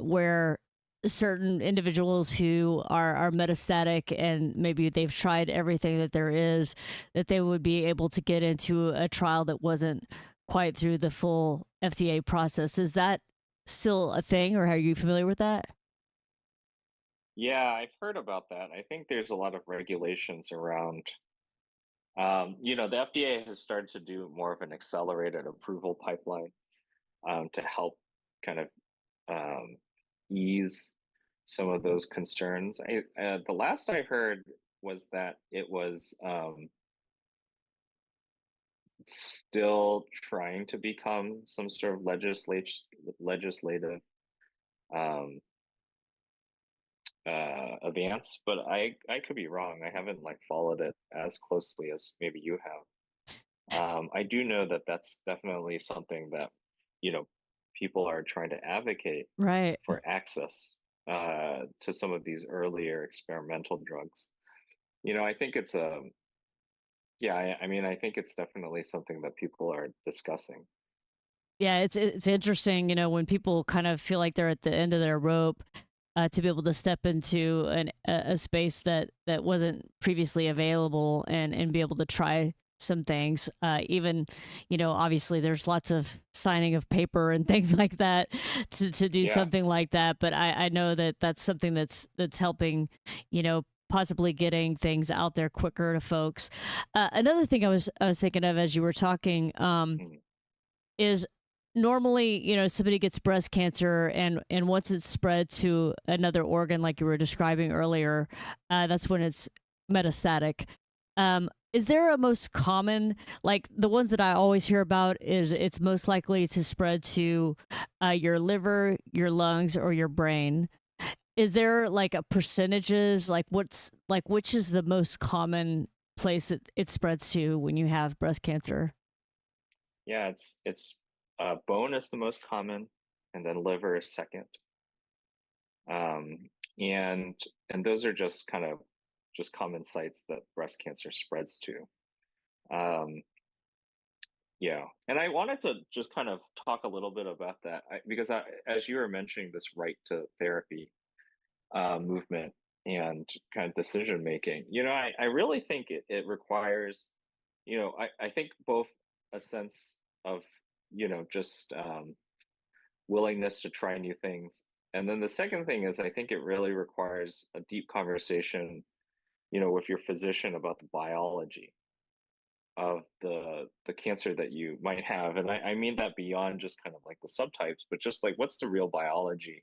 where certain individuals who are metastatic and maybe they've tried everything that there is, that they would be able to get into a trial that wasn't quite through the full FDA process. Is that still a thing, or are you familiar with that? Yeah, I've heard about that. I think there's a lot of regulations around, the FDA has started to do more of an accelerated approval pipeline. to help kind of ease some of those concerns. The last I heard was that it was still trying to become some sort of legislative um, advance, but I could be wrong. I haven't like followed it as closely as maybe you have. I do know that that's definitely something that people are trying to advocate Right. for access to some of these earlier experimental drugs. I think it's yeah, I mean, I think it's definitely something that people are discussing. Yeah, it's interesting, when people kind of feel like they're at the end of their rope, to be able to step into a space that wasn't previously available, and be able to try some things. Even, obviously there's lots of signing of paper and things like that to do Yeah. something like that. But I know that that's something that's helping, possibly getting things out there quicker to folks. Another thing I was thinking of as you were talking, Mhm. is normally, somebody gets breast cancer, and once it's spread to another organ, like you were describing earlier, that's when it's metastatic. Is there a most common, like the ones that I always hear about, is it's most likely to spread to your liver, your lungs, or your brain? Is there like a percentages, like which is the most common place it spreads to when you have breast cancer? Yeah, it's bone is the most common, and then liver is second. Um, and and those are just kind of just common sites that breast cancer spreads to. Um, yeah, and I wanted to just kind of talk a little bit about that because as you were mentioning this right to therapy movement and kind of decision making, I really think it requires, I think both a sense of, just willingness to try new things. And then the second thing is I think it really requires a deep conversation, with your physician about the biology of the cancer that you might have. And I mean that beyond just kind of like the subtypes, but just like what's the real biology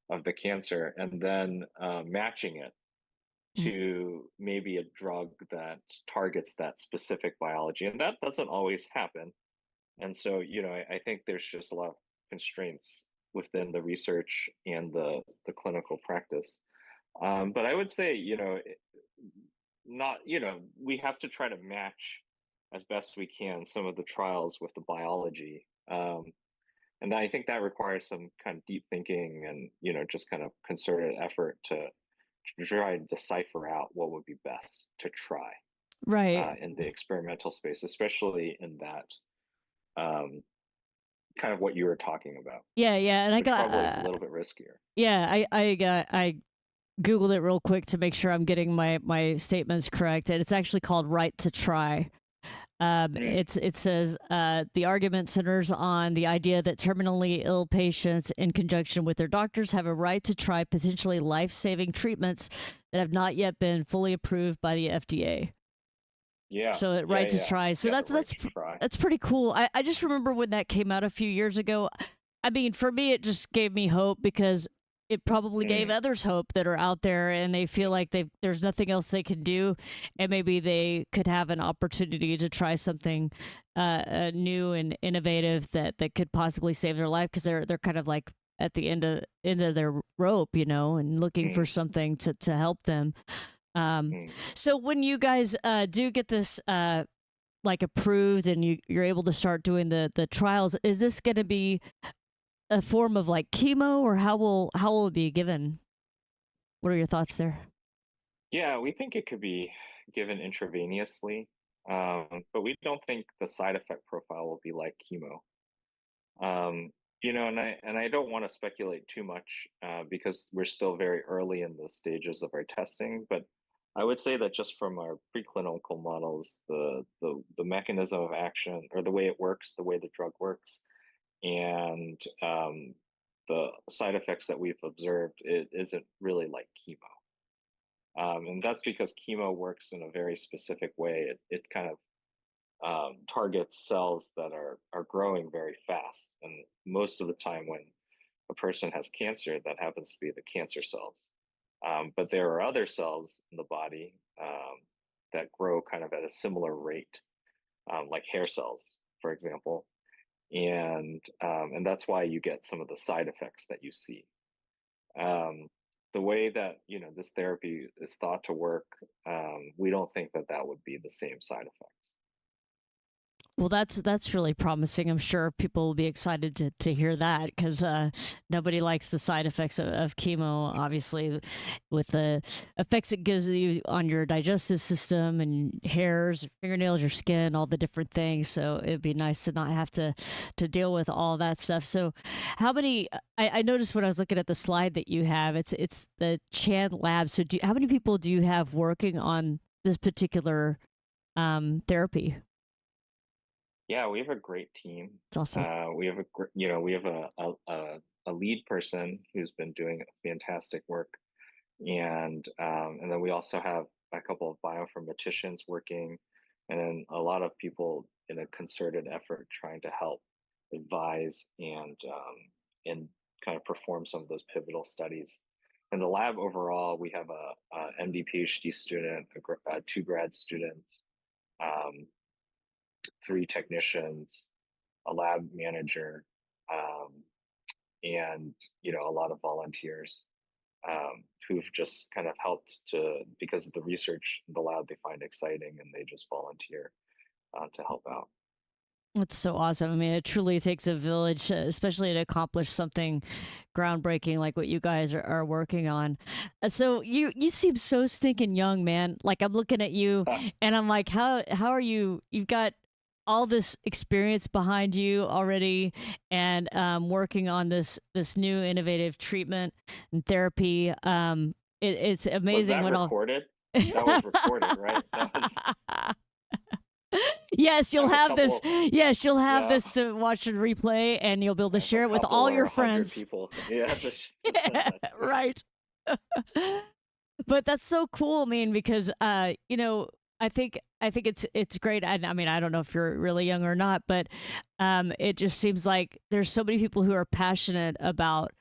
of the cancer, and then matching it Mm. to maybe a drug that targets that specific biology. And that doesn't always happen. And so, I think there's just a lot of constraints within the research and the clinical practice. But I would say, not, we have to try to match as best we can some of the trials with the biology. And I think that requires some kind of deep thinking and, just kind of concerted effort to try to decipher out what would be best to try Right. in the experimental space, especially in that um, kind of what you were talking about, Yeah, yeah, and I which got probably is a little bit riskier. yeah, I googled it real quick to make sure I'm getting my statements correct, and it's actually called Right to Try. Mm. It says the argument centers on the idea that terminally ill patients, in conjunction with their doctors, have a right to try potentially life-saving treatments that have not yet been fully approved by the FDA. Yeah, So it yeah, right to yeah, try. So yeah. The that's right that's to try. that's pretty cool. I just remember when that came out a few years ago. I mean, for me, it just gave me hope because it probably gave Mm. others hope that are out there and they feel like there's nothing else they can do, and maybe they could have an opportunity to try something new and innovative that could possibly save their life, because they're kind of like at the end of their rope, and looking for Mm. something to help them. Mm. So when you guys do get this like approved, and you're able to start doing the trials, is this going to be a form of like chemo, or how will it be given? What are your thoughts there? Yeah, we think it could be given intravenously, but we don't think the side effect profile will be like chemo. And I don't want to speculate too much because we're still very early in the stages of our testing. But I would say that just from our preclinical models, the mechanism of action, or the way it works, the way the drug works, and the side effects that we've observed, it isn't really like chemo. And that's because chemo works in a very specific way. It kind of targets cells that are growing very fast. And most of the time when a person has cancer, that happens to be the cancer cells. But there are other cells in the body that grow kind of at a similar rate, like hair cells, for example. And that's why you get some of the side effects that you see. The way that this therapy is thought to work, we don't think that that would be the same side effects. Well, that's really promising. I'm sure people will be excited to hear that because nobody likes the side effects of chemo, obviously, with the effects it gives you on your digestive system and hairs, your fingernails, your skin, all the different things. So it'd be nice to not have to deal with all that stuff. So, how many? I noticed when I was looking at the slide that you have, it's the Chan Lab. So, how many people do you have working on this particular therapy? Yeah, we have a great team. It's awesome. We have we have a lead person who's been doing fantastic work, and then we also have a couple of bioinformaticians working, and then a lot of people in a concerted effort trying to help advise and kind of perform some of those pivotal studies. In the lab overall, we have a MD PhD student, two grad students. 3 technicians, a lab manager, and a lot of volunteers who've just kind of helped because the research in the lab they find exciting and they just volunteer to help out. That's so awesome. I mean, it truly takes a village, especially to accomplish something groundbreaking like what you guys are working on. So you seem so stinking young, man. Like I'm looking at you and I'm like, how are you? You've got all this experience behind you already, and working on this new innovative treatment and therapy. It's amazing. Was that recorded? That was recorded, right? That was... Yes, you'll have this. Yes, you'll have this to watch and replay, and you'll be able to share it with all your friends. People. Yeah, right. But that's so cool. I mean, because I think it's great. I mean, I don't know if you're really young or not, but it just seems like there's so many people who are passionate about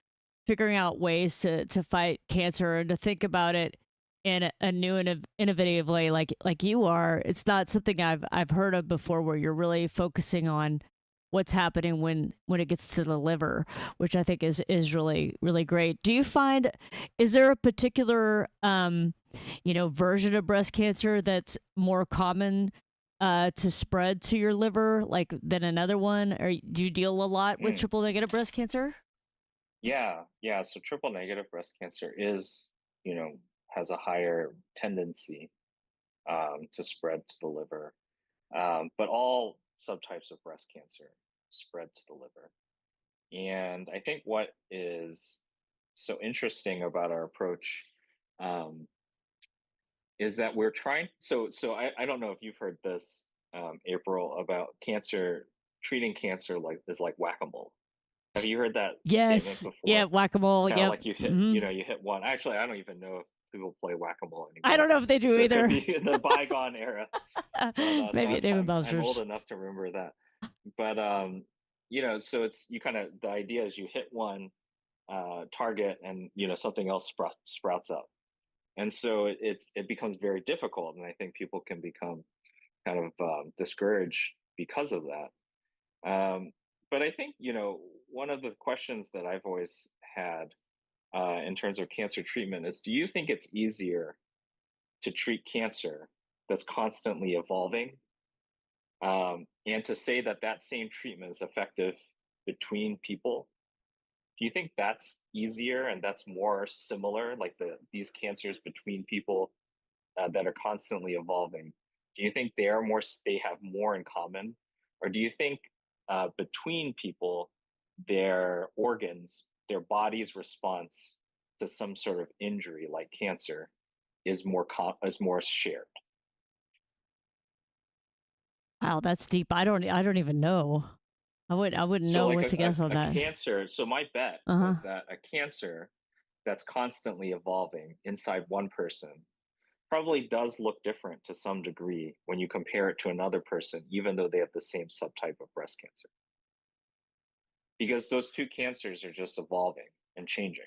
figuring out ways to fight cancer and to think about it in a new and innovative way, like you are. It's not something I've heard of before, where you're really focusing on what's happening when it gets to the liver, which I think is really, really great. Do you find, is there a particular version of breast cancer that's more common to spread to your liver than another one? Or do you deal a lot with triple negative breast cancer? Yeah. So triple negative breast cancer is, has a higher tendency to spread to the liver. But all subtypes of breast cancer spread to the liver. And I think what is so interesting about our approach is that we're trying. So I don't know if you've heard this, April, about treating cancer is like whack-a-mole. Have you heard that Yes. statement before? Yeah, whack-a-mole. Kinda Yeah. like you hit, you hit one. Actually, I don't even know if people play whack-a-mole anymore. I don't know if they do So it either. could be in the bygone era. Maybe So David I'm Belcher's. old enough to remember that. But so it's the idea is you hit one target and something else sprouts up. And so it becomes very difficult, and I think people can become kind of discouraged because of that. But I think one of the questions that I've always had in terms of cancer treatment is, do you think it's easier to treat cancer that's constantly evolving, and to say that same treatment is effective between people? Do you think that's easier and that's more similar, like these cancers between people that are constantly evolving? Do you think they have more in common, or do you think between people, their organs, their body's response to some sort of injury like cancer is more shared? Wow, that's deep. I don't even know. I wouldn't know what to guess on that. Cancer. So my bet was that a cancer that's constantly evolving inside one person probably does look different to some degree when you compare it to another person, even though they have the same subtype of breast cancer. Because those two cancers are just evolving and changing.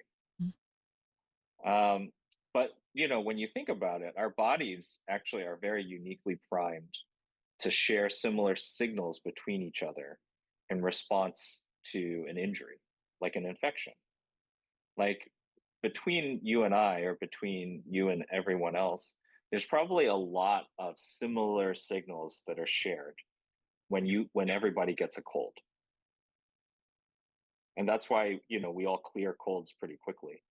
Um, but when you think about it, our bodies actually are very uniquely primed to share similar signals between each other in response to an injury, like an infection. Like between you and I, or between you and everyone else, there's probably a lot of similar signals that are shared when everybody gets a cold. And that's why, we all clear colds pretty quickly.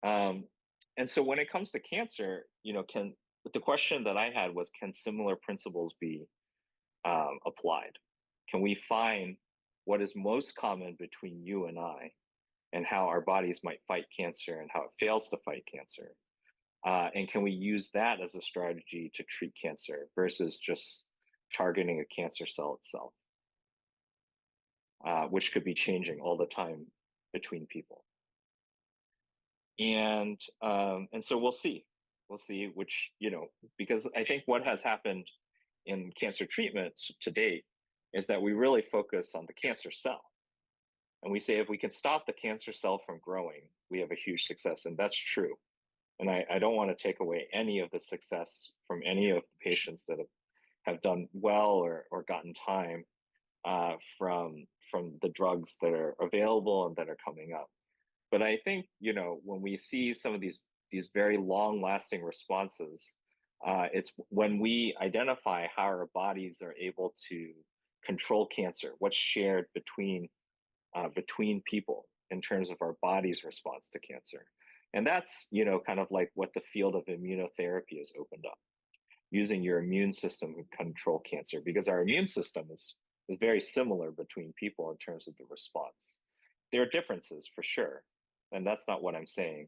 And so when it comes to cancer, the question that I had was, can similar principles be applied? Can we find what is most common between you and I, and how our bodies might fight cancer and how it fails to fight cancer? And can we use that as a strategy to treat cancer versus just targeting a cancer cell itself, which could be changing all the time between people? And so we'll see which, because I think what has happened in cancer treatments to date is that we really focus on the cancer cell, and we say if we can stop the cancer cell from growing, we have a huge success. And that's true. And I don't want to take away any of the success from any of the patients that have done well or gotten time from the drugs that are available and that are coming up. But I think, when we see some of these very long lasting responses, it's when we identify how our bodies are able to control cancer, what's shared between people in terms of our body's response to cancer. And that's, kind of like what the field of immunotherapy has opened up, using your immune system to control cancer, because our immune system is very similar between people in terms of the response. There are differences for sure, and that's not what I'm saying.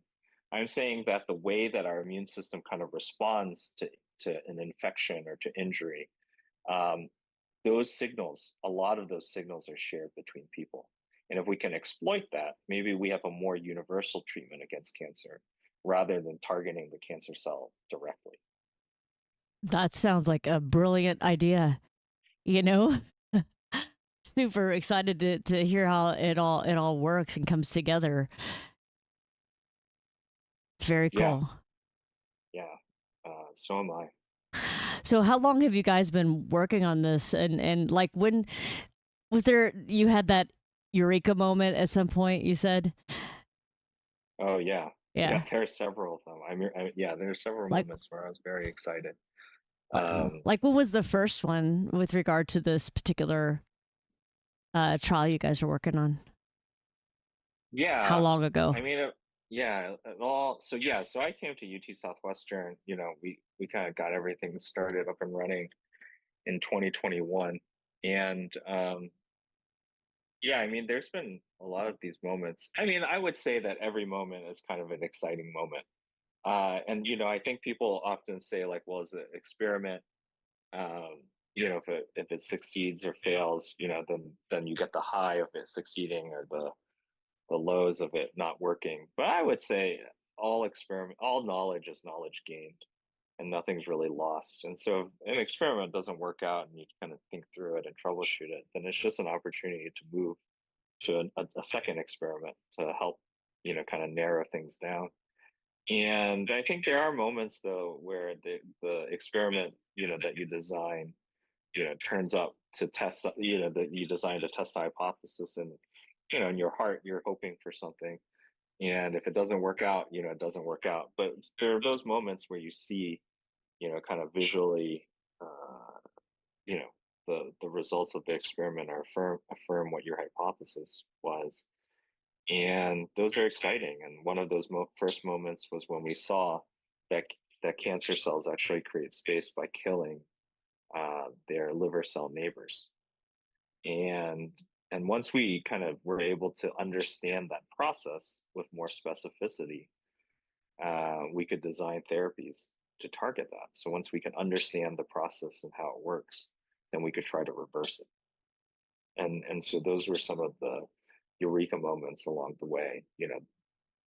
I'm saying that the way that our immune system kind of responds to an infection or to injury, those signals, a lot of those signals are shared between people. And if we can exploit that, maybe we have a more universal treatment against cancer rather than targeting the cancer cell directly. That sounds like a brilliant idea. Super excited to hear how it all works and comes together. It's very cool. Yeah. So am I. So how long have you guys been working on this? And like, when you had that eureka moment at some point, you said? Oh yeah. Yeah. There are several of them. There are several moments where I was very excited. Like, what was the first one with regard to this particular trial you guys are working on? Yeah. How long ago? So I came to UT Southwestern. We kind of got everything started up and running in 2021, and there's been a lot of these moments. I would say that every moment is kind of an exciting moment. And I think people often say, like, well, is it experiment? If it succeeds or fails, then you get the high of it succeeding, or the lows of it not working. But I would say all knowledge is knowledge gained, and nothing's really lost. And so if an experiment doesn't work out and you kind of think through it and troubleshoot it, then it's just an opportunity to move to a second experiment to help, kind of narrow things down. And I think there are moments though where the experiment, that you design, turns up to test, that you designed to test the hypothesis, and in your heart you're hoping for something, and if it doesn't work out, it doesn't work out. But there are those moments where you see, kind of visually, the results of the experiment are affirm what your hypothesis was. And those are exciting. And one of those first moments was when we saw that cancer cells actually create space by killing their liver cell neighbors. And once we kind of were able to understand that process with more specificity, we could design therapies to target that. So once we can understand the process and how it works, then we could try to reverse it. And so those were some of the eureka moments along the way,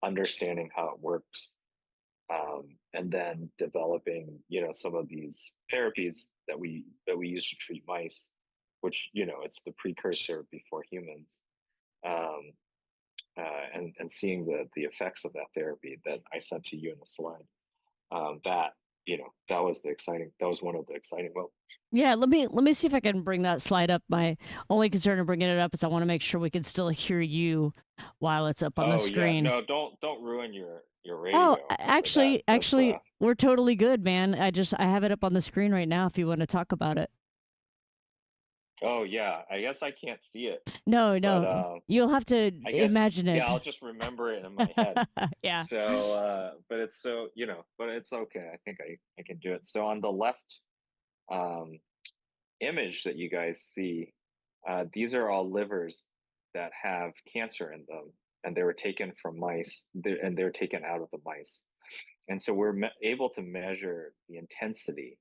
understanding how it works, and then developing, some of these therapies that we use to treat mice, which it's the precursor before humans, um, and seeing the effects of that therapy that I sent to you in the slide. That that was one of the exciting moments. Yeah, let me see if I can bring that slide up. My only concern in bringing it up is I want to make sure we can still hear you while it's up on the Oh yeah, screen. no, don't ruin your Oh, radio for that. actually, we're totally good, man. I have it up on the screen right now if you want to talk about it. Oh yeah, I guess I can't see it, No, but no, you'll have to I guess, imagine yeah, it. I'll just remember it in my head. Yeah. So, but it's okay. I think I can do it. So on the left um, image that you guys see, these are all livers that have cancer in them, and they were taken from mice, and they're taken out of the mice. And so we're able to measure the intensity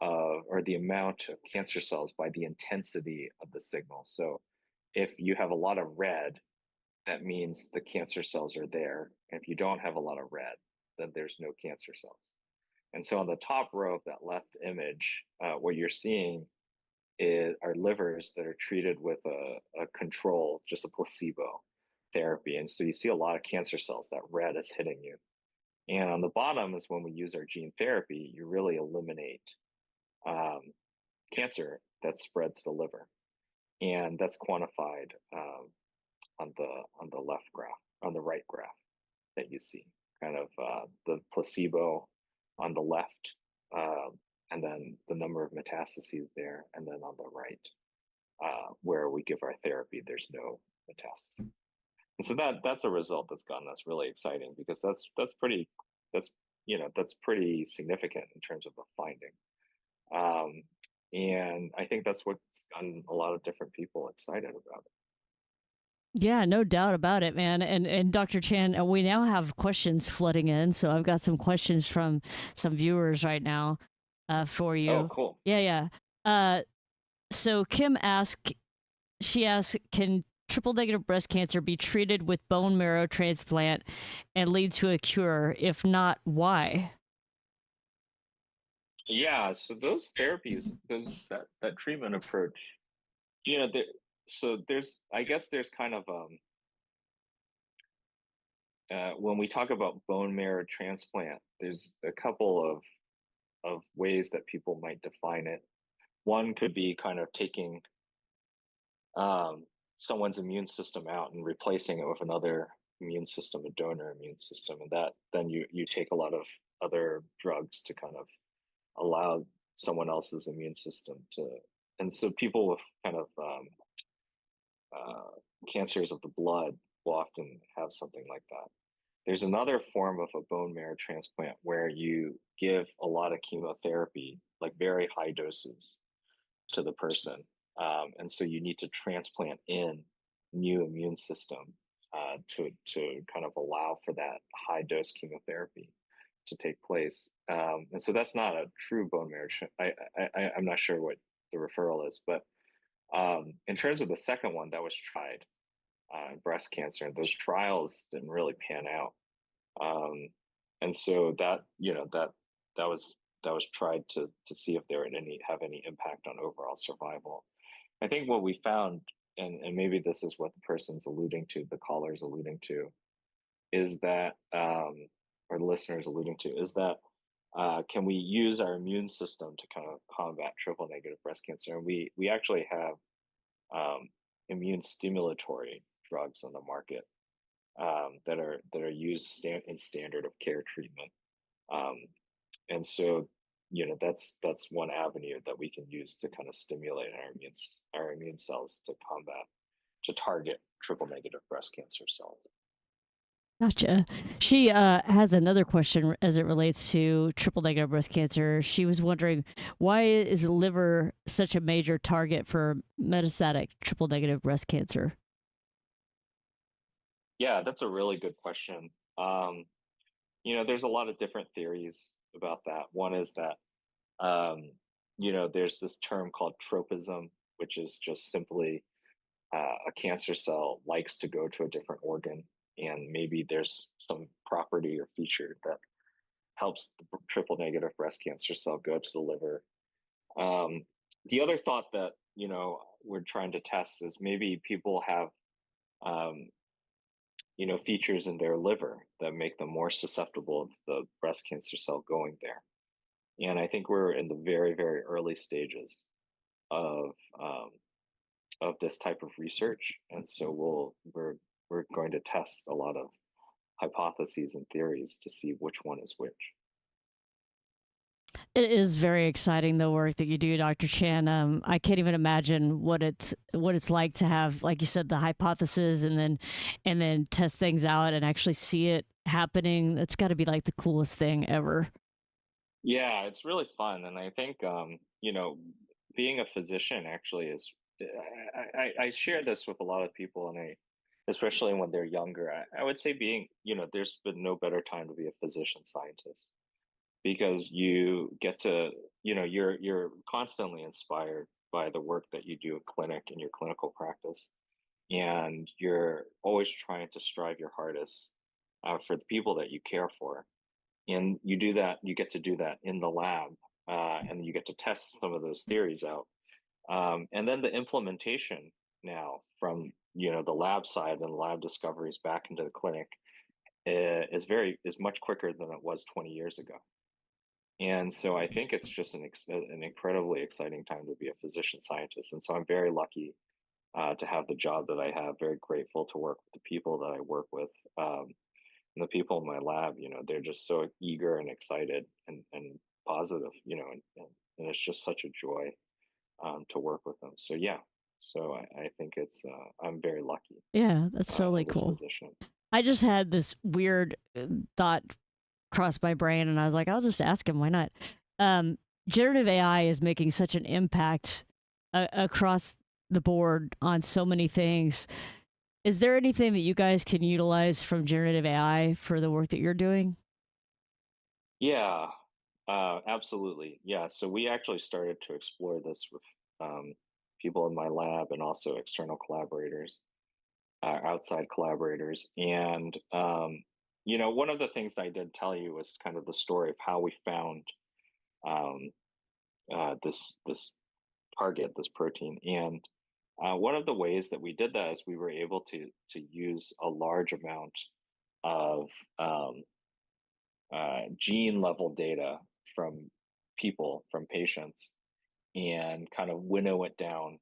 or the amount of cancer cells by the intensity of the signal. So if you have a lot of red, that means the cancer cells are there. And if you don't have a lot of red, then there's no cancer cells. And so on the top row of that left image, what you're seeing are livers that are treated with a control, just a placebo therapy. And so you see a lot of cancer cells, that red is hitting you. And on the bottom is when we use our gene therapy, you really eliminate um, cancer that's spread to the liver. And that's quantified on the left graph, on the right graph that you see, kind of the placebo on the left, and then the number of metastases there, and then on the right, where we give our therapy, there's no metastasis. And so that's a result that's gotten us really exciting because that's that's pretty significant in terms of a finding. Um, and I think that's what's gotten a lot of different people excited about it. Yeah, no doubt about it, man. And Dr. Chan, we now have questions flooding in, so I've got some questions from some viewers right now for Oh, you. cool. Yeah, yeah. So Kim she asked, can triple negative breast cancer be treated with bone marrow transplant and lead to a cure? If not, why? Yeah, so those therapies, that treatment approach, you know, there, so I guess there's kind of when we talk about bone marrow transplant, there's a couple of ways that people might define it. One could be kind of taking um, someone's immune system out and replacing it with another immune system, a donor immune system, and that then you take a lot of other drugs to kind of allow someone else's immune system to. And so people with kind of cancers of the blood will often have something like that. There's another form of a bone marrow transplant where you give a lot of chemotherapy, like very high doses, to the person. And so you need to transplant in new immune system to kind of allow for that high dose chemotherapy to take place. And so that's not a true bone marrow. I'm not sure what the referral is, but in terms of the second one that was tried, breast cancer, those trials didn't really pan out. And so that, that was tried to see if there would have any impact on overall survival. I think what we found, and maybe this is what the person's alluding to, the caller's alluding to, is that, or the listener's alluding to, is that can we use our immune system to kind of combat triple negative breast cancer? And we actually have immune stimulatory drugs on the market that are used in standard of care treatment. And so, that's one avenue that we can use to kind of stimulate our immune cells to target triple negative breast cancer cells. Gotcha. She has another question as it relates to triple negative breast cancer. She was wondering, why is liver such a major target for metastatic triple negative breast cancer? Yeah, that's a really good question. There's a lot of different theories about that. One is that, there's this term called tropism, which is just simply a cancer cell likes to go to a different organ, and maybe there's some property or feature that helps the triple negative breast cancer cell go to the liver. The other thought that, we're trying to test is maybe people have, um, features in their liver that make them more susceptible to the breast cancer cell going there. And I think we're in the very, very early stages of um, of this type of research, and so we're going to test a lot of hypotheses and theories to see which one is which. It is very exciting, the work that you do, Dr. Chan. I can't even imagine what it's like to have, like you said, the hypothesis and then test things out and actually see it happening. That's got to be like the coolest thing ever. Yeah, it's really fun, and I think being a physician actually is. I share this with a lot of people, and especially when they're younger. I would say there's been no better time to be a physician scientist because you get to, you're constantly inspired by the work that you do in clinic in your clinical practice, and you're always trying to strive your hardest for the people that you care for, and you get to do that in the lab, and you get to test some of those theories out, and then the implementation now from the lab side and lab discoveries back into the clinic is much quicker than it was 20 years ago. And so I think it's just an incredibly exciting time to be a physician scientist. And so I'm very lucky to have the job that I have. Very grateful to work with the people that I work with. And the people in my lab, they're just so eager and excited and positive, and it's just such a joy to work with them. So yeah, so I think I'm very lucky Yeah, that's totally in this cool. position. I just had this weird thought cross my brain, and I was like, I'll just ask him. Why not? Generative AI is making such an impact across the board on so many things. Is there anything that you guys can utilize from generative AI for the work that you're doing? Yeah, absolutely. Yeah, so we actually started to explore this with people in my lab and also external collaborators, outside collaborators. And, one of the things that I did tell you was kind of the story of how we found um, this target, this protein. And one of the ways that we did that is we were able to use a large amount of gene level data from from patients, and kind of winnow it down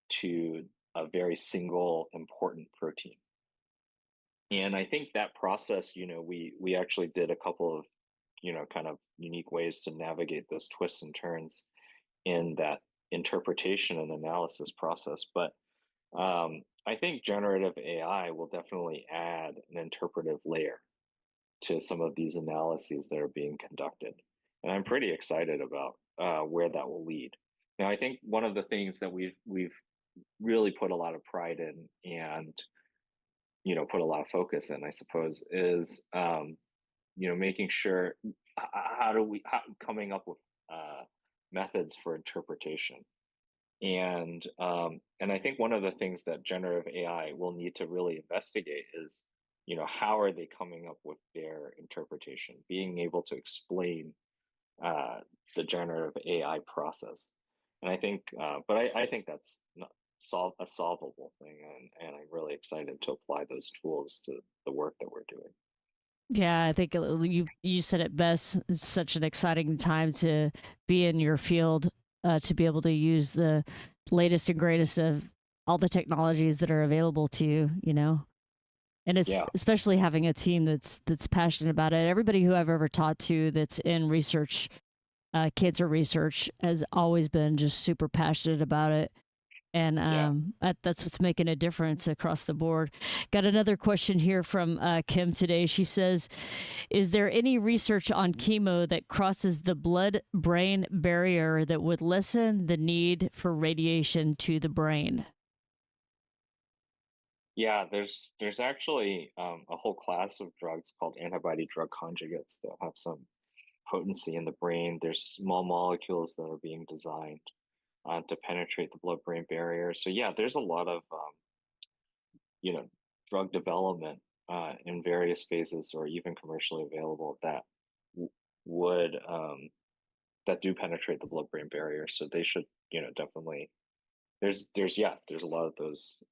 to a very single important protein. And I think that process, we actually did a couple of, kind of unique ways to navigate those twists and turns in that interpretation and analysis process. But I think generative AI will definitely add an interpretive layer to some of these analyses that are being conducted. And I'm pretty excited about where that will lead. Now, I think one of the things that we've really put a lot of pride in, and put a lot of focus in, I suppose, is making sure coming up with methods for interpretation. And I think one of the things that generative AI will need to really investigate is, how are they coming up with their interpretation, being able to explain uh, the generative AI process. And I think, but I think that's not a solvable thing, and I'm really excited to apply those tools to the work that we're doing. Yeah, I think you said it best. It's such an exciting time to be in your field, to be able to use the latest and greatest of all the technologies that are available to you. And it's Yeah. especially having a team that's passionate about it. Everybody who I've ever talked to that's in research, cancer research, has always been just super passionate about it. And Yeah. that's what's making a difference across the board. Got another question here from Kim today. She says, is there any research on chemo that crosses the blood-brain barrier that would lessen the need for radiation to the brain? Yeah, there's actually a whole class of drugs called antibody drug conjugates that have some potency in the brain. There's small molecules that are being designed to penetrate the blood-brain barrier. So yeah, there's a lot of you know drug development in various phases, or even commercially available, that would that do penetrate the blood-brain barrier. So they should, definitely. There's a lot of those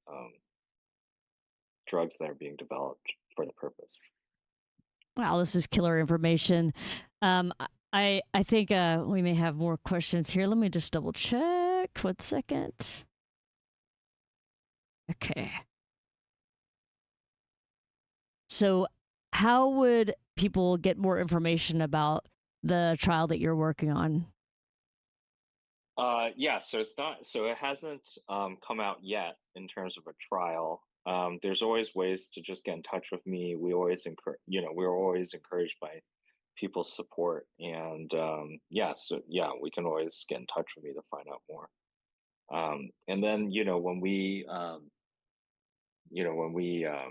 drugs that are being developed for the purpose. Wow, this is killer information. I think we may have more questions here. Let me just double check. 1 second. Okay. So, how would people get more information about the trial that you're working on? Yeah, so it hasn't come out yet in terms of a trial. There's always ways to just get in touch with me. We're always encouraged by people's support, and we can always get in touch with me to find out more. And then when we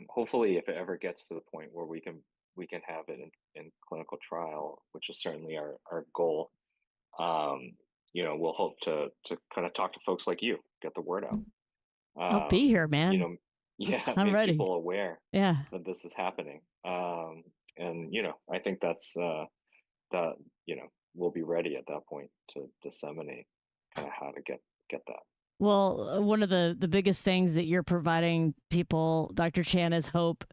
hopefully, if it ever gets to the point where we can have it in clinical trial, which is certainly our goal. We'll hope to kind of talk to folks like you, get the word out. I'll be here, man. I'm Make ready. people aware Yeah. that this is happening. And I think that's that we'll be ready at that point to disseminate kind of how to get that. Well, one of the biggest things that you're providing people, Dr. Chan, is hope.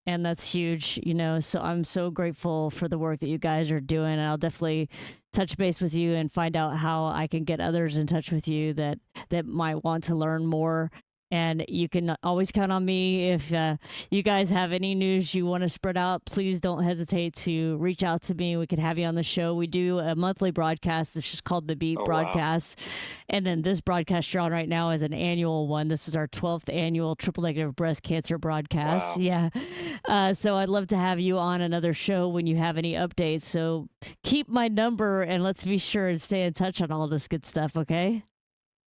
And that's huge, so I'm so grateful for the work that you guys are doing. And I'll definitely touch base with you and find out how I can get others in touch with you that might want to learn more. And you can always count on me. If you guys have any news you want to spread out, please don't hesitate to reach out to me. We could have you on the show. We do a monthly broadcast. It's just called the Beat Broadcast. Wow. And then this broadcast you're on right now is an annual one. This is our 12th annual triple negative breast cancer broadcast. Wow. Yeah. So I'd love to have you on another show when you have any updates. So keep my number and let's be sure and stay in touch on all this good stuff, okay?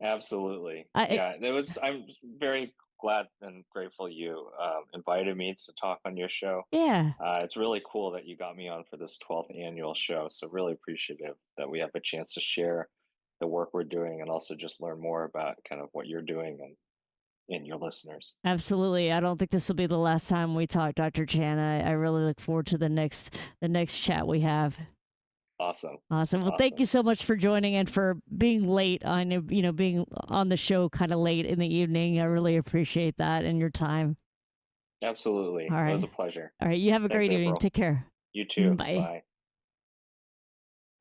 Absolutely. I'm very glad and grateful you invited me to talk on your show. Yeah. It's really cool that you got me on for this 12th annual show. So really appreciative that we have a chance to share the work we're doing and also just learn more about kind of what you're doing and your listeners. Absolutely. I don't think this will be the last time we talk, Dr. Chan. I really look forward to the next chat we have. Awesome. Well, thank you so much for joining and for being late on, being on the show kind of late in the evening. I really appreciate that and your time. Absolutely. All right. It was a pleasure. All right. You have a great evening. Take care. You too. Bye.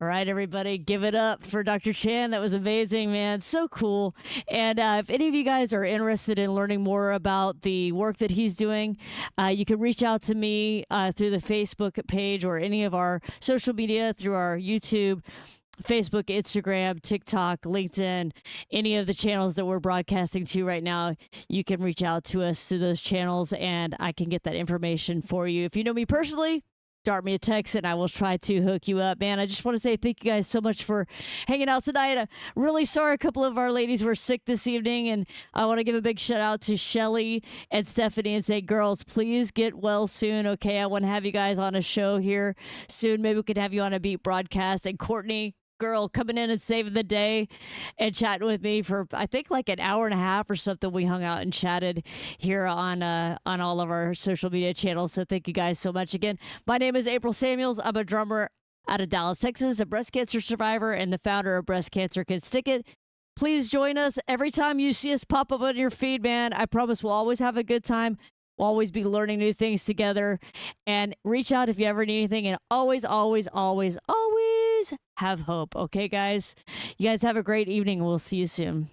All right, everybody, give it up for Dr. Chan. That was amazing, man. So cool. And if any of you guys are interested in learning more about the work that he's doing, you can reach out to me through the Facebook page or any of our social media, through our YouTube, Facebook, Instagram, TikTok, LinkedIn, any of the channels that we're broadcasting to right now. You can reach out to us through those channels, and I can get that information for you. If you know me personally, dart me a text and I will try to hook you up. Man, I just want to say thank you guys so much for hanging out tonight. I'm really sorry a couple of our ladies were sick this evening, and I want to give a big shout out to Shelly and Stephanie and say, girls, please get well soon. Okay, I want to have you guys on a show here soon. Maybe we could have you on a Beat broadcast. And Courtney, girl, coming in and saving the day and chatting with me for I think like an hour and a half or something. We hung out and chatted here on all of our social media channels. So thank you guys so much again. My name is April Samuels. I'm a drummer out of Dallas, Texas, a breast cancer survivor and the founder of Breast Cancer Can Stick It. Please join us every time you see us pop up on your feed, man. I promise we'll always have a good time. We'll always be learning new things together. And reach out if you ever need anything. And always, always, always, always have hope. Okay, guys? You guys have a great evening. We'll see you soon.